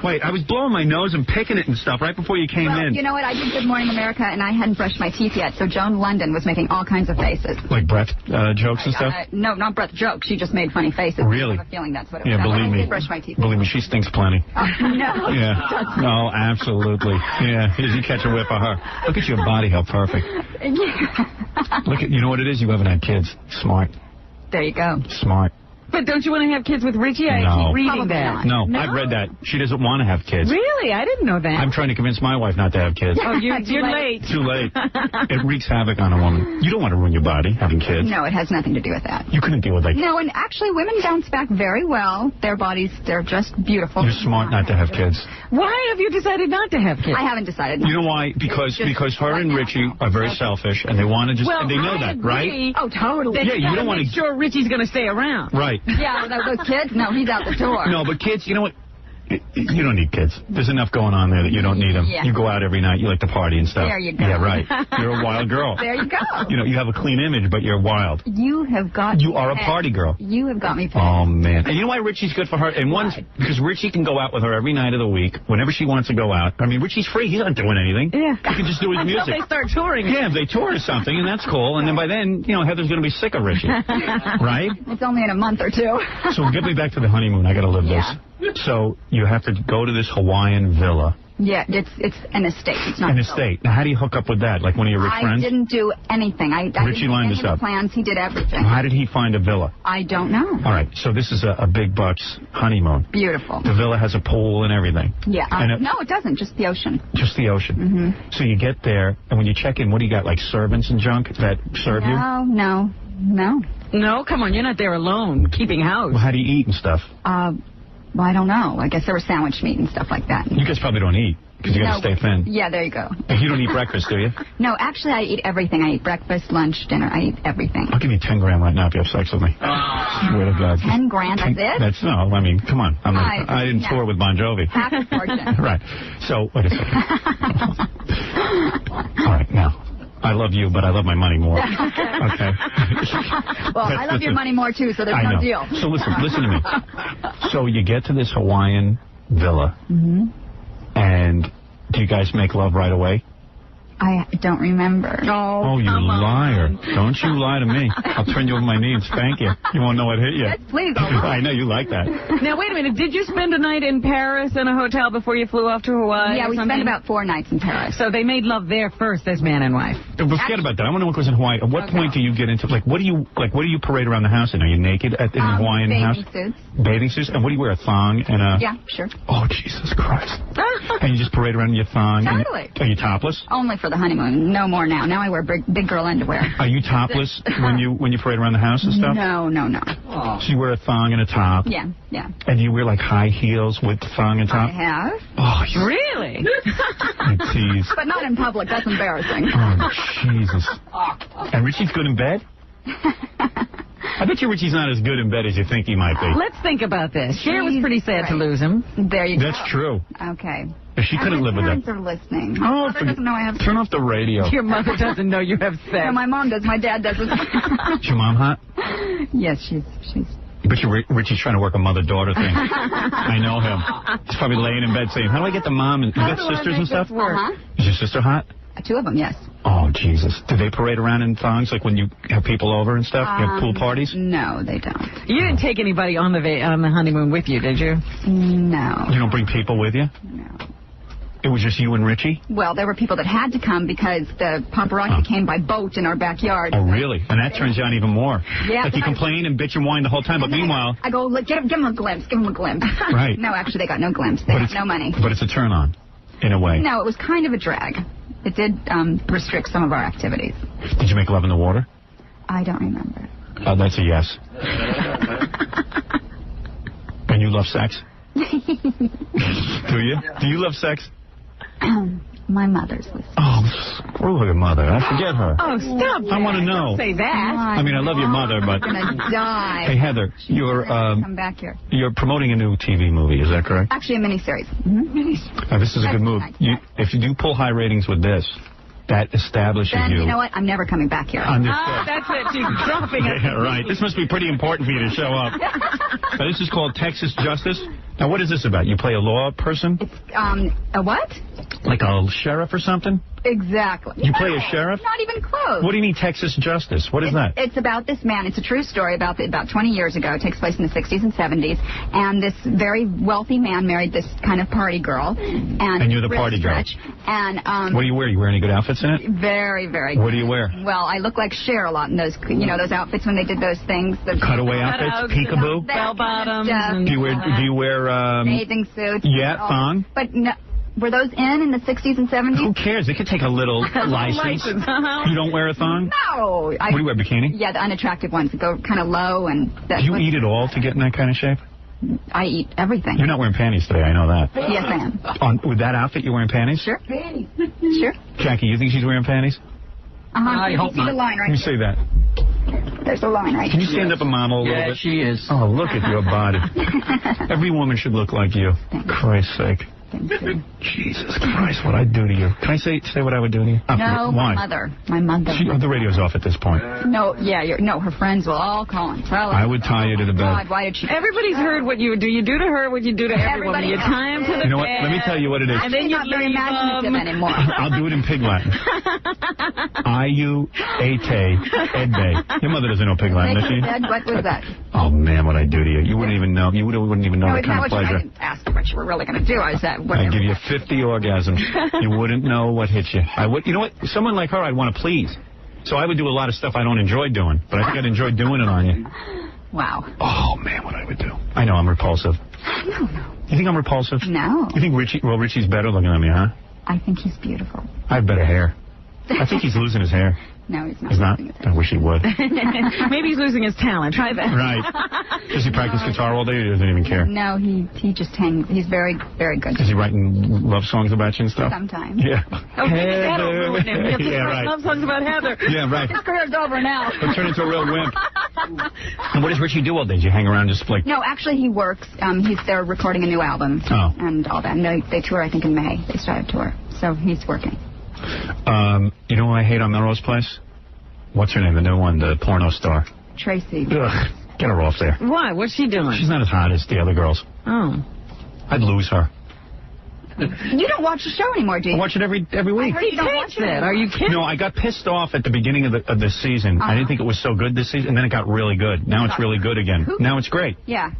Wait, I was blowing my nose and picking it and stuff right before you came in. You know what? I did Good Morning America, and I hadn't brushed my teeth yet, so Joan London was making all kinds of faces. Like breath jokes and stuff? No, not breath jokes. She just made funny faces. Really? I have a feeling that's what it was. Yeah, believe I me. did brush my teeth. Believe me, she stinks plenty. No. Yeah. No, absolutely. Yeah, you catch a whiff of her. Look at your body, how perfect. Look at, you know what it is? You haven't had kids. Smart. There you go. Smart. But don't you want to have kids with Richie? I keep reading that. No, I've read that. She doesn't want to have kids. Really? I didn't know that. I'm trying to convince my wife not to have kids. Oh, you're late. Too late. It wreaks havoc on a woman. You don't want to ruin your body having kids. No, it has nothing to do with that. You couldn't deal with that. No, and actually women bounce back very well. Their bodies, they're just beautiful. You're smart not to have kids. Why have you decided not to have kids? I haven't decided. You know why? Because her and Richie are very selfish, and they want to just, and they know that, right? Oh, totally. Yeah, you don't want to. Make sure Richie's going to stay around. Right. Yeah, those kids? No, he's out the door. No, but kids, you know what? You don't need kids. There's enough going on there that you don't need them. Yeah. You go out every night. You like to party and stuff. There you go. Yeah, right. You're a wild girl. There you go. You know, you have a clean image, but you're wild. You have got You are a party girl. You have got me pegged. Oh, man. And you know why Richie's good for her? And one's because Richie can go out with her every night of the week, whenever she wants to go out. I mean, Richie's free. He's not doing anything. Yeah. He can just do his music. Until they start touring. Yeah, if they tour or something, and that's cool. And then by then, you know, Heather's going to be sick of Richie. Right? It's only in a month or two. So get me back to the honeymoon. I got to live this. So you have to go to this Hawaiian villa. Yeah, it's an estate. It's not an estate. Now, how do you hook up with that? Like one of your rich friends? I didn't do anything. I Richie didn't lined do this any of up. the plans. He did everything. How did he find a villa? I don't know. All right, so this is a big bucks honeymoon. Beautiful. The villa has a pool and everything. Yeah. And no, it doesn't. Just the ocean. Just the ocean. Mm-hmm. So you get there, and when you check in, what do you got, like servants and junk that serve you? No. No, come on. You're not there alone, keeping house. Well, how do you eat and stuff? Well, I don't know. I guess there was sandwich meat and stuff like that. You guys probably don't eat, because you got to stay thin. Yeah, there you go. You don't eat breakfast, do you? No, actually, I eat everything. I eat breakfast, lunch, dinner. I eat everything. I'll give you 10 grand right now if you have sex with me. Swear to God. 10 grand, that's it? No, I mean, come on. I didn't tour with Bon Jovi. Half a fortune. Right. So, wait a second. All right, now. I love you, but I love my money more. Okay. Well, I love your money more, too, so there's no deal. So listen to me. So you get to this Hawaiian villa, and do you guys make love right away? I don't remember. Oh, you liar. Don't you lie to me. I'll turn you over my knee and spank you. You won't know what hit you. Yes, please. I know you like that. Now, wait a minute. Did you spend a night in Paris in a hotel before you flew off to Hawaii? Yeah, we spent about 4 nights in Paris. So they made love there first as man and wife. Forget about that. I want to know what goes in Hawaii. At what point do you get into, what do you parade around the house in? Are you naked in the Hawaiian house? Bathing suits. Bathing suits? And what do you wear, a thong and a... Yeah, sure. Oh, Jesus Christ. And you just parade around in your thong? Totally. Are you topless? Only for the honeymoon. No more now. Now I wear big girl underwear. Are you topless when you parade around the house and stuff? No. So you wear a thong and a top? Yeah. And you wear, high heels with thong and top? I have. Oh, really? You tease. But not in public. That's embarrassing. Oh, Jesus. And Richie's good in bed? I bet you Richie's not as good in bed as you think he might be. Let's think about this. Cher was pretty sad to lose him. There you go. That's true. Okay. If she couldn't live with that. My parents are listening. Oh, My mother doesn't know I have sex. Turn off the radio. Your mother doesn't know you have sex. No, my mom does. My dad doesn't. Is your mom hot? Yes, she's. But Richie's trying to work a mother-daughter thing. I know him. He's probably laying in bed saying, how do I get the mom? And you got sisters and stuff? Is your sister hot? 2 of them, yes. Oh, Jesus. Do they parade around in thongs, when you have people over and stuff? You have pool parties? No, they don't. You didn't take anybody on the honeymoon with you, did you? No. You don't bring people with you? No. It was just you and Richie? Well, there were people that had to come because the paparazzi came by boat in our backyard. Oh, really? And that turns you on even more. Yeah. You complain and bitch and whine the whole time, but meanwhile... I go, give them a glimpse, Right. No, actually, they got no glimpse. They got no money. But it's a turn-on, in a way. No, it was kind of a drag. It did restrict some of our activities. Did you make love in the water? I don't remember. Oh, that's a yes. And you love sex? Do you? Do you love sex? My mother's listening. Oh, screw her mother. I forget her. Oh, stop I want to know. Don't say that. I mean, I love your mother, but... I'm going to die. Hey, Heather, come back here. You're promoting a new TV movie, is that correct? Actually, a miniseries. This is a good move. If you do pull high ratings with this, that establishes then, you... you know what? I'm never coming back here. That's it. She's dropping it. Yeah, right. This must be pretty important for you to show up. Now, this is called Texas Justice. Now, what is this about? You play a law person? It's, a what? Like a sheriff or something? Exactly. You play a sheriff? Not even close. What do you mean Texas Justice? What is that? It's about this man. It's a true story about 20 years ago. It takes place in the 60s and 70s. And this very wealthy man married this kind of party girl. And you're the party girl. And what do you wear? You wear any good outfits in it? Very, very good. What do you wear? Well, I look like Cher a lot in those, those outfits when they did those things. Cutaway outfits? Peekaboo? Bell bottoms. Do you wear bathing suits? Yeah, thong? But no. Were those in the 60s and 70s? Who cares? They could take a little license. You don't wear a thong? No. What do you wear, bikini? Yeah, the unattractive ones that go kind of low. And do you eat it all to get in that kind of shape? I eat everything. You're not wearing panties today, I know that. Yes, I am. With that outfit, you're wearing panties? Sure. Panties. Sure. Jackie, you think she's wearing panties? I hope not. The line right Let me see that. There's the line right Can you stand up and model a little bit? Yeah, she is. Oh, look at your body. Every woman should look like you. Christ's sake. Jesus Christ, what I'd do to you. Can I say what I would do to you? No, why? my mother. The radio's off at this point. No, yeah, her friends will all call and tell her. I would tie you to the bed. God, why did she? Everybody's heard what you do. You do to her what you do to everybody. You tie him to the bed. You know what? Let me tell you what it is. And then not very imaginative anymore. I'll do it in pig Latin. I-U-A-T, Edbe. Your mother doesn't know pig Latin, does she? What was that? Oh, man, what I'd do to you. You wouldn't even know. You wouldn't even know the kind of pleasure. I didn't ask what you were really going to do. I said, I'd give you 50 orgasms. You wouldn't know what hit you. I would. You know what? Someone like her, I'd want to please. So I would do a lot of stuff I don't enjoy doing, but I think I'd enjoy doing it on you. Wow. Oh, man, what I would do. I know I'm repulsive. No. You think I'm repulsive? No. You think Richie's better looking at me, huh? I think he's beautiful. I have better hair. I think he's losing his hair. No, he's not. He's not? I wish he would. Maybe he's losing his talent. Try that. Right. Does he practice guitar all day or doesn't even care? No, he just hangs. He's very, very good. Is he writing love songs about you and stuff? Sometimes. Yeah. Oh, that'll ruin him. You have to write love songs about Heather. Yeah, right. His career's over now. He'll turn into a real wimp. And what does Richie do all day? Does he hang around just like... No, actually he works. They're recording a new album. Oh. And all that. And they tour, I think, in May. They start a tour. So he's working. You know what I hate on Melrose Place? What's her name? The new one, the porno star. Tracy. Ugh, get her off there. Why? What's she doing? She's not as hot as the other girls. Oh. I'd lose her. You don't watch the show anymore, do you? I watch it every week. I heard you don't watch it. Are you kidding? No, I got pissed off at the beginning of the season. I didn't think it was so good this season, and then it got really good. Now it's really good again. Now it's great. Yeah.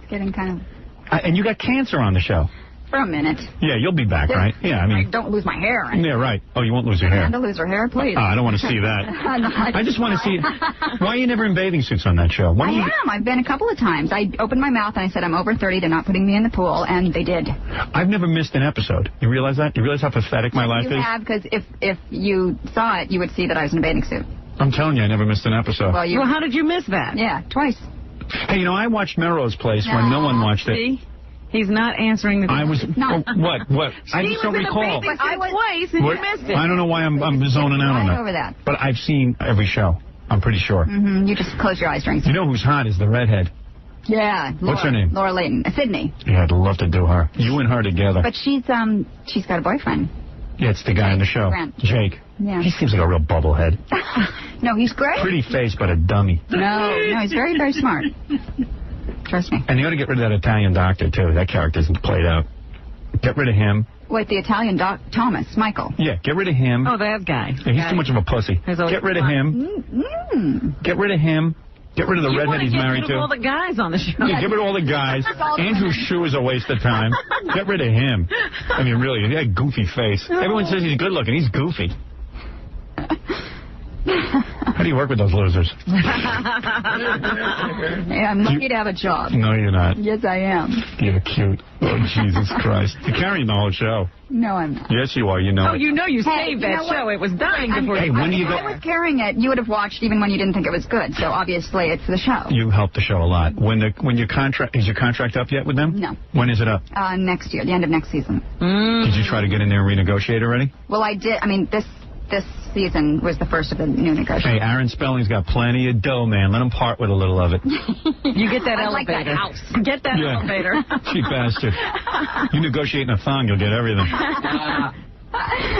It's getting kind of... And you got cancer on the show. For a minute. Yeah, you'll be back, right? Yeah, I mean... Don't lose my hair. Yeah, right. Oh, you won't lose your hair. Amanda, lose her hair, please. I don't want to see that. I just want to see... Why are you never in bathing suits on that show? I am. I've been a couple of times. I opened my mouth and I said, I'm over 30. They're not putting me in the pool, and they did. I've never missed an episode. You realize that? You realize how pathetic my life is? You have, because if you saw it, you would see that I was in a bathing suit. I'm telling you, I never missed an episode. Well, how did you miss that? Yeah, twice. Hey, you know, I watched Melrose Place when no one watched it. See? He's not answering the question. I was... what? I just don't recall. I was twice, and you missed it. I don't know why I'm zoning out on that. Over that. But I've seen every show. I'm pretty sure. You just close your eyes during... You know who's hot is the redhead. Yeah. Laura, what's her name? Laura Layton. Sydney. Yeah, I'd love to do her. You and her together. But she's got a boyfriend. Yeah, it's the guy on the show. Grant. Jake. Yeah. He seems like a real bubblehead. No, he's great. Pretty face, but a dummy. No, he's very, very smart. Trust me. And you ought to get rid of that Italian doctor, too. That character isn't played out. Get rid of him. Wait, the Italian Thomas, Michael. Yeah, get rid of him. Oh, that guy. Yeah, he's too much of a pussy. Get rid of him. Get rid of him. Get rid of the redhead he's married to. Get rid of all the guys on the show. Yeah, get rid of all the guys. Andrew Shue is a waste of time. Get rid of him. I mean, really, he had a goofy face. Everyone says he's good looking. He's goofy. How do you work with those losers? Yeah, I'm lucky to have a job. No, you're not. Yes, I am. You're cute. Oh, Jesus Christ. You're carrying the whole show. No, I'm not. Yes, you are. You know it. you know you saved that show. It was dying before you... Hey, when do you go... If I was carrying it, you would have watched even when you didn't think it was good. So, obviously, it's the show. You helped the show a lot. When your contract... Is your contract up yet with them? No. When is it up? Next year, the end of next season. Did you try to get in there and renegotiate already? Well, I did. I mean, this season was the first of the new negotiations. Hey, Aaron Spelling's got plenty of dough, man. Let him part with a little of it. You get that elevator. Like that house. Get that elevator. Cheap bastard. You negotiate in a thong, you'll get everything.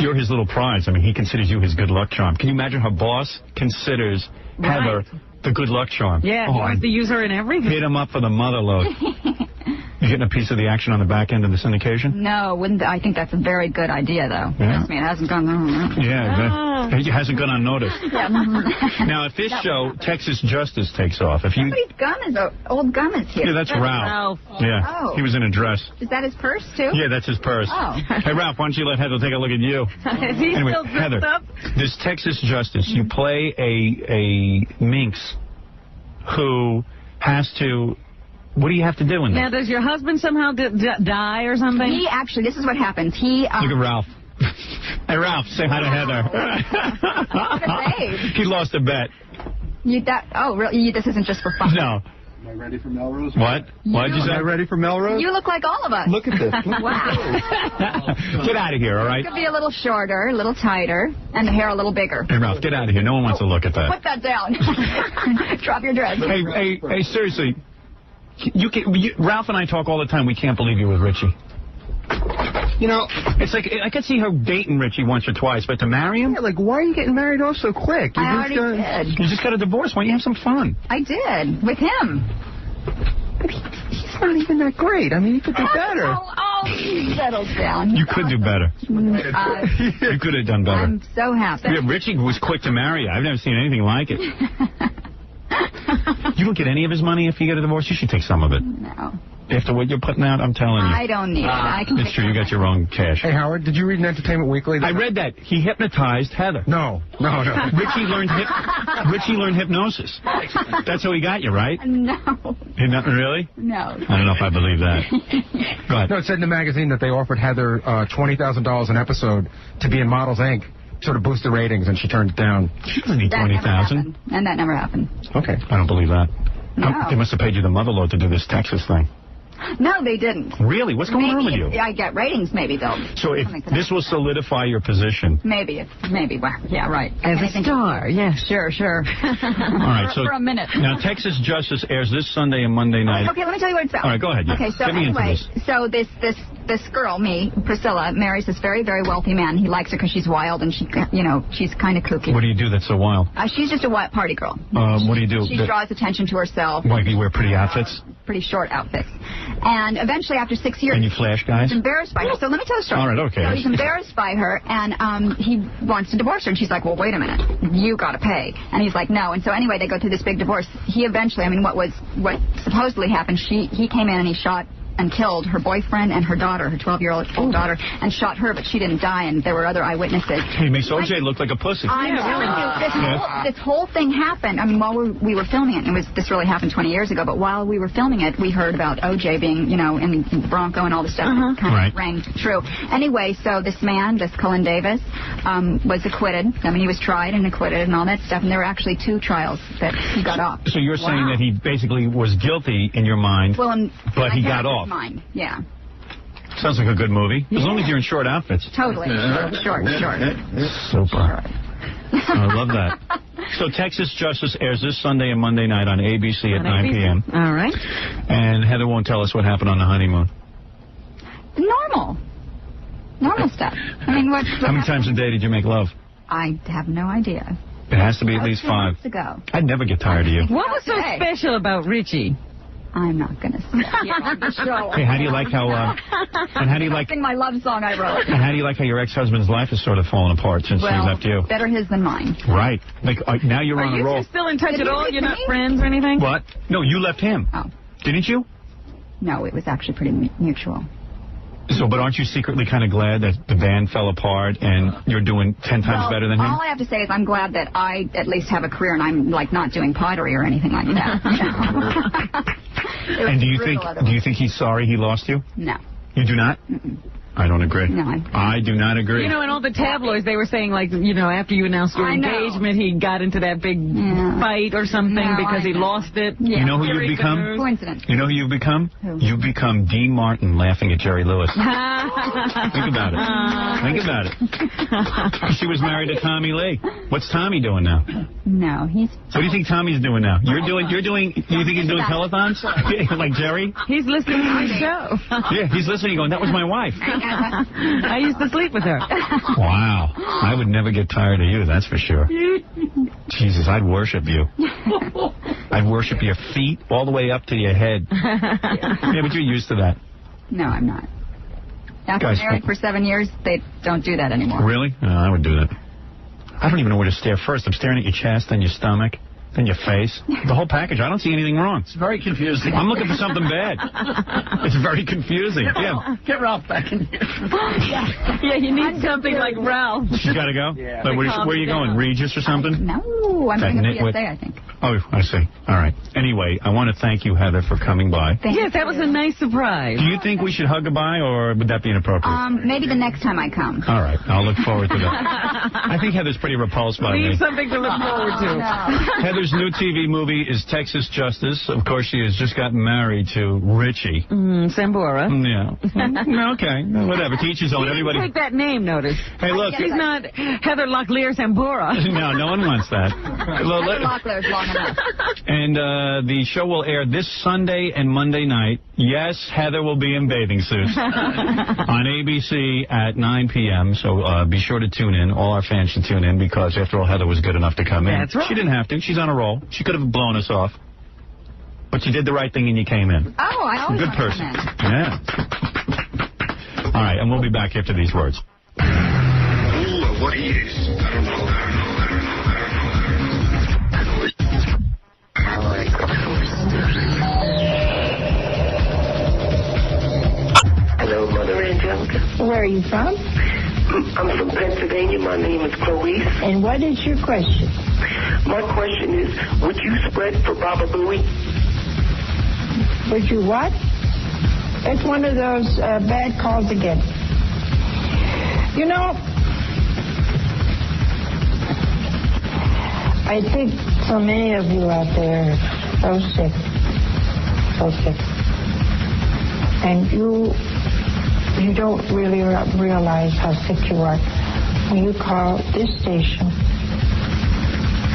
You're his little prize. I mean, he considers you his good luck charm. Can you imagine her boss considers Heather the good luck charm? Yeah, he wants to use her in everything. Hit him up for the mother load. You getting a piece of the action on the back end of the syndication? No, I think that's a very good idea, though. Yeah. Trust me, it hasn't gone... Yeah, it hasn't gone unnoticed. Yeah. Now, if this show, Texas Justice, takes off, if you... Somebody's old gum is here. Yeah, that's Ralph. Yeah, oh. He was in a dress. Is that his purse, too? Yeah, that's his purse. Oh. Hey, Ralph, why don't you let Heather take a look at you? Is he anyway, still dressed Heather, up? This Texas Justice, you play a minx who has to... What do you have to do in that? Now, does your husband somehow die or something? He actually, this is what happens. He... Look at Ralph. Hey, Ralph, say hi to Heather. He lost a bet. Really? This isn't just for fun? No. Am I ready for Melrose? What? What'd you say? Am I ready for Melrose? You look like all of us. Look at this. Wow. Get out of here, all right? It could be a little shorter, a little tighter, and the hair a little bigger. Hey, Ralph, get out of here. No one wants to look at that. Put that down. Drop your dress. Hey, seriously. Ralph and I talk all the time. We can't believe you with Richie. You know, it's like I could see her dating Richie once or twice, but to marry him? Yeah, like, why are you getting married off so quick? I already did. You just got a divorce. Why don't you have some fun? I did, with him. But he's not even that great. I mean, you could do better. Settle down. You could do better. You could have done better. I'm so happy. Yeah, Richie was quick to marry you. I've never seen anything like it. You don't get any of his money if you get a divorce? You should take some of it. No. After what you're putting out, I'm telling you. I don't need it. I can It's true, you got your own cash. Hey, Howard, did you read in Entertainment Weekly? I read that. He hypnotized Heather. No. Richie learned hypnosis. That's how he got you, right? No. Really? No. I don't know if I believe that. Go ahead. No, it said in the magazine that they offered Heather $20,000 an episode to be in Models, Inc., sort of boost the ratings, and she turned it down. She doesn't need $20,000. And that never happened. Okay. I don't believe that. No. They must have paid you the motherload to do this Texas thing. No, they didn't. Really? What's going on with you? I get ratings, maybe, though. So if this will solidify your position. Maybe. Well, yeah, right. As a star, yeah. Sure. All right, so for a minute. Now, Texas Justice airs this Sunday and Monday night. Okay, let me tell you what it's about. All right, go ahead. Yeah. Okay, so Get me into anyway, this. so this girl, Priscilla, marries this very, very wealthy man. He likes her because she's wild and she's kind of kooky. What do you do that's so wild? She's just a wild party girl. What do you do? She draws attention to herself. Why, do you wear pretty outfits? pretty short outfits. And eventually, after 6 years... And you flash guys? He's embarrassed by her. So let me tell the story. All right, okay. So he's embarrassed by her, and he wants to divorce her. And she's like, well, wait a minute. You got to pay. And he's like, no. And so anyway, they go through this big divorce. He eventually, I mean, what supposedly happened, he came in and he shot and killed her boyfriend and her daughter, her 12-year-old daughter, and shot her, but she didn't die, and there were other eyewitnesses. He makes O.J. look like a pussy. I'm telling you, this whole thing happened. I mean, while we were filming it, this really happened 20 years ago, but while we were filming it, we heard about O.J. being, in Bronco and all this stuff. It kind of rang true. Anyway, so this man, this Cullen Davis, was acquitted. I mean, he was tried and acquitted and all that stuff, and there were actually 2 trials that he got off. So you're saying that he basically was guilty in your mind, but he got off. Mind. Yeah. Sounds like a good movie. As long as you're in short outfits. Totally. Short. Super. I love that. So Texas Justice airs this Sunday and Monday night on ABC at 9 p.m. All right. And Heather won't tell us what happened on the honeymoon. Normal stuff. I mean, how many times a day did you make love? I have no idea. It has to be at least 5. 2 months ago. I'd never get tired of you. What was so special about Richie? I'm not going to say it on the show. Hey, how do you like how... and how do you like... Sing my love song I wrote. And how do you like how your ex-husband's life has sort of fallen apart since he left you? Better his than mine. Right. Like, now you're on a roll. Are you still in touch at all? You're not friends or anything? What? No, you left him. Oh. Didn't you? No, it was actually pretty mutual. So, but aren't you secretly kind of glad that the band fell apart and you're doing 10 times better than him? All I have to say is I'm glad that I at least have a career and I'm like not doing pottery or anything like that. And do you think he's sorry he lost you? No. You do not? I don't agree. No, I do not agree. In all the tabloids, they were saying, like, after you announced your engagement, he got into that big fight or something because he lost it. Yeah. You know who you've become? Coincidence. You know who you've become? Who? You've become Dean Martin laughing at Jerry Lewis. Think about it. Think about it. She was married to Tommy Lee. What's Tommy doing now? No, he's... What do you think Tommy's doing now? You think he's doing telethons? Like Jerry? He's listening to the show. Yeah, he's listening going, that was my wife. I used to sleep with her. Wow. I would never get tired of you, that's for sure. Jesus, I'd worship you. I'd worship your feet all the way up to your head. Yeah, but you're used to that. No, I'm not. After married for 7 years, they don't do that anymore. Really? No, I would do that. I don't even know where to stare first. I'm staring at your chest, then your stomach, then your face. The whole package. I don't see anything wrong. It's very confusing. I'm looking for something bad. It's very confusing. Get Ralph back in here. Yeah, you need something like Ralph. You got to go? Yeah. Like, where are you going? Regis or something? No, I'm going to PSA, I think. Oh, I see. All right. Anyway, I want to thank you, Heather, for coming by. Yes, that was a nice surprise. Do you think we should hug goodbye, or would that be inappropriate? Maybe the next time I come. All right. I'll look forward to that. I think Heather's pretty repulsed by me. Leave something to look forward to. No. Heather's new TV movie is Texas Justice. Of course, she has just gotten married to Richie. Sambora. Yeah. Okay. Whatever. To each his own. Everybody. Take that name, notice. Hey, look. She's not Heather Locklear Sambora. No one wants that. Heather Locklear's long enough. And the show will air this Sunday and Monday night. Yes, Heather will be in bathing suits on ABC at 9 p.m. So be sure to tune in. All our fans should tune in because, after all, Heather was good enough to come in. That's right. She didn't have to. She's on a roll. She could have blown us off. But you did the right thing and you came in. Oh, I always good person. Yeah. All right, and we'll be back after these words. What is? I don't know. Hello, Mother Angelica. Where are you from? I'm from Pennsylvania. My name is Clarice. And what is your question? My question is, would you spread for Baba Booey? Would you what? It's one of those bad calls again. You know, I think so many of you out there are so sick. And you don't really realize how sick you are when you call this station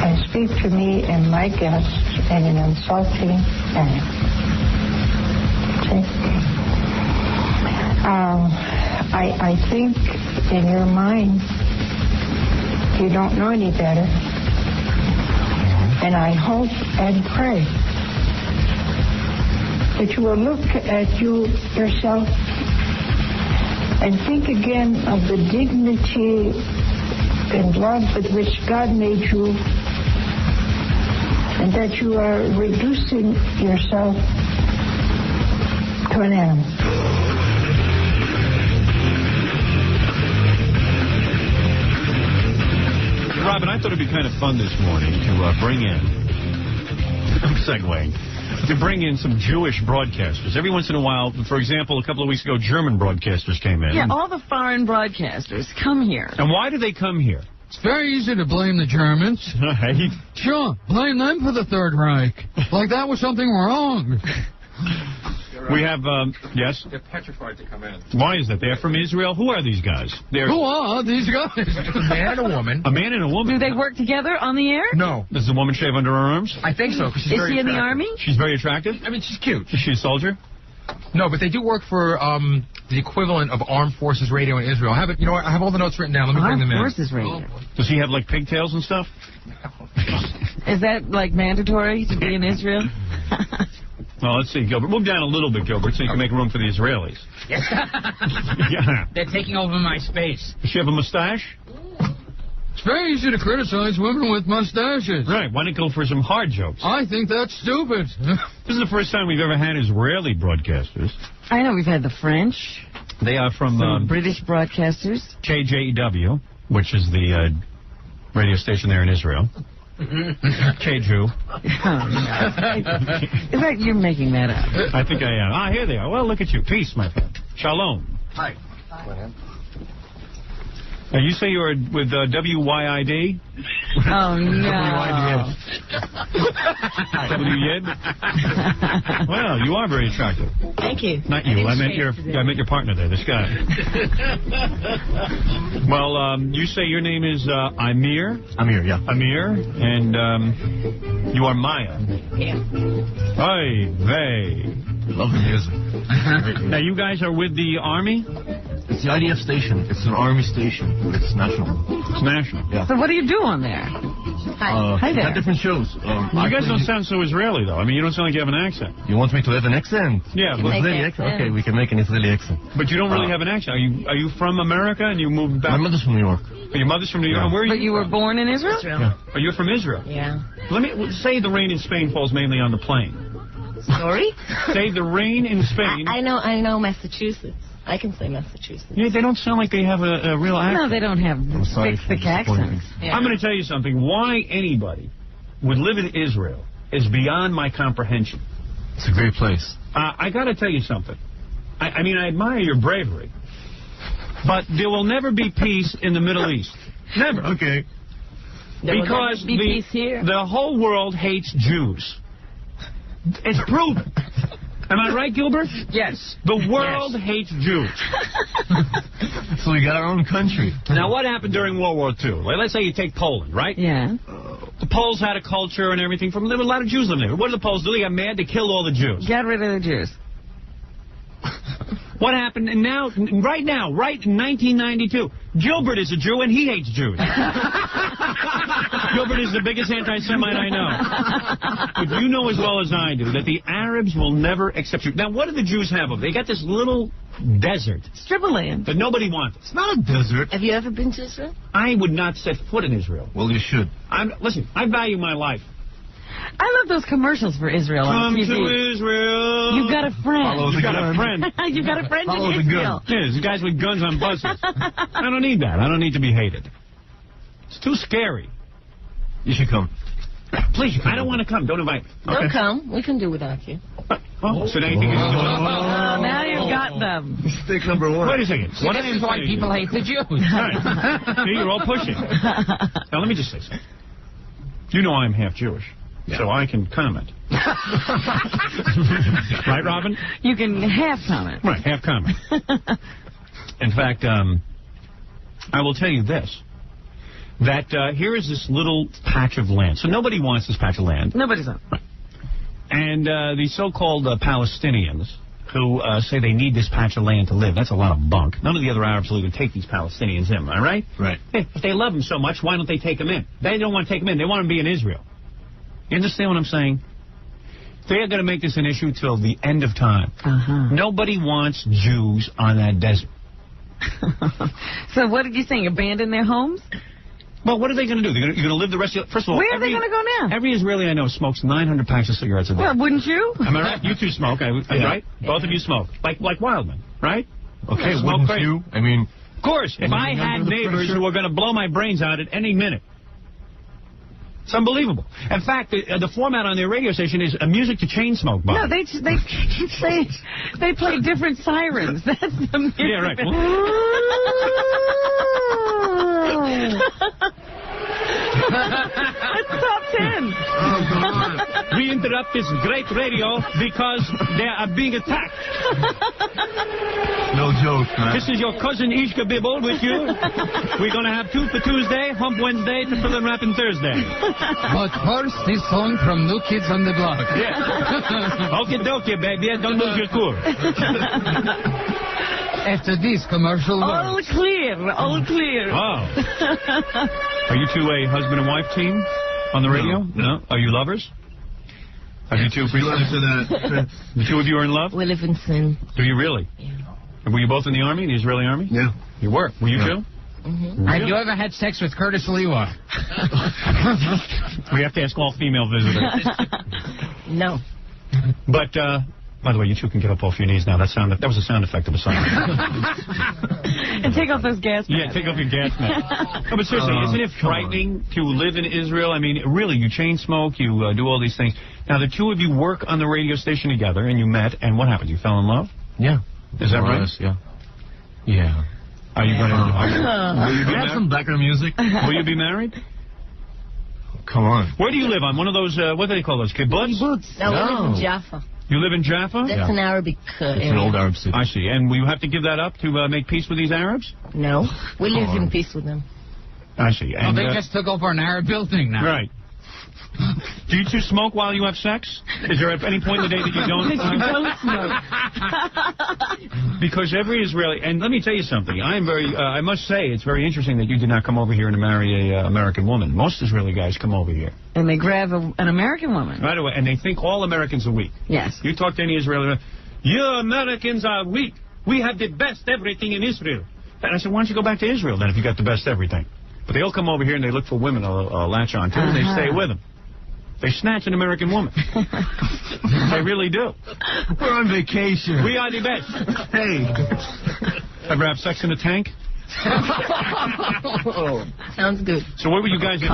and speak to me and my guests in an insulting manner. Okay? I think in your mind you don't know any better. And I hope and pray that you will look at yourself and think again of the dignity and love with which God made you, and that you are reducing yourself to an animal. Robin, I thought it'd be kind of fun this morning to bring in, I'm segueing, to bring in some Jewish broadcasters. Every once in a while, for example, a couple of weeks ago, German broadcasters came in. Yeah, all the foreign broadcasters come here. And why do they come here? It's very easy to blame the Germans. Right. Sure, blame them for the Third Reich. Like that was something wrong. We have, yes? They're petrified to come in. Why is that? They're from Israel? Who are these guys? Who are these guys? It's a man and a woman. A man and a woman? Do they work together on the air? No. Does the woman shave under her arms? I think so, because she's Is very she in the attractive. army? She's very attractive? I mean, she's cute. Is she a soldier? No, but they do work for the equivalent of Armed Forces Radio in Israel. I have it. You know what? I have all the notes written down. Let me bring them in. Armed Forces Radio. Does he have, like, pigtails and stuff? Is that, like, mandatory to be in Israel? Well, let's see, Gilbert. Move down a little bit, Gilbert, so you can make room for the Israelis. Yeah. They're taking over my space. Does she have a mustache? It's very easy to criticize women with mustaches. Right. Why not go for some hard jokes? I think that's stupid. This is the first time we've ever had Israeli broadcasters. I know we've had the French. They are from Some British broadcasters. KJEW, which is the radio station there in Israel. K-Jew. Is that you're making that up? I think I am. Ah, here they are. Well, look at you. Peace, my friend. Shalom. Hi. Now, you say you were with WYID? Oh, no. WYID? Well, you are very attractive. Thank you. Not you. I meant your partner there, this guy. Well, you say your name is Amir? Amir, yeah. Amir, and you are Maya. Yeah. Hey, they. Love the music. Now, you guys are with the Army? It's the IDF station. It's an Army station. It's national. It's national. Yeah. So what do you do on there? Hi there. Got different shows. You guys don't sound so Israeli, though. I mean, you don't sound like you have an accent. You want me to have an accent? Yeah. Israeli accent. Okay, we can make an Israeli accent. But you don't really have an accent. Are you from America and you moved back? My mother's from New York. Your mother's from New York. Yeah. Where are you? But you were born in Israel? Yeah. Are you from Israel? Yeah. Let me say the rain in Spain falls mainly on the plain. Sorry? Say the rain in Spain. I know Massachusetts. I can say Massachusetts. Yeah, they don't sound like they have a real accent. No, they don't have thick accents. Yeah. I'm going to tell you something. Why anybody would live in Israel is beyond my comprehension. It's a great place. I got to tell you something. I mean, I admire your bravery. But there will never be peace in the Middle East. Never. Okay. Because the whole world hates Jews. It's proven. Am I right, Gilbert? Yes. The world hates Jews. So we got our own country. Now, what happened during World War II? Well, let's say you take Poland, right? Yeah. The Poles had a culture and everything. There were a lot of Jews living there. What did the Poles do? They got mad. They killed all the Jews. Get rid of the Jews. What happened? And now, right in 1992, Gilbert is a Jew and he hates Jews. Gilbert is the biggest anti-Semite I know. But you know as well as I do that the Arabs will never accept you. Now, what do the Jews have of? They got this little desert. Strip of land. That nobody wants. It's not a desert. Have you ever been to Israel? I would not set foot in Israel. Well, you should. Listen, I value my life. I love those commercials for Israel on Come TV. to Israel. You've got a friend. You've got a friend. You've got a friend Follow in the Israel. Yeah, there's guys with guns on buses. I don't need that. I don't need to be hated. It's too scary. You should come. Please, I don't want to come. Don't invite me. Don't come. We can do without you. Oh, so now you think it's Now you've got them. Mistake number one. Wait a second. What is why people hate the Jews? Right. See, you're all pushing. Now, let me just say something. You know I'm half Jewish. Yeah. So I can comment. Right, Robin? You can half comment. Right, half comment. In fact, I will tell you this. That here is this little patch of land. So nobody wants this patch of land. Nobody's on. Right. And the so-called Palestinians who say they need this patch of land to live, that's a lot of bunk. None of the other Arabs will even take these Palestinians in, am I right? Right. Hey, if they love them so much, why don't they take them in? They don't want to take them in. They want them to be in Israel. You understand what I'm saying? They are going to make this an issue till the end of time. Nobody wants Jews on that desert. So what did you think? Abandon their homes? Well, what are they going to do? You're going to live the rest of your... First of all, where are they going to go now? Every Israeli I know smokes 900 packs of cigarettes a day. Well, wouldn't you? Am I right? You two smoke, right? Both of you smoke. Like Wildman, right? Okay, wouldn't you? I mean... Of course, if I had neighbors who were going to blow my brains out at any minute. It's unbelievable. In fact, the format on their radio station is a music to chain smoke bomb. No, they play different sirens. That's the music. Yeah, right. That's top 10. We interrupt this great radio because they are being attacked. No joke, man. This is your cousin Ishka Bibble with you. We're going to have Tooth for Tuesday, Hump Wednesday, to fill and rapping Thursday. But first, this song from New Kids on the Block. Yeah. Okie dokie, baby. Don't lose your cool. After this commercial all clear, all clear. Wow. Are you two a husband and wife team on the radio? No. Are you lovers? Have you two the two of you are in love? We live in sin. Do you really? Yeah. Were you both in the Army, the Israeli Army? Yeah. You were? Were you two? Mm-hmm. Really? Have you ever had sex with Curtis Lewa? We have to ask all female visitors. No. But, by the way, you two can get up off your knees now. That was a sound effect of a song. And take off those gas masks. Yeah, take off your gas mask. No, but seriously, isn't it frightening to live in Israel? I mean, really, you chain smoke, you do all these things. Now, the two of you work on the radio station together, and you met, and what happened? You fell in love? Yeah. Is that right? Yeah. Yeah. Are you going to... Will you have some background music? Will you be married? Come on. Where do you live? On one of those, what do they call those, kibbutz? No, we live in Jaffa. You live in Jaffa? That's an Arabic area. It's an old Arab city. I see. And will you have to give that up to make peace with these Arabs? No. We live in peace with them. I see. And, they just took over an Arab building now. Right. Do you two smoke while you have sex? Is there at any point in the day that you don't? Because every Israeli, and let me tell you something, I must say, it's very interesting that you did not come over here and marry an American woman. Most Israeli guys come over here. And they grab an American woman. Right away, and they think all Americans are weak. Yes. You talk to any Israeli, you Americans are weak. We have the best everything in Israel. And I said, why don't you go back to Israel then if you got the best everything? But they all come over here and they look for women to latch on to, and they stay with them. They snatch an American woman. They really do. We're on vacation. We are the best. Hey. Ever have sex in a tank? Sounds good. So what were you guys in?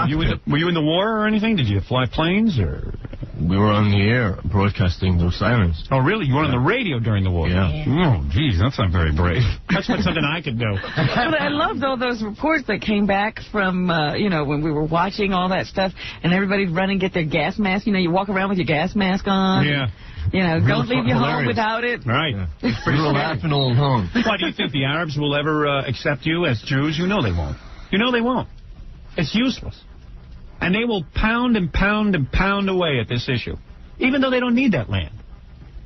Were you in the war or anything? Did you fly planes or? We were on the air broadcasting those sirens. Oh, really? You were on the radio during the war? Yeah. Oh, geez, that's not very brave. That's not something I could do. But I loved all those reports that came back from, when we were watching all that stuff, and everybody's running to get their gas mask. You walk around with your gas mask on. Yeah. Don't leave your home without it. Right. Yeah. We were laughing all home. Why do you think the Arabs will ever accept you as Jews? You know they won't. You know they won't. It's useless. And they will pound and pound and pound away at this issue, even though they don't need that land.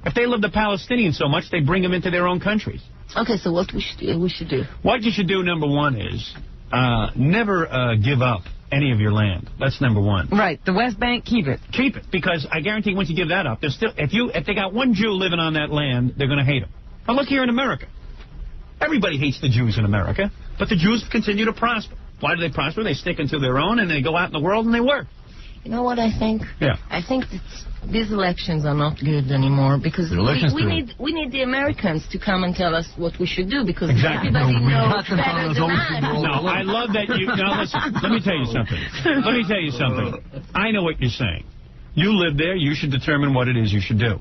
If they love the Palestinians so much, they bring them into their own countries. Okay, so what we should do? What you should do, number one, is never give up any of your land. That's number one. Right. The West Bank, keep it. Keep it, because I guarantee once you give that up, there's still if they got one Jew living on that land, they're going to hate him. But look here in America. Everybody hates the Jews in America, but the Jews continue to prosper. Why do they prosper? They stick into their own, and they go out in the world, and they work. You know what I think? Yeah. I think that these elections are not good anymore because we need the Americans to come and tell us what we should do because everybody knows better than us. No, I love that you... Now, listen, let me tell you something. I know what you're saying. You live there. You should determine what it is you should do.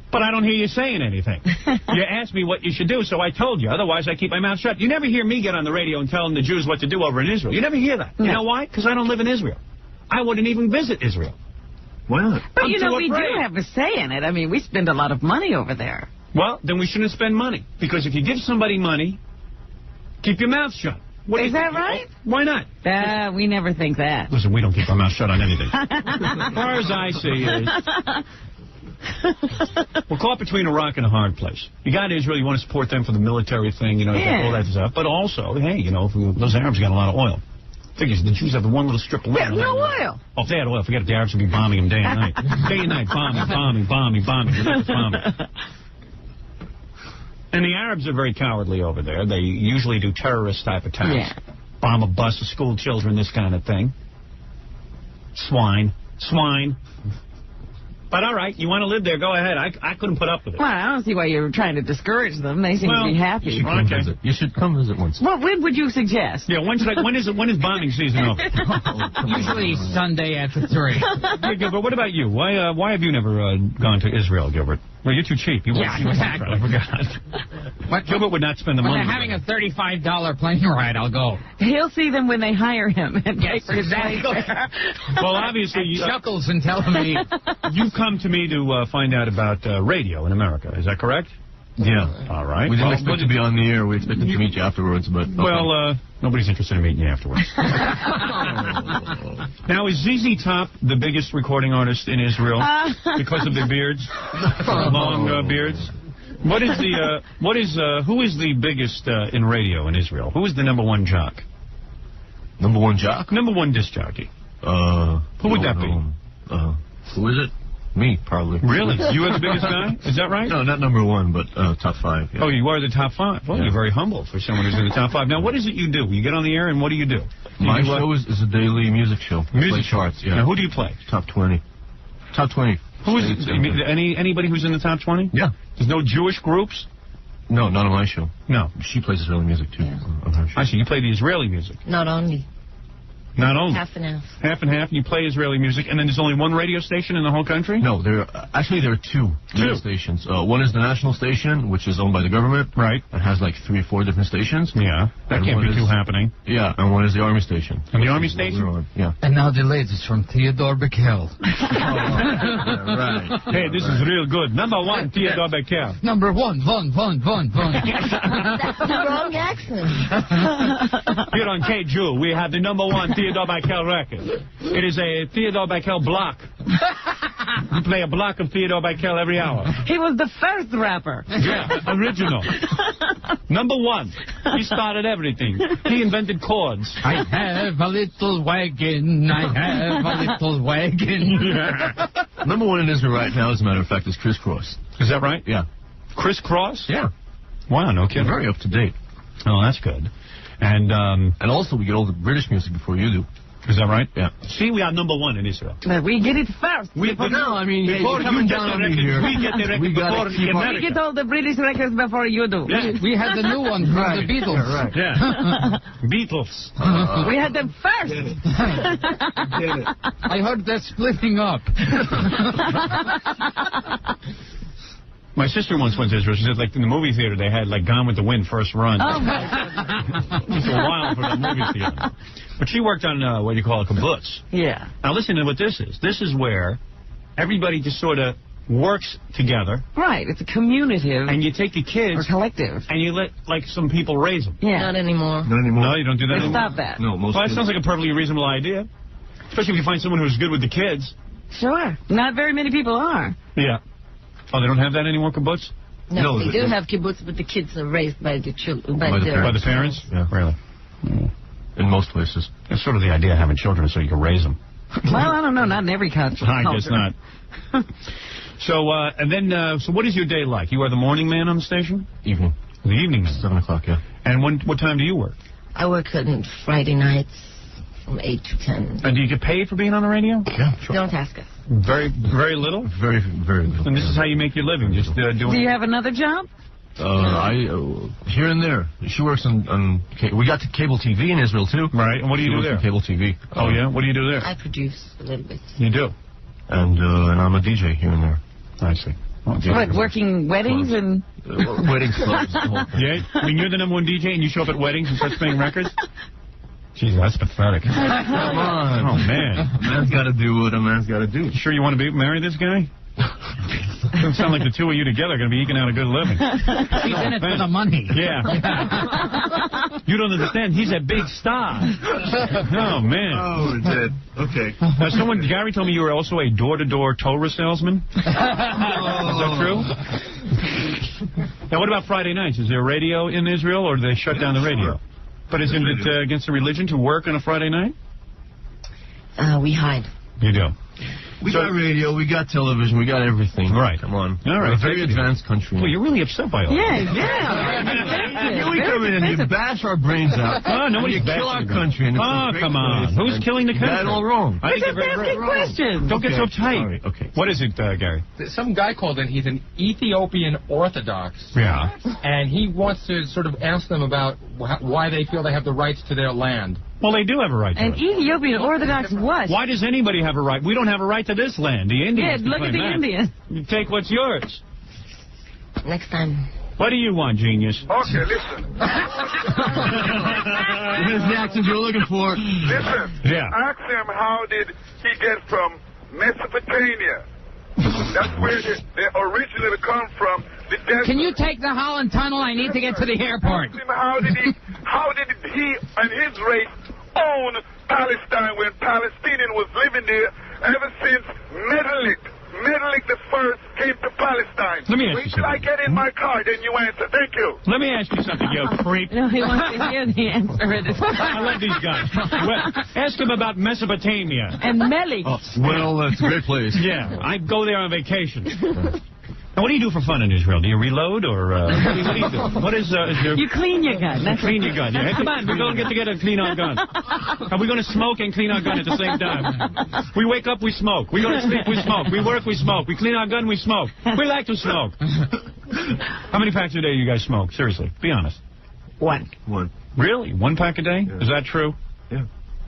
But I don't hear you saying anything. You asked me what you should do, so I told you. Otherwise, I keep my mouth shut. You never hear me get on the radio and tell the Jews what to do over in Israel. You never hear that. You know why? Because I don't live in Israel. I wouldn't even visit Israel. Why not? But, we do have a say in it. I mean, we spend a lot of money over there. Well, then we shouldn't spend money. Because if you give somebody money, keep your mouth shut. Is that right? Why not? We never think that. Listen, we don't keep our mouth shut on anything. As far as I see it, we're caught between a rock and a hard place. You got Israel, you want to support them for the military thing, all that stuff. But also, hey, those Arabs got a lot of oil. Figures the Jews have the one little strip of land. Yeah, no oil. Oh, if they had oil, forget it. The Arabs would be bombing them day and night. Day and night, bombing. And the Arabs are very cowardly over there. They usually do terrorist-type attacks. Yeah. Bomb a bus of school children, this kind of thing. Swine. But all right, you want to live there, go ahead. I couldn't put up with it. Well, I don't see why you're trying to discourage them. They seem to be happy. You should come visit once. Well, when would you suggest? Yeah, when is bombing season over? Usually Sunday after 3. Yeah, Gilbert, what about you? Why have you never gone to Israel, Gilbert? Well, you're too cheap. Exactly. I forgot. Gilbert would not spend the money. When they're having a $35 plane ride, I'll go. He'll see them when they hire him. And exactly. Well, obviously, you chuckles and tells me. You've come to me to find out about radio in America. Is that correct? Yeah. All right. We didn't expect to be on the air. We expected to meet you afterwards, but... Okay. Well, nobody's interested in meeting you afterwards. Now, is ZZ Top the biggest recording artist in Israel because of their beards? Long beards? Who is the biggest in radio in Israel? Who is the #1 jock? #1 jock? #1 disc jockey. Who would that be? Who is it? Me, probably. Really? You are the biggest guy? Is that right? No, not #1, but top 5. Yeah. Oh, you are the top 5? Well, you're very humble for someone who's in the top 5. Now, what is it you do? You get on the air, and what do you do? My show is a daily music show. Music charts, yeah. Now, who do you play? Top 20. Top 20. Who is it? Anybody who's in the top 20? Yeah. There's no Jewish groups? No, not on my show. No. She plays Israeli music, too. Yeah. I see. You play the Israeli music. Not only. Not only. Half and half. Half and half, and you play Israeli music, and then there's only one radio station in the whole country? No, there are 2 radio stations. One is the national station, which is owned by the government. Right. It has like 3 or 4 different stations. Yeah, that can't be too happening. Yeah, and one is the Army station. And the Army station? Yeah. And now the latest from Theodore Beckel. Right. Hey, this is real good. #1, Theodore Beckel. #1, one. That's the wrong accent. Here on K-Jew, we have the #1 Theodore Beckel record. It is a Theodore Beckel block. You play a block of Theodore Beckel every hour. He was the first rapper. Yeah, original. #1. He started everything. He invented chords. I have a little wagon. #1 in Israel right now, as a matter of fact, is Criss Cross. Is that right? Yeah. Criss Cross? Yeah. Wow, no kidding. Very up to date. Oh, that's good. And also we get all the British music before you do. Is that right? Yeah. See, we are #1 in Israel. But we get it first. Before you get the record before we get all the British records before you do. Yeah. We had the new one from the Beatles. Yeah. Beatles. We had them first. I heard they're splitting up. My sister once went to Israel. She said, like, in the movie theater, they had, like, Gone with the Wind first run. Oh, my God. It took a while for the movie theater. But she worked on, what do you call it, kibbutz. Yeah. Now, listen to what this is. This is where everybody just sort of works together. Right. It's a communitive. And you take the kids. Or collective. And you let, like, some people raise them. Yeah. Not anymore. Not anymore. No, you don't do that anymore? Stop that. No, most Well, that sounds like a perfectly reasonable idea. Especially if you find someone who's good with the kids. Sure. Not very many people are. Yeah. Oh, they don't have that anymore, kibbutz? No, they do have kibbutz, but the kids are raised by the children. By the parents? Yeah. Really? Yeah. In most places. That's sort of the idea of having children so you can raise them. Well, I don't know. Not in every country. I guess not. So, and then, so what is your day like? You are the morning man on the station? Evening. The evening man? 7 o'clock, yeah. And what time do you work? I work on Friday nights from 8 to 10. And do you get paid for being on the radio? Yeah, sure. Don't ask us. Very little? Very, very little. And this is how you make your living, just doing... Do you have another job? Here and there. She works on we got cable TV in Israel, too. Right, and what do you do there? Cable TV. Oh, yeah? What do you do there? I produce a little bit. You do? And I'm a DJ here and there. I see. What, working weddings and... weddings, clubs. Yeah? I mean, you're the #1 DJ and you show up at weddings and start playing records? Jeez, that's pathetic. Come on. Oh, man. A man's got to do what a man's got to do. You sure you want to marry this guy? Doesn't sound like the two of you together are going to be eking out a good living. He's in it for the money. Yeah. You don't understand. He's a big star. Oh, man. Oh, we're dead. Okay. Gary told me you were also a door-to-door Torah salesman. Is that true? Now, what about Friday nights? Is there radio in Israel, or do they shut down the radio? But isn't it against the religion to work on a Friday night? We hide. You do. We got radio, we got television, we got everything. Right. Come on. All right. We're a very advanced country. Well, you're really upset by all that. Here we come in and you bash our brains out. Oh, nobody's you kill our country. And come on. Who's killing the country? That's all wrong. I think you're very questions. Don't get so tight. Right, okay. What is it, Gary? Some guy called in. He's an Ethiopian Orthodox. Yeah. And he wants to sort of ask them about why they feel they have the rights to their land. Well, they do have a right to An it. Ethiopian Orthodox what? Why does anybody have a right? We don't have a right to this land. The Indians. Yeah, look at the Indians. You take what's yours. Next time. What do you want, genius? Okay, listen. Here's the accent you're looking for. Listen. Yeah. Ask him how did he get from Mesopotamia. That's where they originally come from. The desert. Can you take the Holland Tunnel? I need to get to the airport. Ask him how did he and his race own Palestine when Palestinian was living there ever since Menelik the First came to Palestine. Let me ask you Wait till I get in my car, then you answer. Thank you. Let me ask you something, you creep. No, he wants to hear the answer. I love these guys. Well, ask him about Mesopotamia. And Melik. Well, that's a great place. Yeah, I go there on vacation. Now, what do you do for fun in Israel? Do you reload, or what do you do? What is your... You clean your gun. You clean your gun. Yeah. Hey, come on, we're going to get together and clean our gun. Are we going to smoke and clean our gun at the same time? We wake up, we smoke. We go to sleep, we smoke. We work, we smoke. We clean our gun, we smoke. We like to smoke. How many packs a day do you guys smoke? Seriously, be honest. One. Really? 1 pack a day? Yeah. Is that true? Yeah.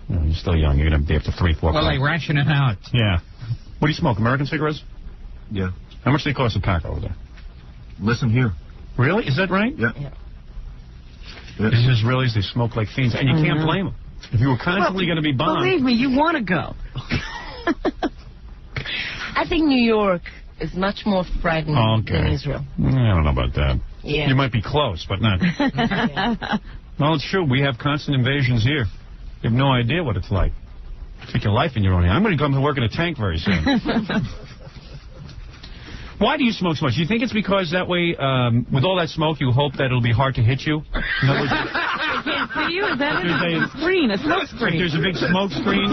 No, you're still young. You're going to be up to 3, 4 Well, they ration it out. Yeah. What do you smoke, American cigarettes? Yeah. How much do they cost a pack over there? Listen here. Really? Is that right? Yeah. These Israelis, they smoke like fiends, and you can't blame them. If you were constantly going to be bombed... Believe me, you want to go. I think New York is much more frightening than Israel. I don't know about that. Yeah. You might be close, but not... Well, it's true. We have constant invasions here. You have no idea what it's like. Take your life in your own hand. I'm going to come to work in a tank very soon. Why do you smoke so much? Do you think it's because that way, with all that smoke, you hope that it'll be hard to hit you? In other words, I can't see you. Is that a screen? A smoke screen? If there's a big smoke screen,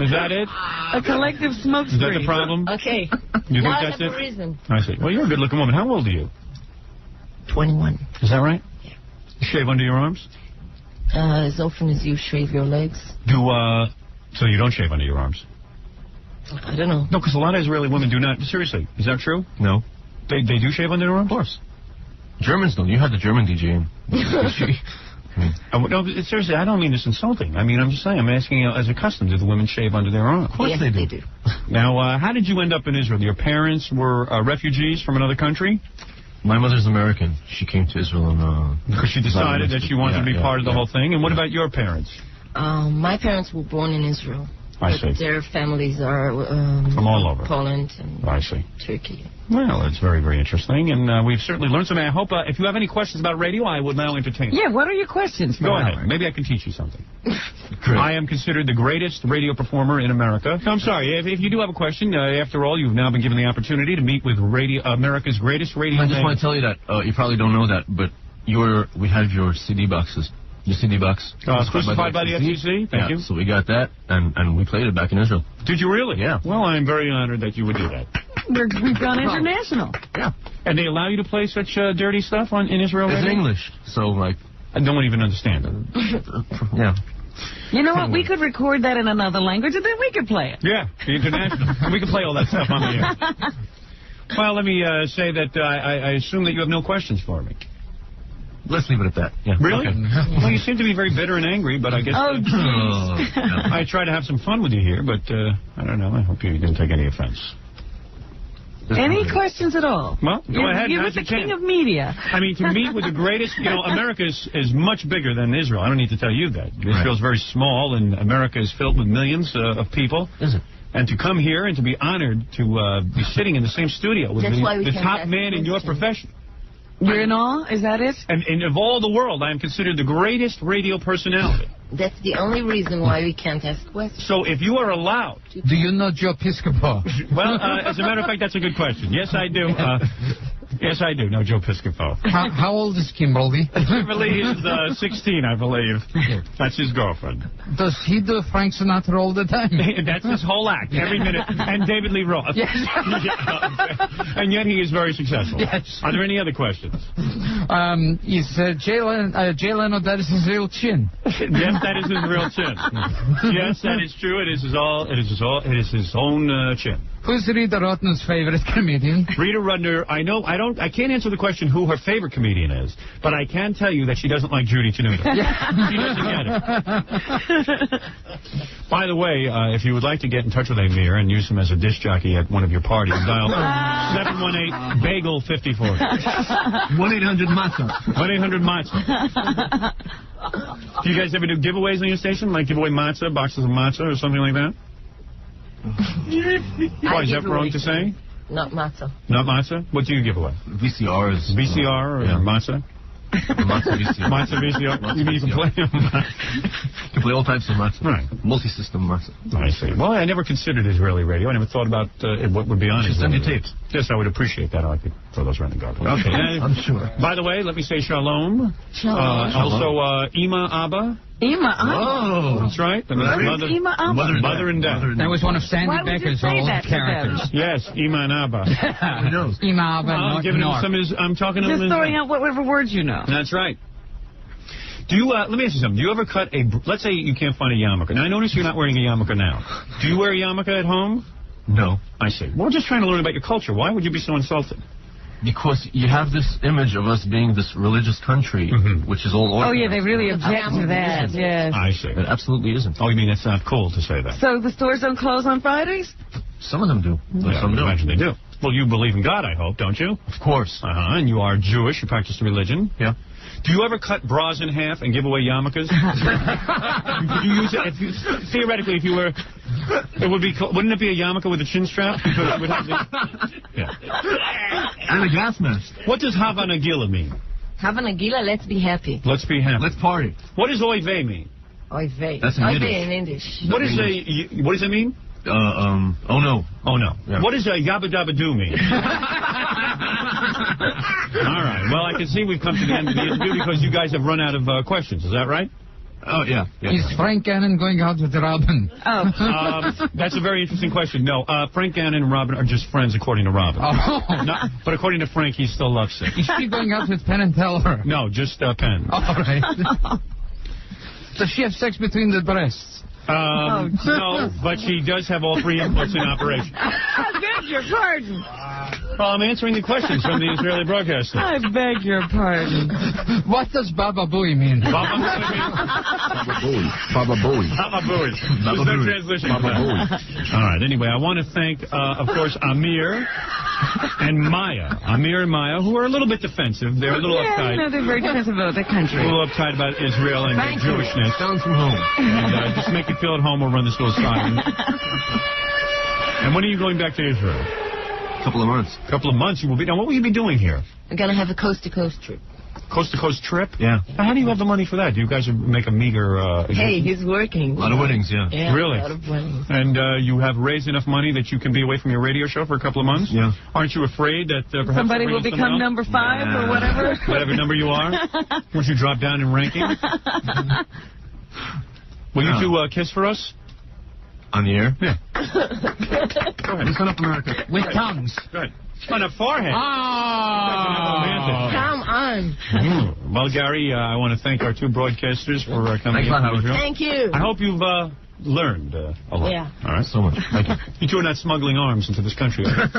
is that it? A collective smoke screen. Is that the problem? Okay. You think Now that's I have it? a reason. I see. Well, you're a good-looking woman. How old are you? 21. Is that right? Yeah. You shave under your arms? As often as you shave your legs. So you don't shave under your arms? I don't know. No, because a lot of Israeli women do not. Seriously, is that true? No. They do shave under their arms? Of course. Germans don't. You had the German DJ in. No, seriously, I don't mean this insulting. I mean, I'm just saying, I'm asking as a custom, do the women shave under their arms? Of course yes, they do. Now, how did you end up in Israel? Your parents were refugees from another country? My mother's American. She came to Israel because she decided that she wanted to be part of the whole thing. And what about your parents? My parents were born in Israel. I see. Their families are from all over. Poland and Turkey. Well, it's very, very interesting, and we've certainly learned something. I hope if you have any questions about radio, I will now entertain them. Yeah, what are your questions? Go ahead. Maybe I can teach you something. I am considered the greatest radio performer in America. I'm sorry, if you do have a question, after all, you've now been given the opportunity to meet with America's greatest radio. I just want to tell you that, you probably don't know that, but we have your CD boxes. Your CD box. Crucified by the FCC? Thank you. So we got that, and we played it back in Israel. Did you really? Yeah. Well, I'm very honored that you would do that. We've gone international. Yeah. And they allow you to play such dirty stuff in Israel? It's in English, so like... I don't even understand it. Yeah. You know what? We could record that in another language, and then we could play it. Yeah, the international. We can play all that stuff on the air. Well, let me say that I assume that you have no questions for me. Let's leave it at that. Yeah. Really? Okay. Well, you seem to be very bitter and angry, but I guess... Oh, jeez. I try to have some fun with you here, but I don't know. I hope you didn't take any offense. Any questions at all? Well, go ahead. You're the king of media. I mean, to meet with the greatest... America is much bigger than Israel. I don't need to tell you that. Israel's very small, and America is filled with millions of people. Is it? And to come here and to be honored to be sitting in the same studio with the top man in your profession. You're in awe? Is that it? And of all the world, I am considered the greatest radio personality. That's the only reason why we can't ask questions. So if you are allowed... Do you know Joe Piscopo? Well, as a matter of fact, that's a good question. Yes, I do. Yes, I do know Joe Piscopo. How old is Kimberly? Kimberly is 16, I believe. That's his girlfriend. Does he do Frank Sinatra all the time? That's his whole act, every minute. And David Lee Roth. Yes. And yet he is very successful. Yes. Are there any other questions? Is Jay Leno, that is his real chin? Yes, that is his real chin. Yes, that is true. It is his own chin. Who's Rita Rudner's favorite comedian? Rita Rudner, I can't answer the question who her favorite comedian is, but I can tell you that she doesn't like Judy Tenuta. She doesn't get it. By the way, if you would like to get in touch with Amir and use him as a disc jockey at one of your parties, dial 718-BAGEL-54. 1-800-MATZA. 1-800-MATZA. Do you guys ever do giveaways on your station? Like give away matzah, boxes of matzah or something like that? Why, is that wrong to say? Not matzah. Not matzah? What do you give away? VCRs. VCR or matzah? Matzah VCR. Matzah VCR. You mean you can play them? You can play all types of matzah. Right. Multi-system matzah. I see. Well, I never considered Israeli radio. I never thought about what would be on it. Send your tapes. Yes, I would appreciate that. I could throw those around the garden. Okay. I'm sure. By the way, let me say shalom. Shalom. Also, Ima Abba. Ima Abba. Oh, that's right. Ima Abba? Mother and Dad. That was one of Sandy Becker's old characters. Yes, Ima and Abba. Who knows? Ima Abba. I'm giving him some. I'm talking to him. Just throwing out whatever words you know. That's right. Do you? Let me ask you something. Do you ever cut a? Let's say you can't find a yarmulke. Now I notice you're not wearing a yarmulke now. Do you wear a yarmulke at home? No. I see. We're just trying to learn about your culture. Why would you be so insulted? Because you have this image of us being this religious country, which is all Orthodox. Oh, yeah, they really object to that, yes. I see. It absolutely isn't. Oh, you mean it's not cool to say that? So the stores don't close on Fridays? Some of them do. Yeah, some I don't. imagine they do. Well, you believe in God, I hope, don't you? Of course. And you are Jewish. You practice the religion. Yeah. Do you ever cut bras in half and give away yarmulkes? Could you use it? Theoretically, if you were... It would be. Wouldn't it be a yarmulke with a chin strap? Because it would have And a gas mask. What does Hava Nagila mean? Hava Nagila, let's be happy. Let's be happy. Let's party. What does oy vey mean? Oy vey. That's in Oy Yiddish. vey in English. What does it mean? Oh no. Oh no. Yeah. What does a yabba dabba do mean? All right. Well, I can see we've come to the end of the interview because you guys have run out of questions. Is that right? Oh, yeah. Is Frank Gannon going out with Robin? Oh. That's a very interesting question. No, Frank Gannon and Robin are just friends, according to Robin. Oh. But according to Frank, he still loves it. Is she going out with Penn and Teller? No, just Penn. All right. Does she have sex between the breasts? No, but she does have all three inputs in operation. I beg your pardon. Well, I'm answering the questions from the Israeli broadcaster. I beg your pardon. What does Baba Booey mean? Baba Booey. Baba Booey. Baba Booey. There's no translation. Baba Booey. All right. Anyway, I want to thank, of course, Amir and Maya. Amir and Maya, who are a little bit defensive. They're a little uptight. No, they're very defensive about the country. A little uptight about Israel and their Jewishness. Down from home. And just make you feel at home. We'll run this little silent. And when are you going back to Israel? Couple of months. Couple of months you will be. Now, what will you be doing here? We're going to have a coast-to-coast trip. Coast-to-coast trip? Yeah. Now, how do you have the money for that? Do you guys make a meager... Hey, he's working. A lot of weddings, yeah. Yeah, really? A lot of weddings. And you have raised enough money that you can be away from your radio show for a couple of months? Yeah. Aren't you afraid that perhaps... Somebody will become number 5 or whatever? Whatever number you are? Once you drop down in ranking? Will you two kiss for us? On the air? Yeah. Go ahead. Listen up, America. With tongues. Good. On a forehead. Come on. Well, Gary, I want to thank our two broadcasters for coming in. Thank you. I hope you've learned a lot. Yeah. All right. So much. Thank you. You two are not smuggling arms into this country. All right.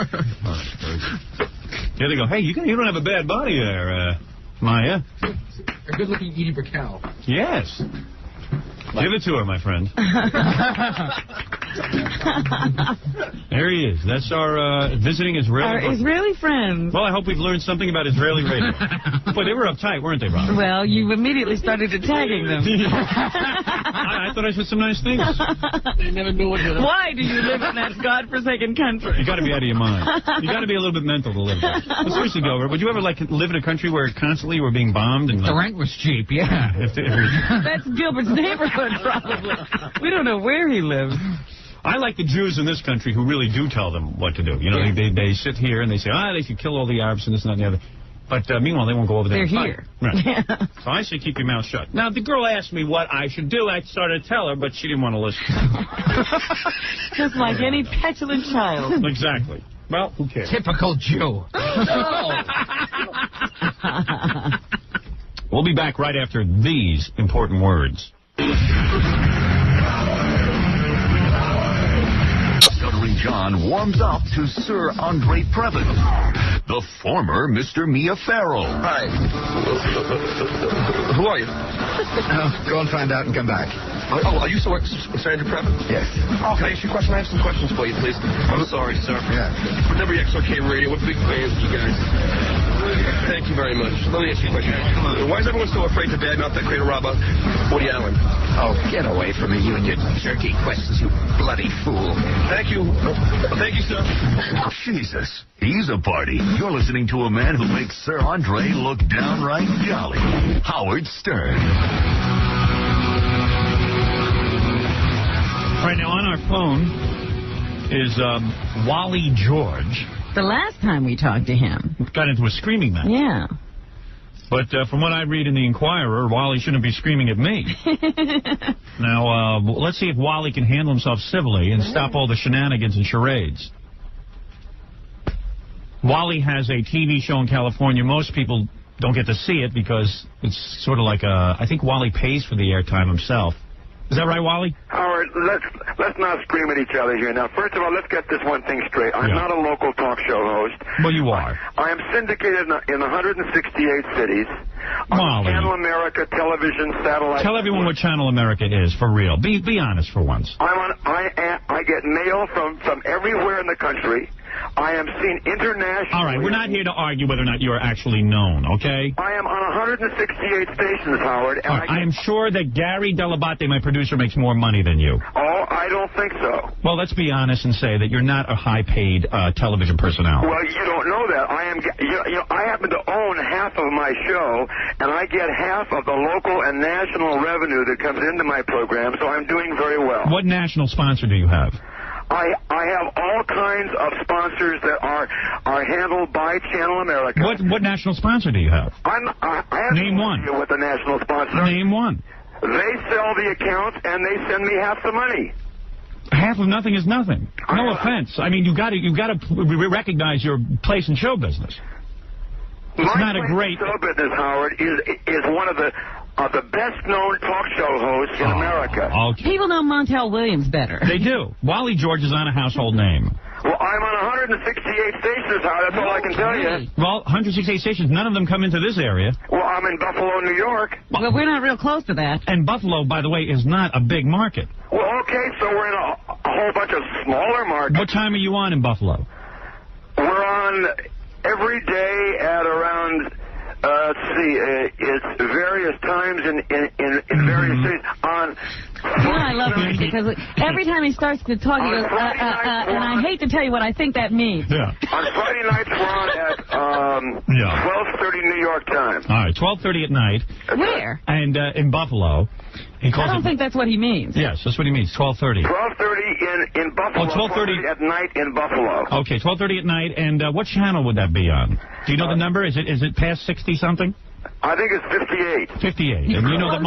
Very good. Here they go. Hey, you don't have a bad body there, Maya. A good-looking Edie Brickell. Yes. Give it to her, my friend. There he is. That's our visiting Israeli. Our Israeli friend. Well, I hope we've learned something about Israeli radio. Boy, they were uptight, weren't they, Rob? Well, you immediately started attacking them. I thought I said some nice things. They never knew what to do. Why do you live in that godforsaken country? You got to be out of your mind. You got to be a little bit mental to live there. Well, seriously, Dover, would you ever live in a country where constantly you were being bombed? And the rent was cheap, yeah. That's Gilbert's neighborhood, probably. We don't know where he lives. I like the Jews in this country who really do tell them what to do. You know, they sit here and they say, they should kill all the Arabs and this and that and the other. But meanwhile, they won't go over there and fight. They're here. Right. So I say keep your mouth shut. Now, the girl asked me what I should do. I started to tell her, but she didn't want to listen. Just like any petulant child. Exactly. Well, who cares? Typical Jew. We'll be back right after these important words. Stuttering John warms up to Sir Andre Previn, the former Mr. Mia Farrow. Hi. Who are you? Go and find out and come back. Oh, are you Sir Andre Previn? Yes. Oh, can I ask you a question? I have some questions for you, please. I'm sorry, sir. Yeah. WXOK Radio, we're big fans of you guys. Thank you very much. Let me ask you a question. Why is everyone so afraid to badmouth that great robber, Woody Allen? Oh, get away from me, you and your jerky questions, you bloody fool. Thank you. Thank you, sir. Jesus, he's a party. You're listening to a man who makes Sir Andre look downright jolly. Howard Stern. Right now on our phone is Wally George. The last time we talked to him. Got into a screaming match. Yeah. But from what I read in the Inquirer, Wally shouldn't be screaming at me. Now, let's see if Wally can handle himself civilly and stop all the shenanigans and charades. Wally has a TV show in California. Most people don't get to see it because it's sort of like I think Wally pays for the airtime himself. Is that right, Wally? Howard, let's not scream at each other here. Now, first of all, let's get this one thing straight. I'm not a local talk show host. Well, you are. I am syndicated in 168 cities. On Channel America television, satellite. Tell everyone what Channel America is, for real. Be honest for once. I get mail from everywhere in the country. I am seen internationally. All right, we're not here to argue whether or not you are actually known, okay? I am on 168 stations, Howard. And I am sure that Gary Delabate, my producer, makes more money than you. Oh, I don't think so. Well, let's be honest and say that you're not a high-paid television personality. Well, you don't know that. I happen to own half of my show, and I get half of the local and national revenue that comes into my program, so I'm doing very well. What national sponsor do you have? I have all kinds of sponsors that are handled by Channel America. What national sponsor do you have? I have Name no one. idea what the national sponsor. Name one. They sell the accounts and they send me half the money. Half of nothing is nothing. No offense. I mean, you got to recognize your place in show business. It's not a great show business, Howard, is one of the best-known talk show hosts in America. Okay. People know Montel Williams better. They do. Wally George is not a household name. Well, I'm on 168 stations, Howard. That's all I can tell you. Well, 168 stations, none of them come into this area. Well, I'm in Buffalo, New York. Well, we're not real close to that. And Buffalo, by the way, is not a big market. Well, okay, so we're in a whole bunch of smaller markets. What time are you on in Buffalo? We're on every day at around... let's see, it's various times in various cities. I love him because every time he starts to talk, he goes, and I hate to tell you what I think that means. Yeah. On Friday nights, we're on at 12:30 New York time. All right, 12:30 at night. Where? And in Buffalo. I don't think that's what he means. Yes, that's what he means, 12:30. 12:30 in Buffalo. Oh, 12:30 at night in Buffalo. Okay, 12:30 at night. And what channel would that be on? Do you know the number? Is it past 60-something? I think it's 58. 58. And you know that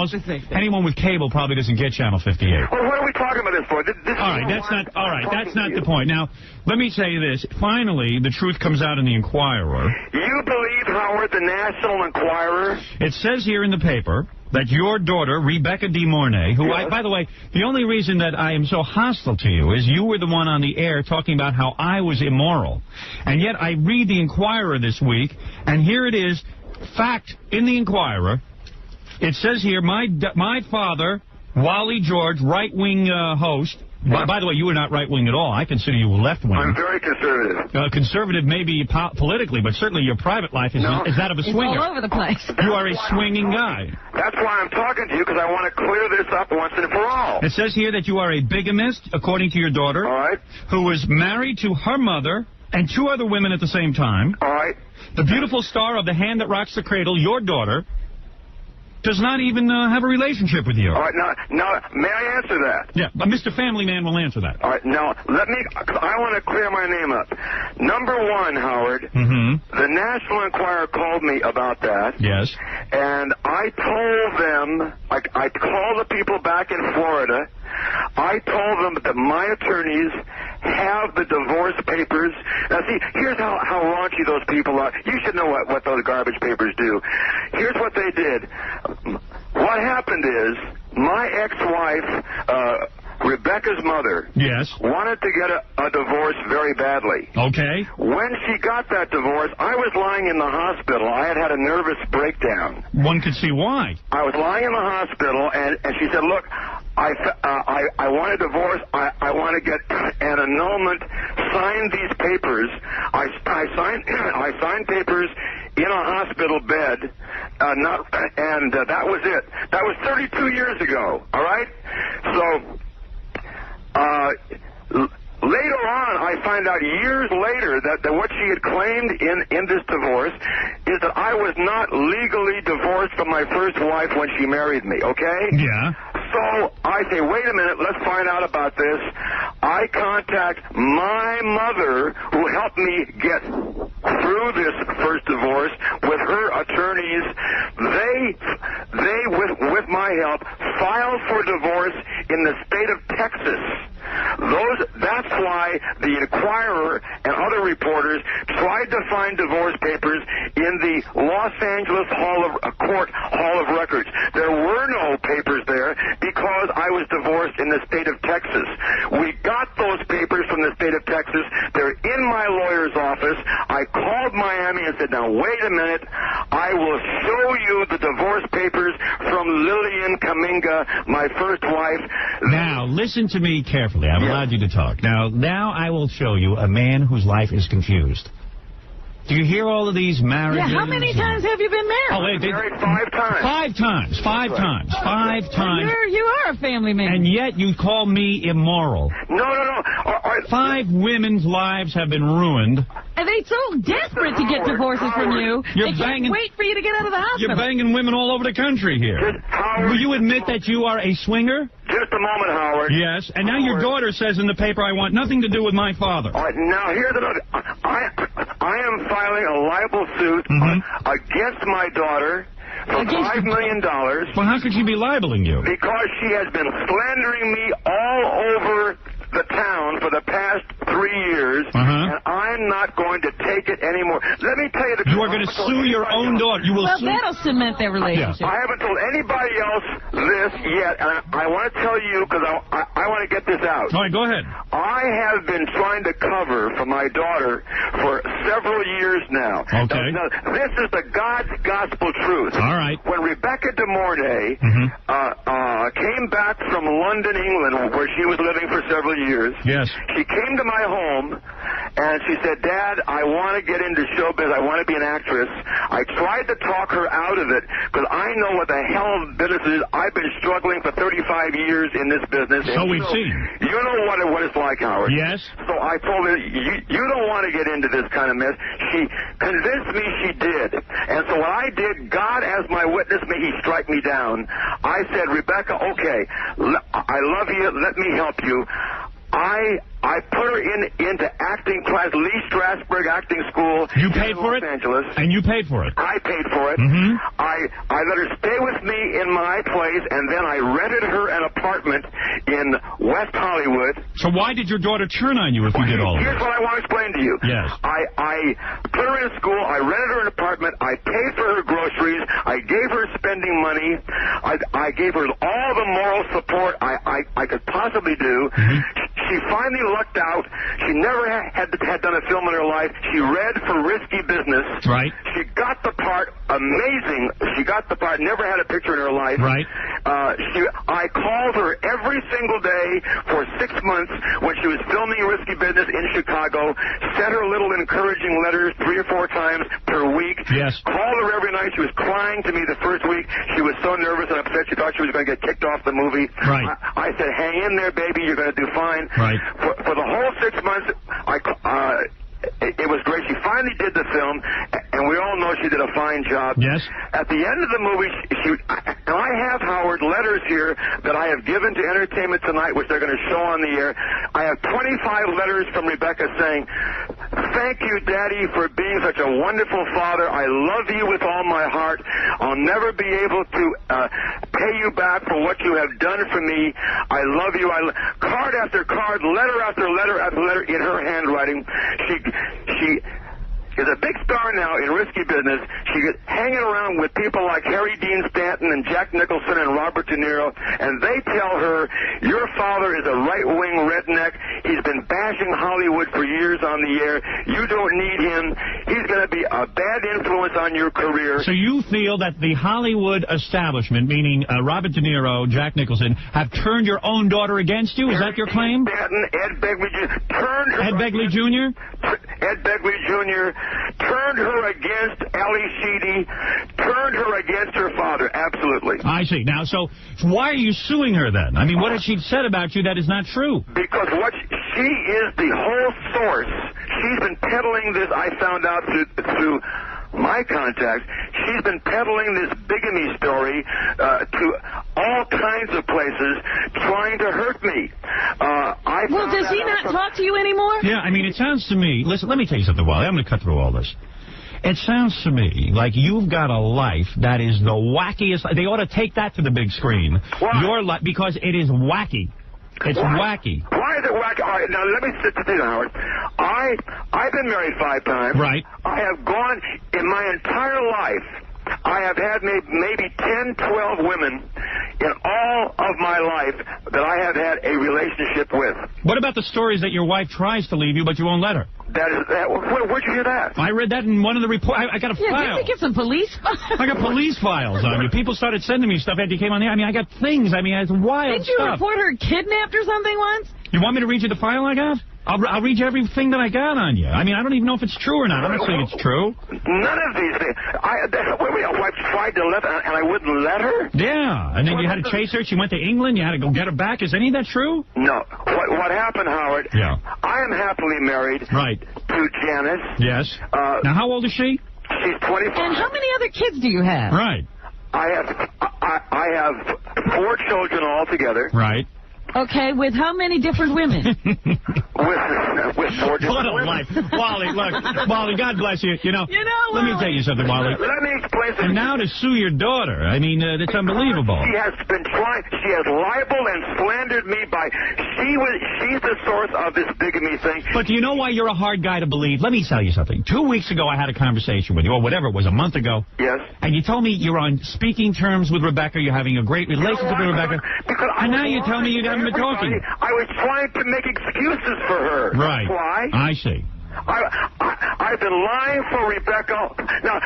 anyone with cable probably doesn't get channel 58. Well, what are we talking about this for? That's not the point. Now, let me say this. Finally, the truth comes out in the Inquirer. You believe, Howard, the National Enquirer? It says here in the paper that your daughter, Rebecca De Mornay, who, by the way, the only reason that I am so hostile to you is you were the one on the air talking about how I was immoral. And yet I read the Inquirer this week, and here it is, fact in the Inquirer. It says here, my father, Wally George, right-wing host. By the way, you were not right-wing at all. I consider you left-wing. I'm very conservative. Conservative maybe politically, but certainly your private life is that of a swinger. It's all over the place. You are a swinging guy. That's why I'm talking to you, because I want to clear this up once and for all. It says here that you are a bigamist, according to your daughter, who was married to her mother and 2 other women at the same time. All right. The beautiful star of The Hand That Rocks the Cradle, your daughter, does not even have a relationship with you. All right, now, may I answer that? Yeah, but Mr. Family Man will answer that. All right, now, I want to clear my name up. Number one, Howard, the National Enquirer called me about that. Yes. And I told them, I called the people back in Florida. I told them that my attorneys have the divorce papers. Now, see, here's how raunchy those people are. You should know what those garbage papers do. Here's what they did. What happened is my ex-wife, Rebecca's mother, wanted to get a divorce very badly. Okay. When she got that divorce, I was lying in the hospital. I had a nervous breakdown. One could see why. I was lying in the hospital, and she said, look, I want a divorce. I want to get an annulment. Sign these papers. I signed papers in a hospital bed, and that was it. That was 32 years ago, all right? So later on, I find out years later that what she had claimed in this divorce is that I was not legally divorced from my first wife when she married me, okay? Yeah. So I say, wait a minute, let's find out about this. I contact my mother, who helped me get through this first divorce with her attorneys. They with my help, filed for divorce in the state of Texas. That's why the Enquirer and other reporters tried to find divorce papers in the Los Angeles Court Hall of Records. There were no papers there because I was divorced in the state of Texas. We got those papers from the state of Texas. They're in my lawyer's office. I called Miami and said, now wait a minute. I will show you the divorce papers from Lillian Kaminga, my first wife. Now, listen to me carefully. I've allowed you to talk. Now I will show you a man whose life is confused. Do you hear all of these marriages? Yeah, how many times have you been married? Oh, wait, married 5 times. Five times. You are a family man. And yet you call me immoral. No. 5 women's lives have been ruined. And they're so desperate to get divorces from you, they can't wait for you to get out of the hospital. You're banging women all over the country here. Will you admit that you are a swinger? Just a moment, Howard. Yes, and now your daughter says in the paper, I want nothing to do with my father. All right, now here's another. I am filing a libel suit against my daughter for $5 million. Well, how could she be libeling you? Because she has been slandering me all over the town for the past 3 years, and I'm not going to take it anymore. Let me tell you the truth. You are going to sue your own daughter. You will sue. That'll cement their relationship. I haven't told anybody else this yet, and I want to tell you because I want to get this out. All right, go ahead. I have been trying to cover for my daughter for several years now. Okay. Now, this is the God's gospel truth. All right. When Rebecca De Mornay came back from London, England, where she was living for several years, she came to my home and she said, Dad, I want to get into showbiz. I want to be an actress. I tried to talk her out of it because I know what the hell business is. I've been struggling for 35 years in this business. So we've seen. You know what it's like, Howard. Yes. So I told her, you don't want to get into this kind of mess. She convinced me she did. And so what I did, God as my witness, may he strike me down. I said, Rebecca, okay, I love you. Let me help you. I put her into acting class, Lee Strasberg Acting School. You paid for it? Los Angeles. And you paid for it? I paid for it. I let her stay with me in my place, and then I rented her an apartment in West Hollywood. So why did your daughter turn on you if you did all this? Here's what I want to explain to you. Yes. I put her in school. I rented her an apartment. I paid for her groceries. I gave her spending money. I gave her all the moral support I could possibly do. She finally lucked out. She never had done a film in her life. She read for Risky Business. Right. She got the part. Amazing. She got the part. Never had a picture in her life. Right. I called her every single day for 6 months when she was filming Risky Business in Chicago. Sent her little encouraging letters 3 or 4 times per week. Yes. Called her every night. She was crying to me the first week. She was so nervous and upset. She thought she was going to get kicked off the movie. Right. I said, hang in there, baby. You're going to do fine. Right. For the whole 6 months, it was great. She finally did the film, and we all know she did a fine job. Yes. At the end of the movie, and I have, Howard, letters here that I have given to Entertainment Tonight, which they're going to show on the air. I have 25 letters from Rebecca saying, "Thank you, Daddy, for being such a wonderful father. I love you with all my heart. I'll never be able to pay you back for what you have done for me. I love you." Card after card, letter after letter after letter in her handwriting. She is a big star now in risky business. She's hanging around with people like Harry Dean Stanton and Jack Nicholson and Robert De Niro, and they tell her, "Your father is a right-wing redneck. He's been bashing Hollywood for years on the air. You don't need him. He's going to be a bad influence on your career." So you feel that the Hollywood establishment, meaning Robert De Niro, Jack Nicholson, have turned your own daughter against you? Is that your claim? Stanton, Ed Begley Jr. turned her Ed Begley Jr.? Ed Begley Jr. turned her against Ali Sheedy, turned her against her father. Absolutely. I see. Now, so why are you suing her then? I mean, what has she said about you that is not true? Because she is the whole source. She's been peddling this, I found out through my contacts. She's been peddling this bigamy story to all kinds of places, trying to hurt me. Well, does he not talk to you anymore? Yeah, I mean, it sounds to me... Listen, let me tell you something, Wally. I'm going to cut through all this. It sounds to me like you've got a life that is the wackiest... They ought to take that to the big screen. Why? Your life, because it is wacky. It's wacky. Why is it wacky? All right, now let me sit down, Howard. I've been married 5 times. Right. I have gone in my entire life. I have had maybe 10, 12 women in all of my life that I have had a relationship with. What about the stories that your wife tries to leave you, but you won't let her? Where'd you hear that? I read that in one of the reports. I got a file. Yeah, didn't you get some police files? I got police files on you. People started sending me stuff after you came on the air. I mean, I got things. I mean, it's wild Didn't you stuff. report her kidnapped or something once? You want me to read you the file I got? I'll read you everything that I got on you. I mean, I don't even know if it's true or not. I'm not saying it's true. None of these things. I tried to let her, and I wouldn't let her? Yeah, and then you had to chase her. She went to England. You had to go get her back. Is any of that true? No. What happened, Howard? Yeah. I am happily married to Janice. Yes. Now, how old is she? She's 25. And how many other kids do you have? Right. I have 4 children altogether. Right. Okay, with how many different women? with 4 different What a women. life. Wally, look. Wally, God bless you. You know let me tell you something, Wally. Let me explain something. And now to sue your daughter. I mean, it's unbelievable. She has been trying. She has libeled and slandered me by... She's the source of this bigamy thing. But do you know why you're a hard guy to believe? Let me tell you something. 2 weeks ago, I had a conversation with you, or whatever it was, a month ago. Yes. And you told me you're on speaking terms with Rebecca. You're having a great relationship with Rebecca. And now you tell me you haven't been talking. I was trying to make excuses for her. Right. That's why. I see. I've been lying for Rebecca. Now,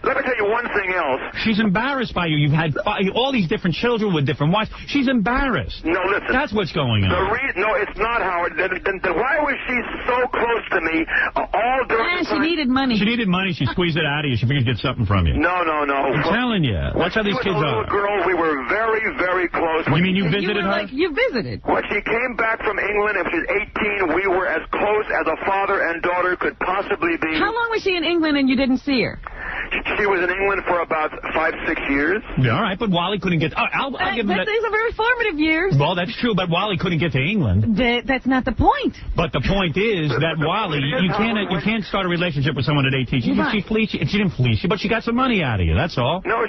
let me tell you one thing else. She's embarrassed by you. You've had all these different children with different wives. She's embarrassed. No, listen. That's what's going on. No, it's not, Howard. Then why was she so close to me all during the time? She needed money. She needed money. She squeezed it out of you. She figured to get something from you. No. I'm telling you. That's how these kids are. Girl, we were very, very close. You mean you visited her? You visited. When she came back from England and she was 18, we were as close as a father and daughter could possibly be. How long was she in England and you didn't see her? She was in England for about 5-6 years. Yeah, all right, but Wally couldn't get... I'll give him that. These are very formative years. Well, that's true, but Wally couldn't get to England. That's not the point. But the point is that Wally, you can't start a relationship with someone at 18. She didn't fleece you, but she got some money out of you, that's all. No,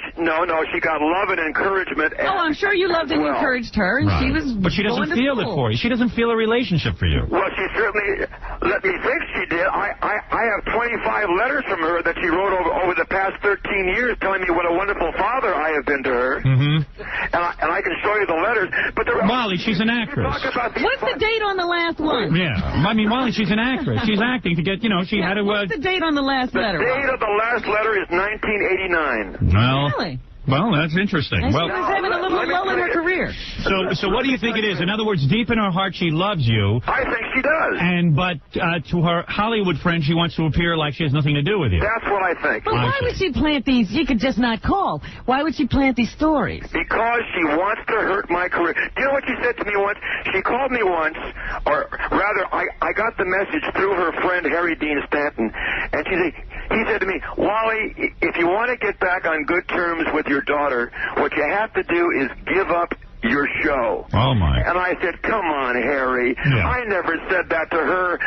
she got love and encouragement. I'm sure you loved and encouraged her, and she was But she doesn't feel it for you. She doesn't feel a relationship for you. Well, she certainly let me think she did. I have 25 letters from her that she wrote over the past 13 years telling me what a wonderful father I have been to her. Mm-hmm. And I can show you the letters. But Molly, she's an actress. What's the date on the last one? Yeah. I mean, Molly, she's an actress. She's acting to get, she had to... What's the date on the last letter? The date of the last letter is 1989. Well, really? Well, that's interesting. She was having a little lull in her career. So what do you think it is? In other words, deep in her heart, she loves you. I think she does. But to her Hollywood friend, she wants to appear like she has nothing to do with you. That's what I think. But why would she plant these? You could just not call. Why would she plant these stories? Because she wants to hurt my career. Do you know what she said to me once? She called me once, or rather, I got the message through her friend Harry Dean Stanton, and she said, he said to me, Wally, if you want to get back on good terms with your daughter, what you have to do is give up your show. Oh, my. And I said, come on, Harry. Yeah. I never said that to her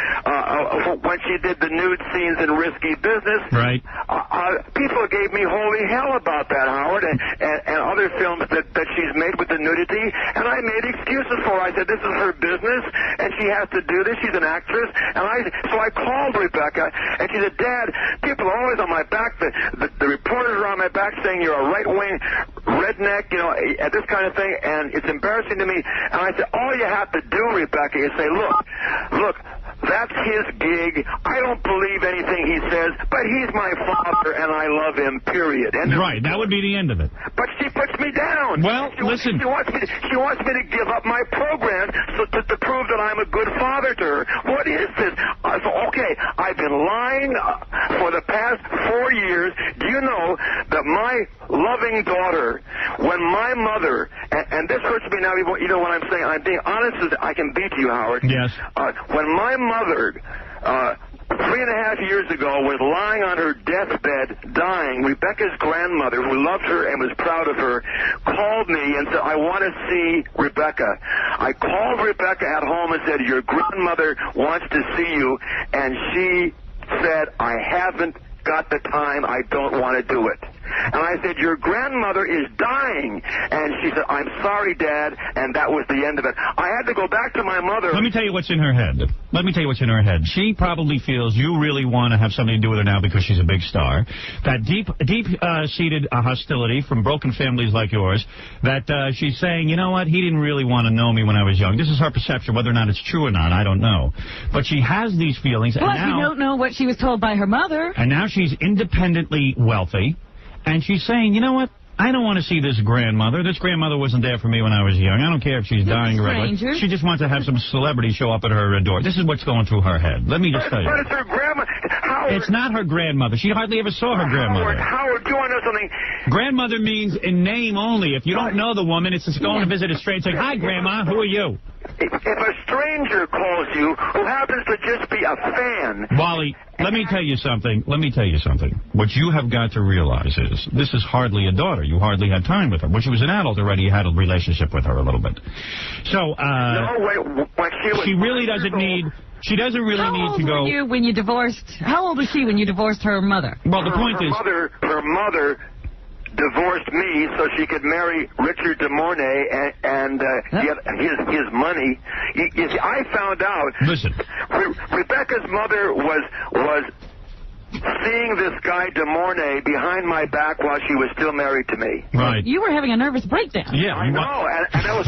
when she did the nude scenes in Risky Business. Right. People gave me holy hell about that, Howard, and other films that she's made with the nudity, and I made excuses for her. I said, this is her business, and she has to do this. She's an actress. So I called Rebecca, and she said, Dad, people are always on my back. The reporters are on my back saying you're a right-wing redneck, you know, this kind of thing, and it's embarrassing to me. And I said, all you have to do, Rebecca, is say, look, that's his gig. I don't believe anything he says, but he's my father, and I love him, period. Right, that would be the end of it. But she puts me down. Well, listen. She wants me to give up my program to prove that I'm a good father to her. What is this? Okay, I've been lying for the past 4 years. Do you know that my loving daughter, when my mother, and this hurts me now, you know what I'm saying, I'm being honest as I can be to you, Howard. Yes. When my mother, 3.5 years ago, was lying on her deathbed, dying, Rebecca's grandmother, who loved her and was proud of her, called me and said, I want to see Rebecca. I called Rebecca at home and said, your grandmother wants to see you, and she said, I haven't got the time, I don't want to do it. And I said, your grandmother is dying. And she said, I'm sorry, Dad, and that was the end of it. I had to go back to my mother. Let me tell you what's in her head. She probably feels you really want to have something to do with her now because she's a big star. That deep-seated hostility from broken families like yours, that she's saying, you know what, he didn't really want to know me when I was young. This is her perception. Whether or not it's true or not, I don't know. But she has these feelings. Plus, and now, we don't know what she was told by her mother. And now she's independently wealthy. And she's saying, you know what? I don't want to see this grandmother. This grandmother wasn't there for me when I was young. I don't care if she's dying or whatever. She just wants to have some celebrity show up at her door. This is what's going through her head. Let me just tell you. But it's her grandmother. It's not her grandmother. She hardly ever saw her grandmother. Howard, do you want to know something? Grandmother means in name only. If you don't know the woman, it's just going to visit a stranger. Say, hi, Grandma. Who are you? If a stranger calls you who happens to just be a fan... Wally, let me tell you something. What you have got to realize is this is hardly a daughter. You hardly had time with her. When she was an adult already, you had a relationship with her a little bit. So, she really doesn't need... She doesn't really need to go... How old were you when you divorced... How old was she when you divorced her mother? Well, the point is... Her mother divorced me so she could marry Richard de Mornay and get his money. You see, I found out... Listen. Rebecca's mother was seeing this guy de Mornay behind my back while she was still married to me. Right. You were having a nervous breakdown. Yeah. I know, and that was...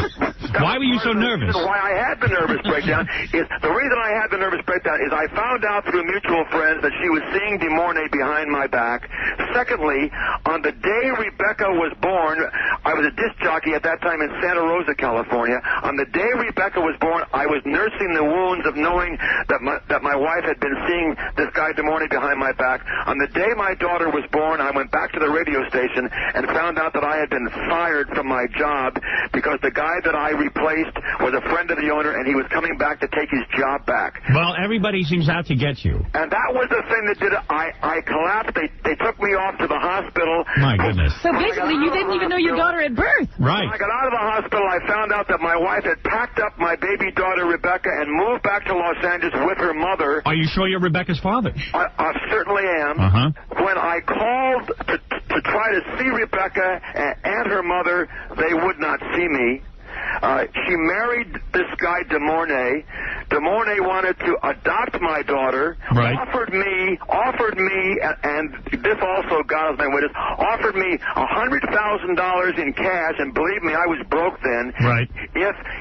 Why were you so nervous? Why I had the nervous breakdown is the reason I had the nervous breakdown is I found out through mutual friends that she was seeing de Mornay behind my back. Secondly, on the day Rebecca was born, I was a disc jockey at that time in Santa Rosa, California. On the day Rebecca was born, I was nursing the wounds of knowing that my wife had been seeing this guy de Mornay behind my back. On the day my daughter was born, I went back to the radio station and found out that I had been fired from my job because the guy that I replaced was a friend of the owner, and he was coming back to take his job back. Well, everybody seems out to get you. And that was the thing that did it. I collapsed. They took me off to the hospital. My goodness. So basically, you didn't even know your daughter at birth. Right. When I got out of the hospital, I found out that my wife had packed up my baby daughter, Rebecca, and moved back to Los Angeles with her mother. Are you sure you're Rebecca's father? I certainly am. When I called to try to see Rebecca and her mother, they would not see me. She married this guy de Mornay. De Mornay wanted to adopt my daughter. Right. Offered me, and this also, God is my witness, offered me $100,000 in cash, and believe me, I was broke then. Right.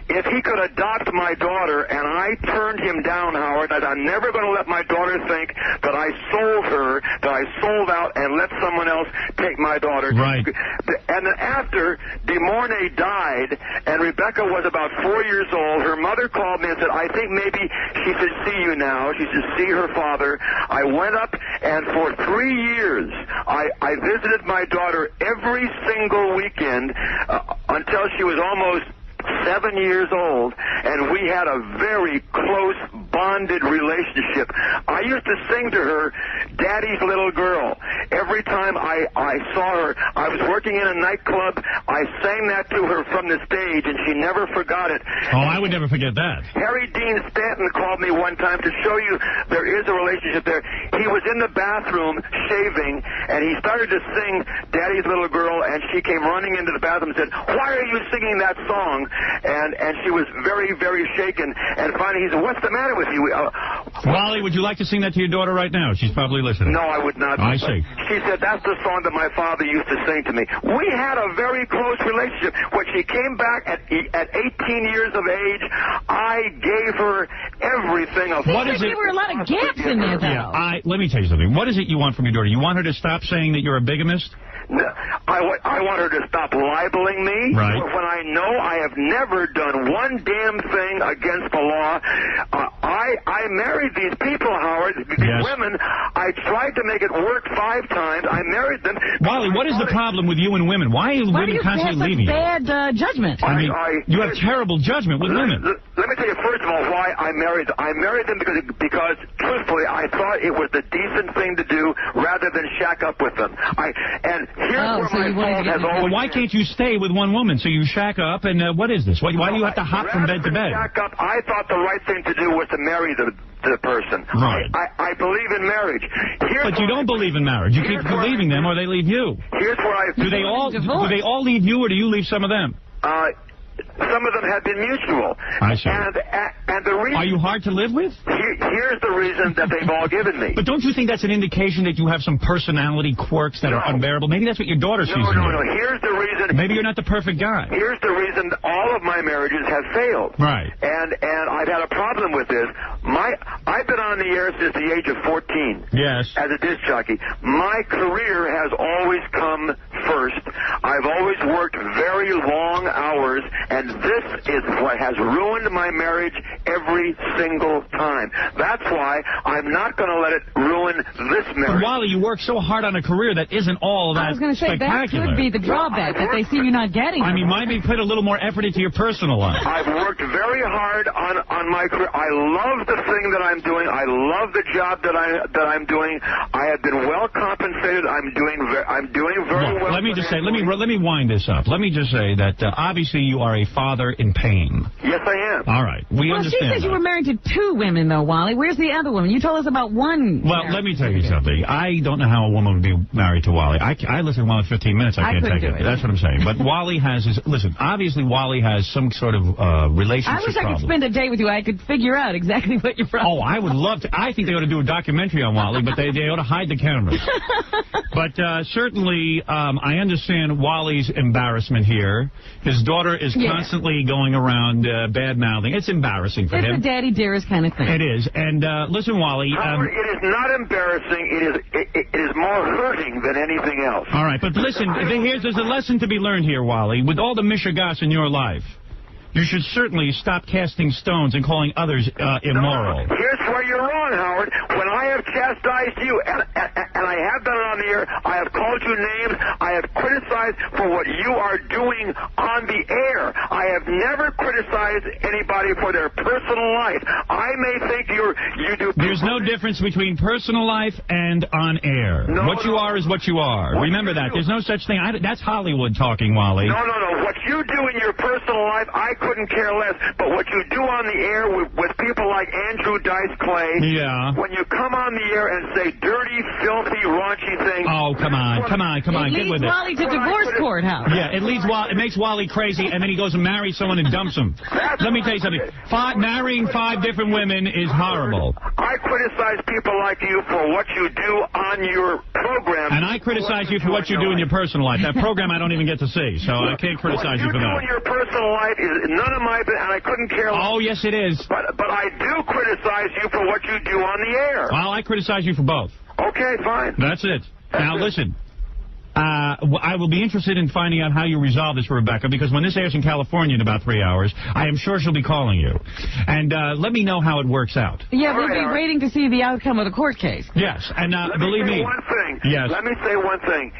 If he could adopt my daughter, and I turned him down, Howard, that I'm never going to let my daughter think that I sold her, that I sold out and let someone else take my daughter. Right. And then after de Mornay died, and Rebecca was about 4 years old, her mother called me and said, I think maybe she should see you now. She should see her father. I went up, and for 3 years, I visited my daughter every single weekend until she was almost 7 years old, and we had a very close bond bonded relationship. I used to sing to her, Daddy's Little Girl. Every time I saw her, I was working in a nightclub. I sang that to her from the stage, and she never forgot it. Oh, I would never forget that. Harry Dean Stanton called me one time to show you there is a relationship there. He was in the bathroom shaving, and he started to sing Daddy's Little Girl, and she came running into the bathroom and said, why are you singing that song? And she was very, very shaken. And finally he said, what's the matter with you? Wally, would you like to sing that to your daughter right now? She's probably listening. No, I would not. I see. She said, that's the song that my father used to sing to me. We had a very close relationship. When she came back at 18 years of age, I gave her everything. What is it? There were a lot of gaps in there, though. Yeah, let me tell you something. What is it you want from your daughter? You want her to stop saying that you're a bigamist? No, I want her to stop libeling me. Right. When I know I have never done one damn thing against the law. I married these people, Howard, these women. I tried to make it work 5 times. I married them. Wally, what is the problem with you and women? Why are women constantly leaving you? Why do you have such bad judgment? I mean, you have terrible judgment with women. Let me tell you, first of all, why I married them. I married them because truthfully, I thought it was the decent thing to do rather than shack up with them. Here's where my fault has always why can't you stay with one woman? So you shack up, and what is this? Why do you have to hop from bed to bed? Shack up, I thought the right thing to do was to marry the person. Right. I believe in marriage. But you don't believe in marriage. You keep leaving them, or they leave you. Here's where I... Do they all leave you, or do you leave some of them? Some of them have been mutual. I see. And the reason... Are you hard to live with? Here's the reason that they've all given me. But don't you think that's an indication that you have some personality quirks that are unbearable? Maybe that's what your daughter sees in you. No. Here's the reason... Maybe you're not the perfect guy. Here's the reason all of my marriages have failed. Right. And I've had a problem with this. I've been on the air since the age of 14. Yes. As a disc jockey. My career has always come first. I've always worked very long hours, and this is what has ruined my marriage every single time. That's why I'm not going to let it ruin this marriage. But Wally, you work so hard on a career that isn't all that spectacular. I was going to say, that could be the drawback, that they see you not getting. I mean, maybe put a little more effort into your personal life. I've worked very hard on my career. I love the thing that I'm doing. I love the job that I'm doing. I have been well compensated. I'm doing very well. Let me just say, let me wind this up. Let me just say that obviously you are a father in pain. Yes, I am. All right, we understand. She says you were married to 2 women, though, Wally. Where's the other woman? You told us about one. Well, let me tell you something. I don't know how a woman would be married to Wally. I listen to Wally 15 minutes. I can't take it. That's what I'm saying. But Wally has his... Listen, obviously Wally has some sort of relationship I wish problem. I could spend a day with you. I could figure out exactly what your problem is. Oh, I would love to. I think they ought to do a documentary on Wally, but they ought to hide the cameras. But certainly, I understand Wally's embarrassment here. His daughter is constantly going around bad-mouthing. It's embarrassing for him. It's a daddy dearest kind of thing. It is. And listen, Wally... Howard, it is not embarrassing. It is more hurting than anything else. All right, but listen, there's a lesson to be learned here, Wally. With all the mishigas in your life, you should certainly stop casting stones and calling others immoral. No, here's where you're wrong, Howard. When I have chastised you, and I have done it on the air, I have called you names, I have criticized for what you are doing on the air. I have never criticized anybody for their personal life. I may think you do... There's no difference between personal life and on air. What you are is what you are. Remember that. There's no such thing. That's Hollywood talking, Wally. No. What you do in your personal life, I couldn't care less. But what you do on the air with people like Andrew Dice Clay, when you come on the air and say dirty, filthy, raunchy things... Oh, come on, get with it. It leads Wally to divorce court, Howard. Yeah, it makes Wally crazy, and then he goes and marries someone and dumps him. Let me tell you something. Marrying 5 different women is horrible. I criticize people like you for what you do on your program. And I criticize you for what you do in your personal life. That program I don't even get to see, so I can't criticize you for that. What you do in your personal life is none of my business, and I couldn't care less. Oh, yes, it is. But I do criticize you for what you do on the air. Well, I criticize you for both. Okay, fine. That's it. Now, listen. I will be interested in finding out how you resolve this, Rebecca, because when this airs in California in about 3 hours, I am sure she'll be calling you. And let me know how it works out. Yeah, we'll be waiting to see the outcome of the court case. Yes, and believe me... Let me say one thing. Yes. Let me say one thing.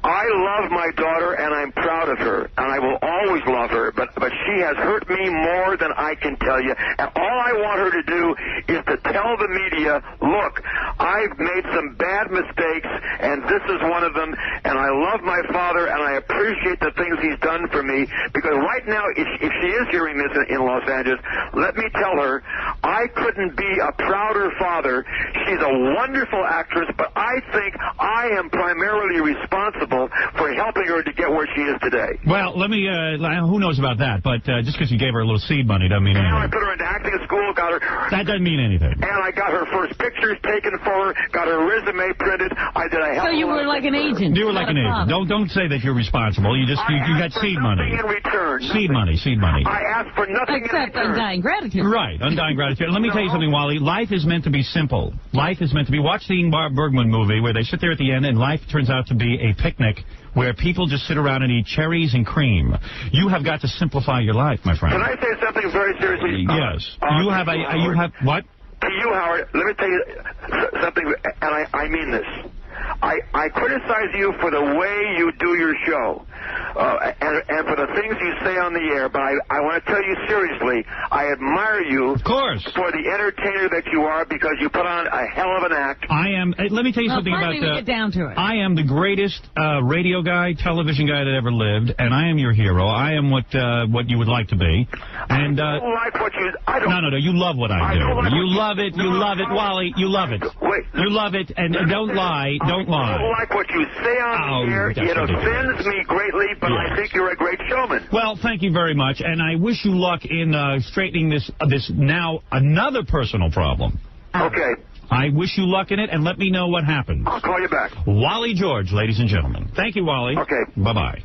I love my daughter, and I'm proud of her, and I will always love her, but she has hurt me more than I can tell you. And all I want her to do is to tell the media, look, I've made some bad mistakes, and this is one of them, and I love my father, and I appreciate the things he's done for me, because right now, if she is hearing this in Los Angeles, let me tell her, I couldn't be a prouder father. She's a wonderful actress, but I think I am primarily responsible for helping her to get where she is today. Well, let me, who knows about that, but just because you gave her a little seed money doesn't mean anything. I put her into acting school, got her... That doesn't mean anything. And I got her first pictures taken for her, got her resume printed. I did a hell of a lot. So you were like an agent. You were like an agent. Don't say that you're responsible. You just, you got seed money. In return. Seed money. I asked for nothing except in return. undying gratitude. Right, undying gratitude. Let me tell you something, Wally. Life is meant to be simple. Life is meant to be... Watch the Ingmar Bergman movie where they sit there at the end and life turns out to be a picnic where people just sit around and eat cherries and cream. You have got to simplify your life, my friend. Can I say something very seriously? Yes. You have what? To you, Howard, let me tell you something, and I mean this. I criticize you for the way you do your show, and for the things you say on the air, but I want to tell you seriously, I admire you, of course, for the entertainer that you are, because you put on a hell of an act. I am. Let me tell you something about get down to it. I am the greatest radio guy, television guy that ever lived, and I am your hero. I am what you would like to be. And I don't like what you... I don't... No, you love what I do. Like you love it. You love it, Wally. You love it. Wait. You love it, and don't lie. Don't lie. I don't like what you say on the air. It offends me greatly, but I think you're a great showman. Well, thank you very much, and I wish you luck in straightening this now another personal problem. Okay. I wish you luck in it, and let me know what happens. I'll call you back. Wally George, ladies and gentlemen. Thank you, Wally. Okay. Bye-bye.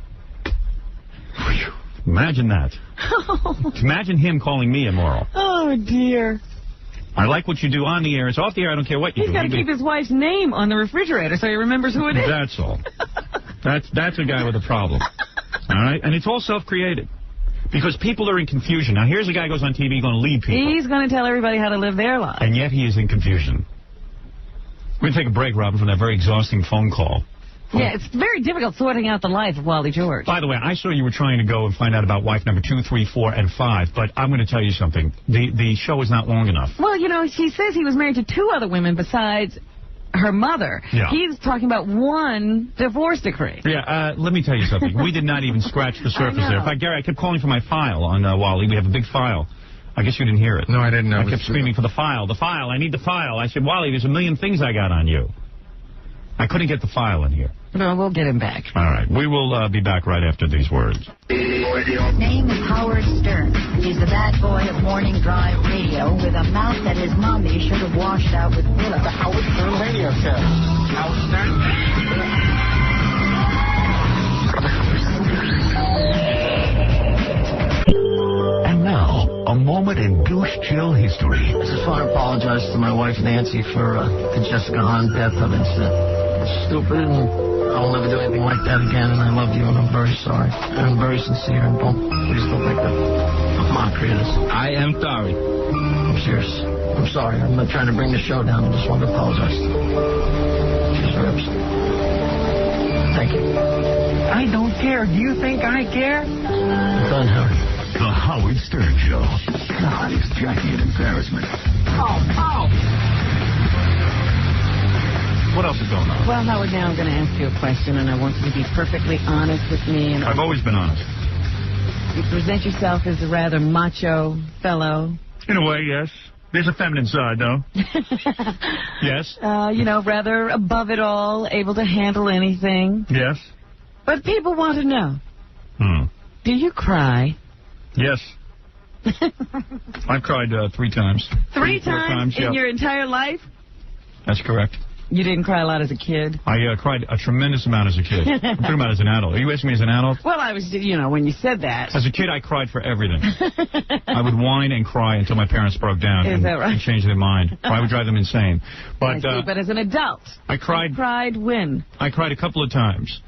Imagine that. Imagine him calling me immoral. Oh, dear. I like what you do on the air. It's off the air. I don't care what you do. He's got to keep his wife's name on the refrigerator so he remembers who it is. That's all. That's a guy with a problem. All right? And it's all self-created. Because people are in confusion. Now, here's a guy who goes on TV going to lead people. He's going to tell everybody how to live their lives. And yet he is in confusion. We're going to take a break, Robin, from that very exhausting phone call. Yeah, it's very difficult sorting out the life of Wally George. By the way, I saw you were trying to go and find out about wife number 2, 3, 4, and 5, but I'm going to tell you something. The show is not long enough. Well, you know, she says he was married to 2 other women besides her mother. Yeah. He's talking about 1 divorce decree. Yeah, let me tell you something. We did not even scratch the surface there. In fact, Gary, I kept calling for my file on Wally. We have a big file. I guess you didn't hear it. No, I didn't know. I kept screaming for the file. The file. I need the file. I said, Wally, there's a million things I got on you. I couldn't get the file in here. No, we'll get him back. All right. We will be back right after these words. His name is Howard Stern. He's the bad boy of Morning Drive Radio with a mouth that his mommy should have washed out with Willa. The Howard Stern Radio Show. Howard Stern. And now, a moment in Douche Chill history. I just want to apologize to my wife, Nancy, for the Jessica Hahn death of incident. It's stupid, and I'll never do anything like that again, and I love you, and I'm very sorry. And I'm very sincere, and please don't make a mockery of this. I am sorry. I'm serious. I'm sorry. I'm not trying to bring the show down. I just want to apologize. She's very upset. Thank you. I don't care. Do you think I care? I'm done, Howard. The Howard Stern Show. God, is Jackie an embarrassment? Oh! What else is going on? Well, Howard, now I'm going to ask you a question, and I want you to be perfectly honest with me. And I've always been honest. You present yourself as a rather macho fellow. In a way, yes. There's a feminine side, though. Yes. You know, rather above it all, able to handle anything. Yes. But people want to know. Do you cry? Yes. I've cried 3 times. 3 times in your entire life? That's correct. You didn't cry a lot as a kid? I cried a tremendous amount as a kid. I'm talking about as an adult. Are you asking me as an adult? Well, I was, you know, when you said that. As a kid, I cried for everything. I would whine and cry until my parents broke down and changed their mind. Or I would drive them insane. But but as an adult, I cried. You cried when? I cried a couple of times.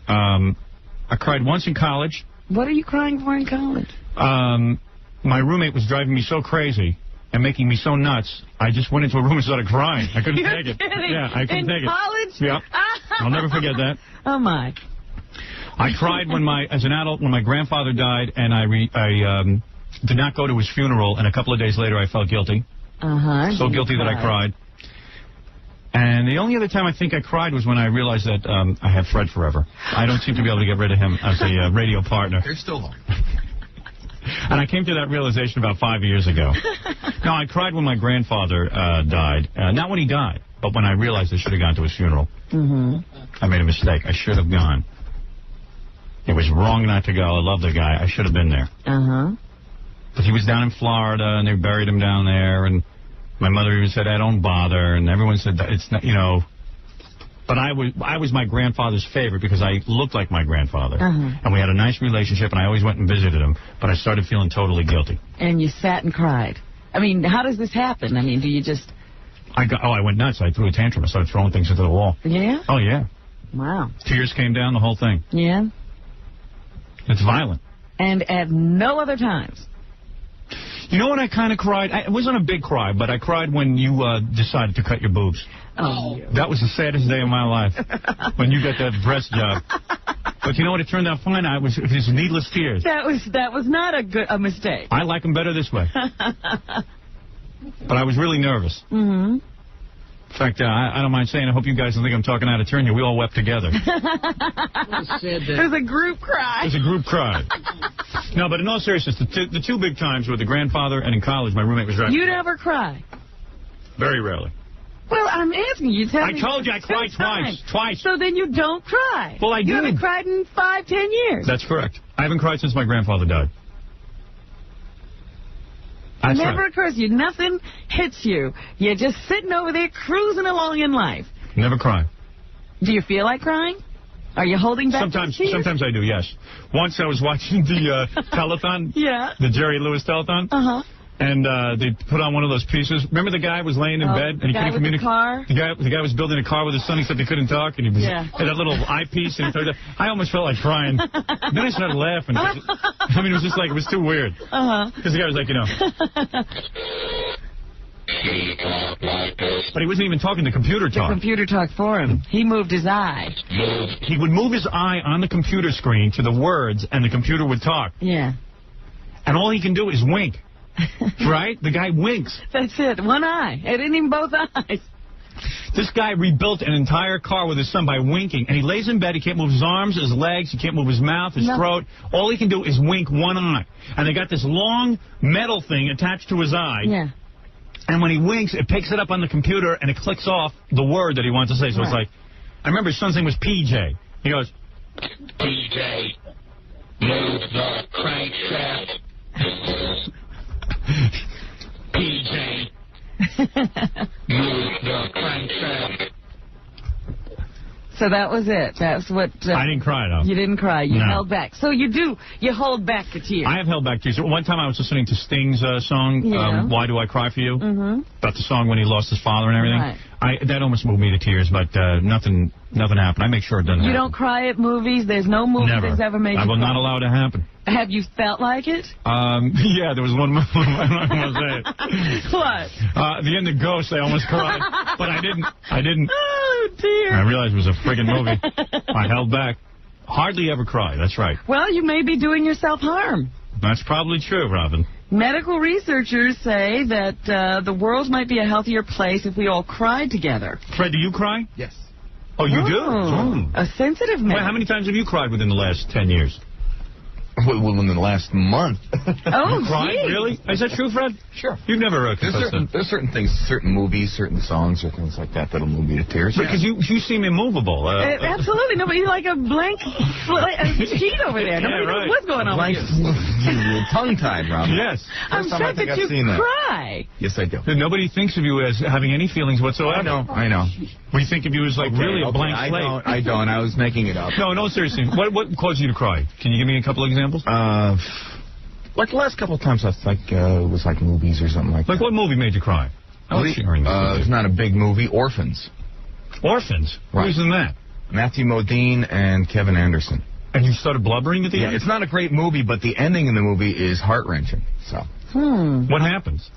I cried once in college. What are you crying for in college? My roommate was driving me so crazy and making me so nuts, I just went into a room and started crying. I couldn't take it. Kidding? Yeah, I couldn't take it. In college? Yeah. I'll never forget that. Oh, my. I cried as an adult when my grandfather died, and I did not go to his funeral, and a couple of days later I felt guilty. So guilty that I cried. And the only other time I think I cried was when I realized that I have Fred forever. I don't seem to be able to get rid of him as a radio partner. They're still home. And I came to that realization about 5 years ago. No, I cried when my grandfather died. Not when he died, but when I realized I should have gone to his funeral. I made a mistake. I should have gone. It was wrong not to go. I love the guy. I should have been there. But he was down in Florida, and they buried him down there, and my mother even said, I don't bother, and everyone said, it's not, you know. But I was my grandfather's favorite because I looked like my grandfather. And we had a nice relationship, and I always went and visited him, but I started feeling totally guilty. And you sat and cried. I mean, how does this happen? I mean, do you just... I went nuts. I threw a tantrum. I started throwing things into the wall. Yeah? Oh, yeah. Wow. Tears came down, the whole thing. Yeah? It's violent. And at no other times? You know when I kind of cried? It wasn't a big cry, but I cried when you decided to cut your boobs. Oh. That was the saddest day of my life, when you got that breast job. But you know what? It turned out fine. It was needless tears. That was not a mistake. I like them better this way. But I was really nervous. In fact, I don't mind saying, I hope you guys don't think I'm talking out of turn here. We all wept together. It was a group cry. It was a group cry. No, but in all seriousness, the two big times were the grandfather and in college. My roommate was driving. You never cry? Very rarely. Well, I'm asking you. I told you I cried twice. So then you don't cry. Well, I did. You haven't cried in 5-10 years. That's correct. I haven't cried since my grandfather died. It never occurs to you. Nothing hits you. You're just sitting over there cruising along in life. Never cry. Do you feel like crying? Are you holding back? Sometimes I do, yes. Once I was watching the telethon. Yeah. The Jerry Lewis telethon. And they put on one of those pieces. Remember the guy was laying in bed and he couldn't communicate. The guy was building a car with his son, except he couldn't talk, and he had that little eyepiece. And I almost felt like crying. Then I started laughing. I mean, it was just like, it was too weird. Because the guy was like, you know. But he wasn't even talking. The computer talked. The computer talked for him. He moved his eye. He would move his eye on the computer screen to the words, and the computer would talk. Yeah. And all he can do is wink. Right? The guy winks. That's it. One eye. It isn't even both eyes. This guy rebuilt an entire car with his son by winking. And he lays in bed. He can't move his arms, his legs. He can't move his mouth, his throat. All he can do is wink one eye. And they got this long metal thing attached to his eye. Yeah. And when he winks, it picks it up on the computer, and it clicks off the word that he wants to say. So it's like, I remember his son's name was PJ. He goes, PJ, move the crankshaft. PJ, move the crankshaft. So that was it. That's what... I didn't cry, though. You didn't cry. You held back. So you hold back the tears. I have held back tears. One time I was listening to Sting's song, Why Do I Cry For You? About the song when he lost his father and everything. That almost moved me to tears, but nothing happened. I make sure it doesn't happen. You don't cry at movies? There's no movie that's ever made you cry? I will not allow it to happen. Have you felt like it? Yeah, there was one movie. I'm not going to say it. What? The end of Ghost, I almost cried. But I didn't. Oh, dear. I realized it was a friggin' movie. I held back. Hardly ever cry. That's right. Well, you may be doing yourself harm. That's probably true, Robin. Medical researchers say that the world might be a healthier place if we all cried together. Fred, do you cry? Yes. Oh, you do? A sensitive man. Well, how many times have you cried within the last 10 years? Well, in the last month. Oh, you cried? Really? Is that true, Fred? Sure. You've never there's certain things, certain movies, certain songs, or things like that that'll move me to tears. Because you seem immovable. Absolutely. Nobody's like a blank sheet over there. Nobody knows what's going on with you. You're tongue-tied, Robin. Yes. I'm shocked that you cry. Yes, I do. Nobody thinks of you as having any feelings whatsoever. I know. We think of you as like really a blank slate. I don't. I was making it up. No, seriously. What caused you to cry? Can you give me a couple of examples? Like the last couple of times, I think it was like movies or something like that. Like what movie made you cry? It's not a big movie. Orphans. Orphans? Right. Who's in that? Matthew Modine and Kevin Anderson. And you started blubbering at the end? It's not a great movie, but the ending in the movie is heart-wrenching. So. What happens?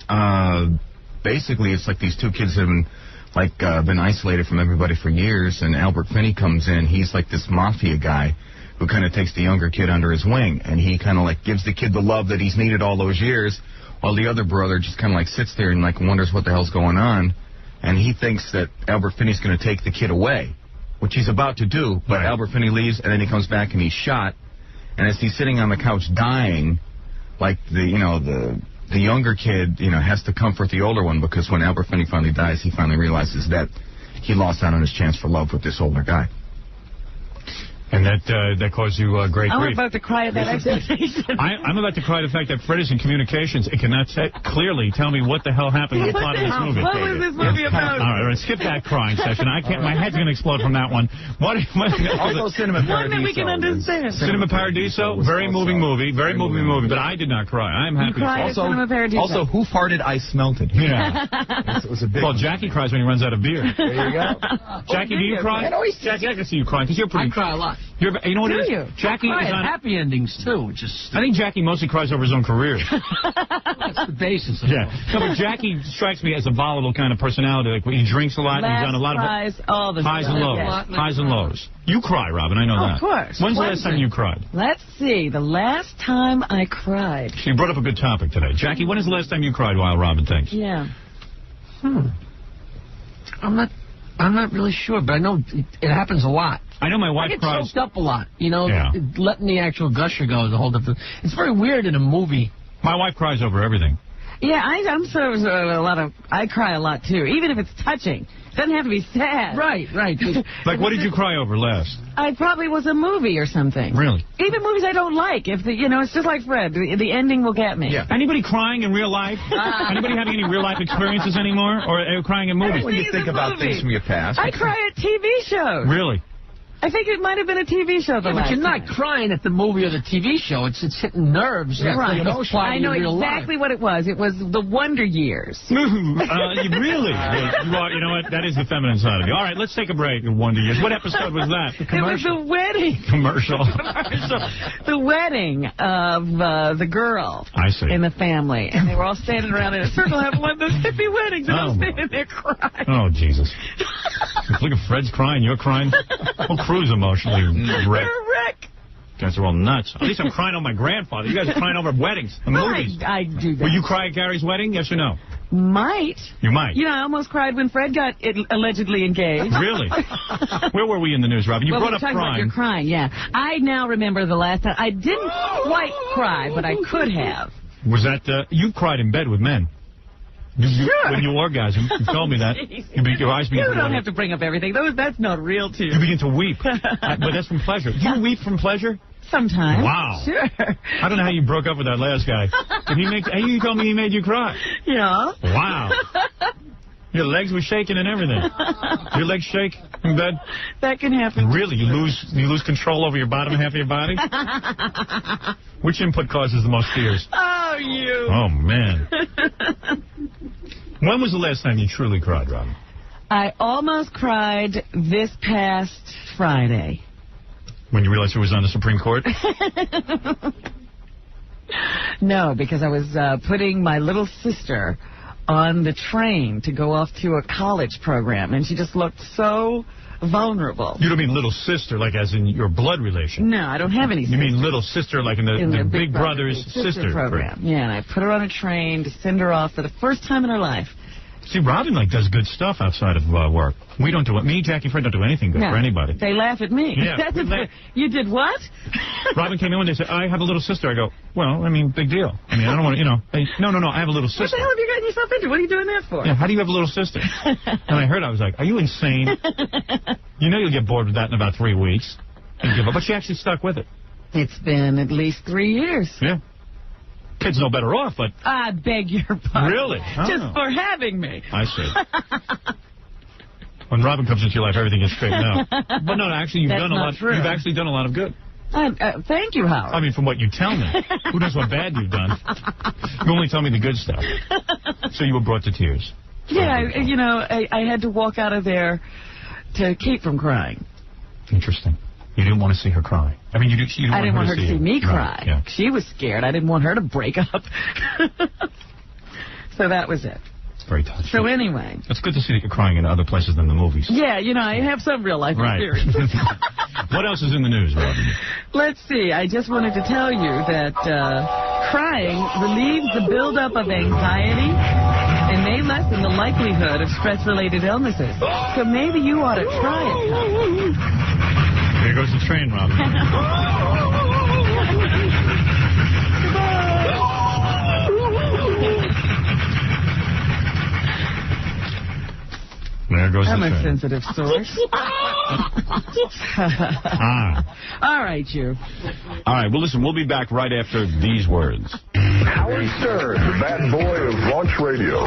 Basically, it's like these two kids have been like been isolated from everybody for years, and Albert Finney comes in. He's like this mafia guy who kind of takes the younger kid under his wing, and he kind of like gives the kid the love that he's needed all those years, while the other brother just kind of like sits there and like wonders what the hell's going on, and he thinks that Albert Finney's going to take the kid away, which he's about to do, but Albert Finney leaves, and then he comes back and he's shot, and as he's sitting on the couch dying, like the younger kid, has to comfort the older one, because when Albert Finney finally dies, he finally realizes that he lost out on his chance for love with this older guy. And that caused you great grief. I'm about to cry at that explanation. I'm about to cry the fact that Fred is in communications and cannot clearly tell me what the hell happened in the plot of this movie. What was this movie about? All right, skip that crying session. I can't. My head's going to explode from that one. Also, Cinema Paradiso. One that we can understand. Cinema Paradiso, very moving movie, but I did not cry. I'm happy. Cinema Paradiso. Also, who farted? I smelt it. Yeah. It was a big well, Jackie cries when he runs out of beer. There you go. Jackie, do you cry? Jackie, I can see you crying because you're pretty. I cry a lot. You know what it is? You? Jackie I is on happy endings too. I think Jackie mostly cries over his own career. That's the basis of it. No, but Jackie strikes me as a volatile kind of personality. Like when he drinks a lot, and he's on a lot of highs and lows. Yes. Highs and lows. You cry, Robin. I know that. Of course. When's the last time you cried? Let's see. The last time I cried. She brought up a good topic today. Jackie, when is the last time you cried while Robin thinks? Yeah. I'm not really sure, but I know it happens a lot. I know my wife I get cries. choked up a lot. Letting the actual gusher go is a whole different. It's very weird in a movie. My wife cries over everything. Yeah, I'm sort of I cry a lot too, even if it's touching. It doesn't have to be sad. Right. Like, what did you cry over last? I probably was a movie or something. Really? Even movies I don't like. If it's just like Fred. The ending will get me. Yeah. Anybody crying in real life? Anybody having any real life experiences anymore, or are you crying in movies? When you think about things from your past. I cry at TV shows. Really? I think it might have been a TV show. But you're not crying at the movie or the TV show. It's hitting nerves. Yeah, right. I know exactly what it was. It was The Wonder Years. Really? Well, you know what? That is the feminine side of you. All right, let's take a break. Wonder Years. What episode was that? It was the wedding. Commercial. The wedding of the girl. I see. In the family. And they were all standing around in a circle having one of those hippie weddings. And I'm standing there crying. Oh, Jesus. Look at Fred's crying. You're crying. Whole crew's emotionally wrecked. You guys are all nuts. At least I'm crying on my grandfather. You guys are crying over weddings and movies. I do that. Will you cry at Gary's wedding? Yes or no? Might. You might. I almost cried when Fred got allegedly engaged. Really? Where were we in the news, Robin? You brought up crying. About your crying, yeah. I now remember the last time. I didn't quite cry, but I could have. Was that, you cried in bed with men? Sure. When you orgasm, you told me that. Your eyes begin to You don't have to bring up everything. That's not real to you. You begin to weep. But that's from pleasure. Do you weep from pleasure? Sometimes. Wow. Sure. I don't know how you broke up with that last guy. You told me he made you cry. Yeah. Wow. Your legs were shaking and everything. Your legs shake in bed? That can happen. Really? You lose control over your bottom half of your body? Which input causes the most fears? Oh, you. Oh, man. When was the last time you truly cried, Robin? I almost cried this past Friday. When you realized it was on the Supreme Court? No, because I was putting my little sister on the train to go off to a college program, and she just looked so vulnerable. You don't mean little sister, like as in your blood relation? No, I don't have any sister. You mean little sister, like in the Big Brother's sister program. Yeah, and I put her on a train to send her off for the first time in her life. See, Robin does good stuff outside of work. We don't do it. Me, Jackie, Fred don't do anything good for anybody. They laugh at me. Yeah. You did what? Robin came in one day and said, I have a little sister. I go, well, big deal. I mean, I don't want to, no, I have a little sister. What the hell have you gotten yourself into? What are you doing that for? Yeah, how do you have a little sister? And I heard, I was like, are you insane? You'll get bored with that in about 3 weeks. And give up. But she actually stuck with it. It's been at least 3 years. Yeah. Kids no better off, but... I beg your pardon. Really? Just for having me. I see. When Robin comes into your life, everything is straightened out. But no, actually, you've actually done a lot of good. Thank you, Howard. I mean, from what you tell me. Who knows what bad you've done? You only tell me the good stuff. So you were brought to tears. Yeah, I had to walk out of there to keep from crying. Interesting. You didn't want to see her cry. I mean, you didn't I didn't want her to see me cry. Right, yeah. She was scared. I didn't want her to break up. So that was it. It's very touching. So anyway. It's good to see that you're crying in other places than the movies. Yeah, you know, I have some real life experience. What else is in the news, Robin? Let's see. I just wanted to tell you that crying relieves the buildup of anxiety and may lessen the likelihood of stress-related illnesses. So maybe you ought to try it, Tom. Here goes the train, Robin. There goes I'm the train. a sensitive source. All right, you. All right, well, listen, we'll be back right after these words. Howard Stern, the bad boy of launch radio.